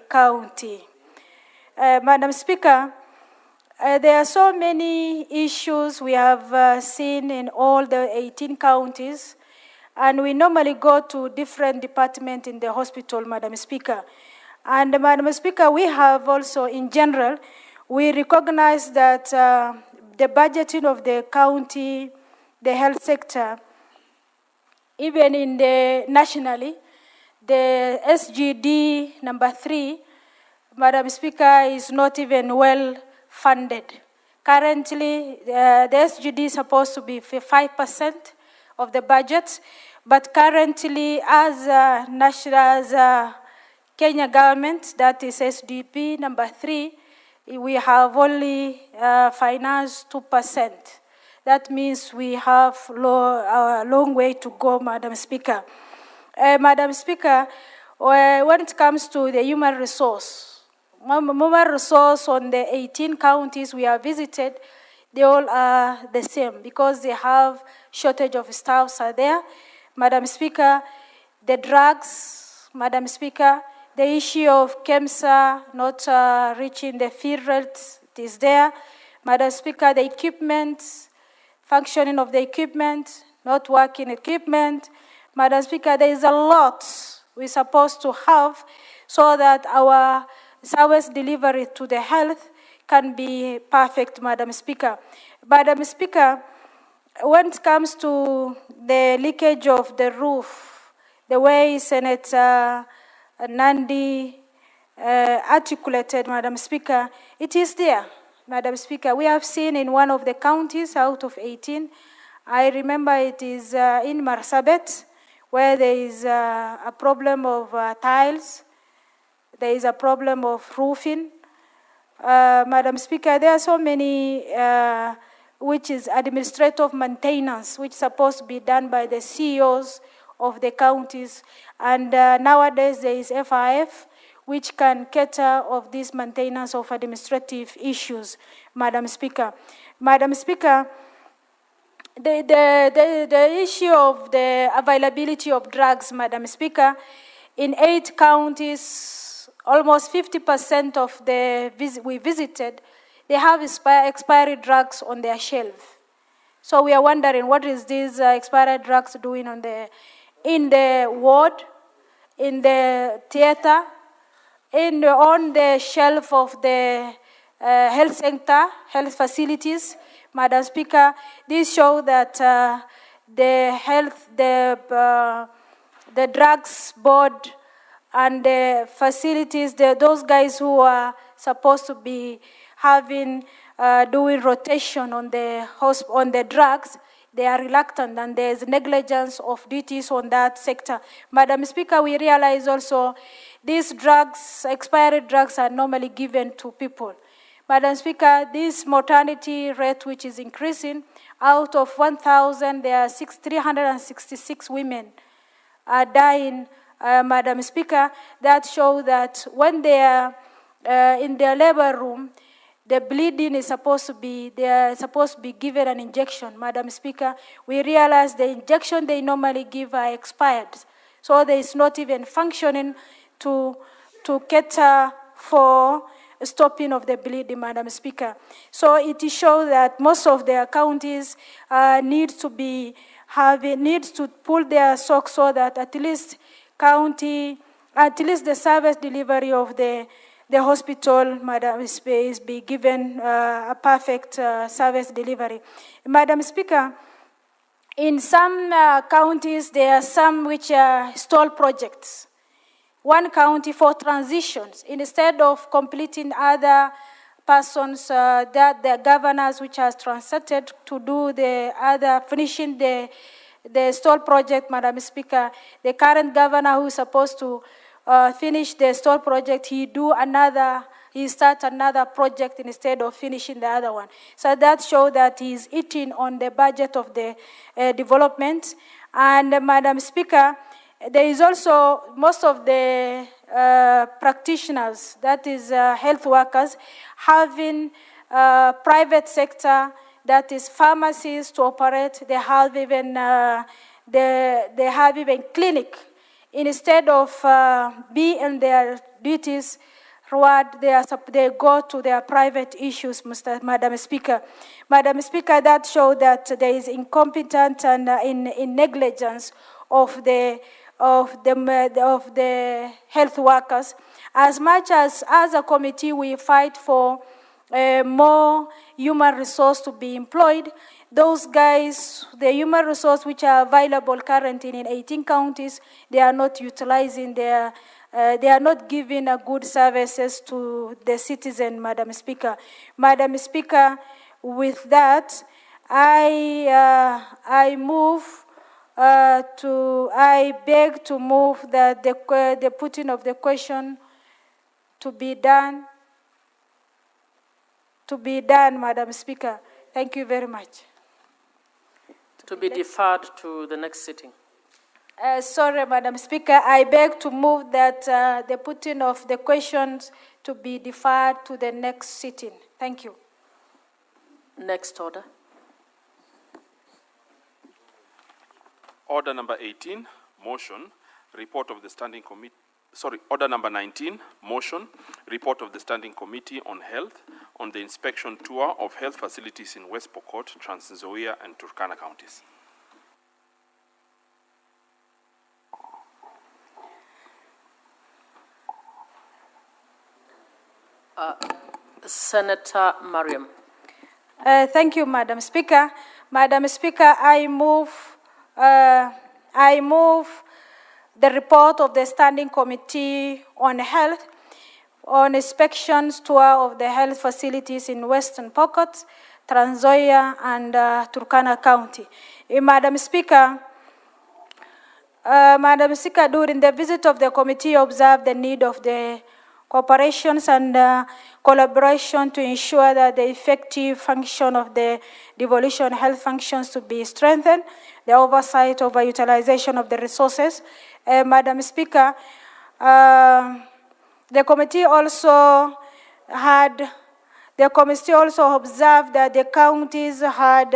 [SPEAKER 5] County. Madam Speaker, there are so many issues we have seen in all the 18 counties, and we normally go to different departments in the hospital, Madam Speaker. And Madam Speaker, we have also, in general, we recognize that the budgeting of the county, the health sector, even in the nationally, the SGD number 3, Madam Speaker, is not even well funded. Currently, the SGD is supposed to be 5% of the budget, but currently, as Kenya government, that is SDP number 3, we have only financed 2%. That means we have a long way to go, Madam Speaker. Madam Speaker, when it comes to the human resource on the 18 counties we have visited, they all are the same because they have shortage of staffs are there. Madam Speaker, the drugs, Madam Speaker, the issue of KEMSA not reaching the field rates is there. Madam Speaker, the equipment, functioning of the equipment, not working equipment. Madam Speaker, there is a lot we're supposed to have so that our service delivery to the health can be perfect, Madam Speaker. Madam Speaker, when it comes to the leakage of the roof, the way Senator Nandi articulated, Madam Speaker, it is there, Madam Speaker. We have seen in one of the counties out of 18, I remember it is in Marsabit, where there is a problem of tiles, there is a problem of roofing. Madam Speaker, there are so many, which is administrative maintenance, which is supposed to be done by the CEOs of the counties. And nowadays there is FIF, which can cater of this maintenance of administrative issues, Madam Speaker. Madam Speaker, the issue of the availability of drugs, Madam Speaker, in 8 counties, almost 50% of the we visited, they have expired drugs on their shelf. So we are wondering what is these expired drugs doing on in the ward, in the theater, on the shelf of the health center, health facilities. Madam Speaker, this shows that the drugs board and the facilities, those guys who are supposed to be doing rotation on the drugs, they are reluctant, and there is negligence of duties on that sector. Madam Speaker, we realize also these drugs, expired drugs, are normally given to people. Madam Speaker, this mortality rate, which is increasing, out of 1,000, there are 366 women are dying. Madam Speaker, that shows that when they are in their labor room, the bleeding is supposed to be, they are supposed to be given an injection. Madam Speaker, we realize the injection they normally give are expired. So there is not even functioning to cater for stopping of the bleeding, Madam Speaker. So it shows that most of their counties need to pull their socks so that at least the service delivery of the hospital, Madam, is be given a perfect service delivery. Madam Speaker, in some counties, there are some which are stall projects. One county for transitions, instead of completing other persons, that the governors which has transited to do finishing the stall project, Madam Speaker, the current governor who is supposed to finish the stall project, he starts another project instead of finishing the other one. So that shows that he is eating on the budget of the development. And Madam Speaker, there is also most of the practitioners, that is health workers, having private sector, that is pharmacies to operate. They have even clinic. Instead of being in their duties, they go to their private issues, Madam Speaker. Madam Speaker, that shows that there is incompetence and in negligence of the health workers. As much as a committee we fight for more human resource to be employed, those guys, the human resource which are available currently in 18 counties, they are not utilizing they are not giving a good services to the citizen, Madam Speaker. Madam Speaker, with that, I beg to move that the putting of the question to be done, Madam Speaker. Thank you very much.
[SPEAKER 18] To be deferred to the next sitting.
[SPEAKER 5] Sorry, Madam Speaker. I beg to move that the putting of the questions to be deferred to the next sitting. Thank you.
[SPEAKER 18] Next order.
[SPEAKER 4] Order number 18, motion, report of the Standing Committee. Order number 19, motion, report of the Standing Committee on Health on the inspection tour of health facilities in West Pokot, Trans Nzoia, and Turkana counties.
[SPEAKER 18] Senator Mariam.
[SPEAKER 5] Thank you, Madam Speaker. Madam Speaker, I move the report of the Standing Committee on Health on inspections tour of the health facilities in Western Pokot, Trans Nzoia, and Turkana County. Madam Speaker, during the visit of the committee, observed the need of the cooperations and collaboration to ensure that the effective function of the devolution health functions to be strengthened, the oversight over utilization of the resources. Madam Speaker, the committee also observed that the counties had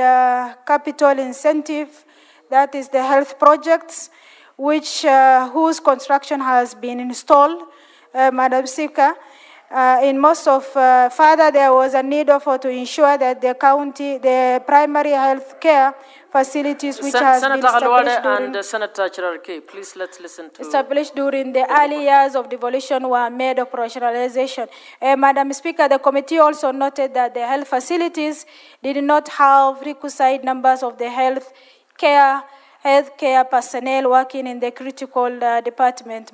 [SPEAKER 5] capital incentive, that is the health projects, whose construction has been installed. Madam Speaker, in most of further, there was a need to ensure that the primary health care facilities which has
[SPEAKER 18] Senator
[SPEAKER 5] been established
[SPEAKER 18] and Senator Chirarke, please let's listen to.
[SPEAKER 5] Established during the early years of devolution were made operationalization. Madam Speaker, the committee also noted that the health facilities did not have requisite numbers of the healthcare personnel working in the critical department,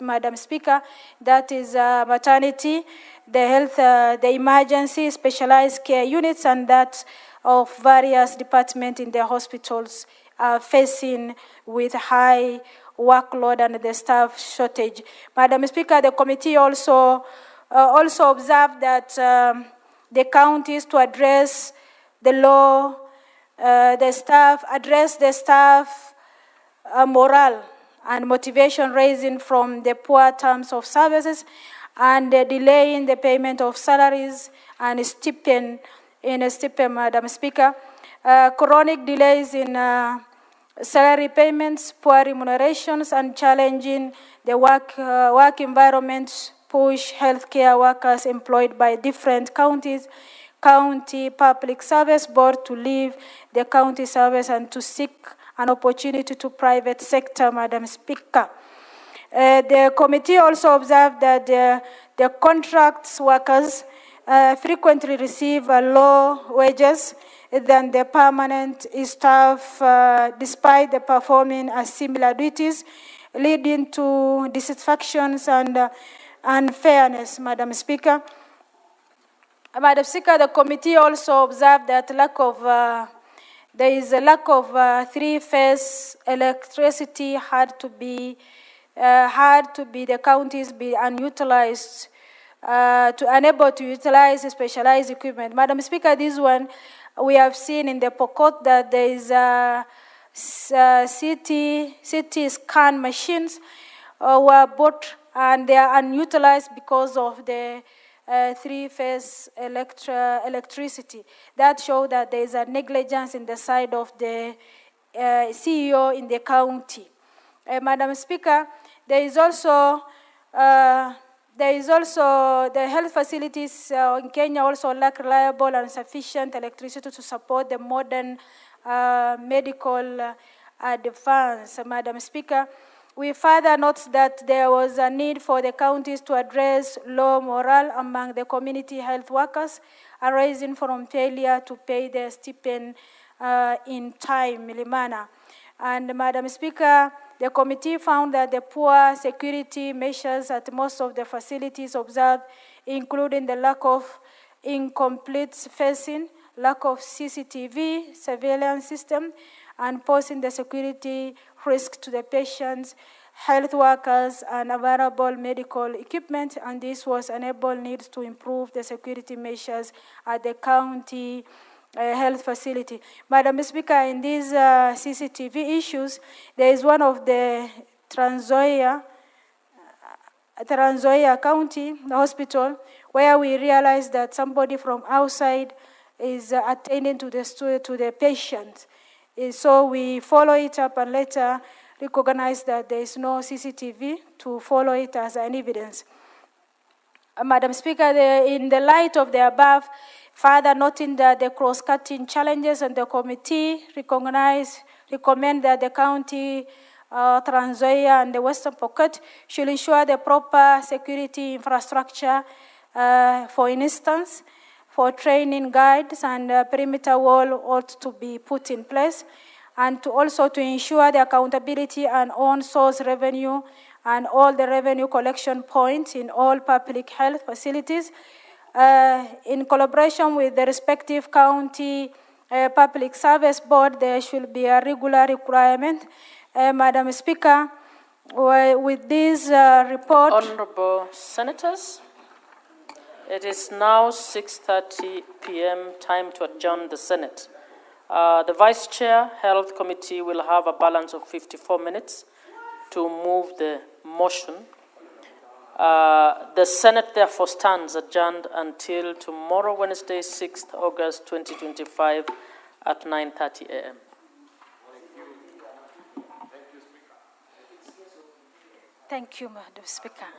[SPEAKER 5] Madam Speaker, that is maternity, the emergency, specialized care units, and that of various departments in the hospitals are facing with high workload and the staff shortage. Madam Speaker, the committee also observed that the counties to address the staff morale and motivation raising from the poor terms of services and the delay in the payment of salaries and stipend, Madam Speaker. Chronic delays in salary payments, poor remunerations, and challenging the work environment push healthcare workers employed by different county public service board to leave the county service and to seek an opportunity to private sector, Madam Speaker. The committee also observed that the contract workers frequently receive low wages than the permanent staff despite the performing similar duties, leading to dissatisfactions and unfairness, Madam Speaker. Madam Speaker, the committee also observed that there is a lack of three-phase electricity had to be the counties be unutilized to unable to utilize specialized equipment. Madam Speaker, this one we have seen in the Pokot that there is CT scan machines were bought and they are unutilized because of the three-phase electricity. That shows that there is a negligence in the side of the CEO in the county. Madam Speaker, there is also the health facilities in Kenya also lack reliable and sufficient electricity to support the modern medical advance. Madam Speaker, we further note that there was a need for the counties to address low morale among the community health workers arising from failure to pay their stipend in timely manner. And Madam Speaker, the committee found that the poor security measures at most of the facilities observed, including the lack of incomplete fencing, lack of CCTV surveillance system, and posing the security risk to the patients, health workers, and available medical equipment, and this was enabled needs to improve the security measures at the county health facility. Madam Speaker, in these CCTV issues, there is one of the Trans Nzoia County Hospital where we realized that somebody from outside is attending to the patient. So we follow it up and later recognize that there is no CCTV to follow it as an evidence. Madam Speaker, in the light of the above, further noting that the cross-cutting challenges and the committee recommend that the county, Trans Nzoia and the Western Pokot should ensure the proper security infrastructure For instance, for training guides and perimeter wall ought to be put in place, and to also to ensure the accountability and own source revenue and all the revenue collection points in all public health facilities. In collaboration with the respective county public service board, there should be a regular requirement. Madam Speaker, with this report...
[SPEAKER 18] Honorable Senators, it is now 6:30 p.m. time to adjourn the Senate. The Vice Chair, Health Committee, will have a balance of 54 minutes to move the motion. The Senate therefore stands adjourned until tomorrow, Wednesday, 6th August 2025 at 9:30 a.m.
[SPEAKER 5] Thank you, Madam Speaker.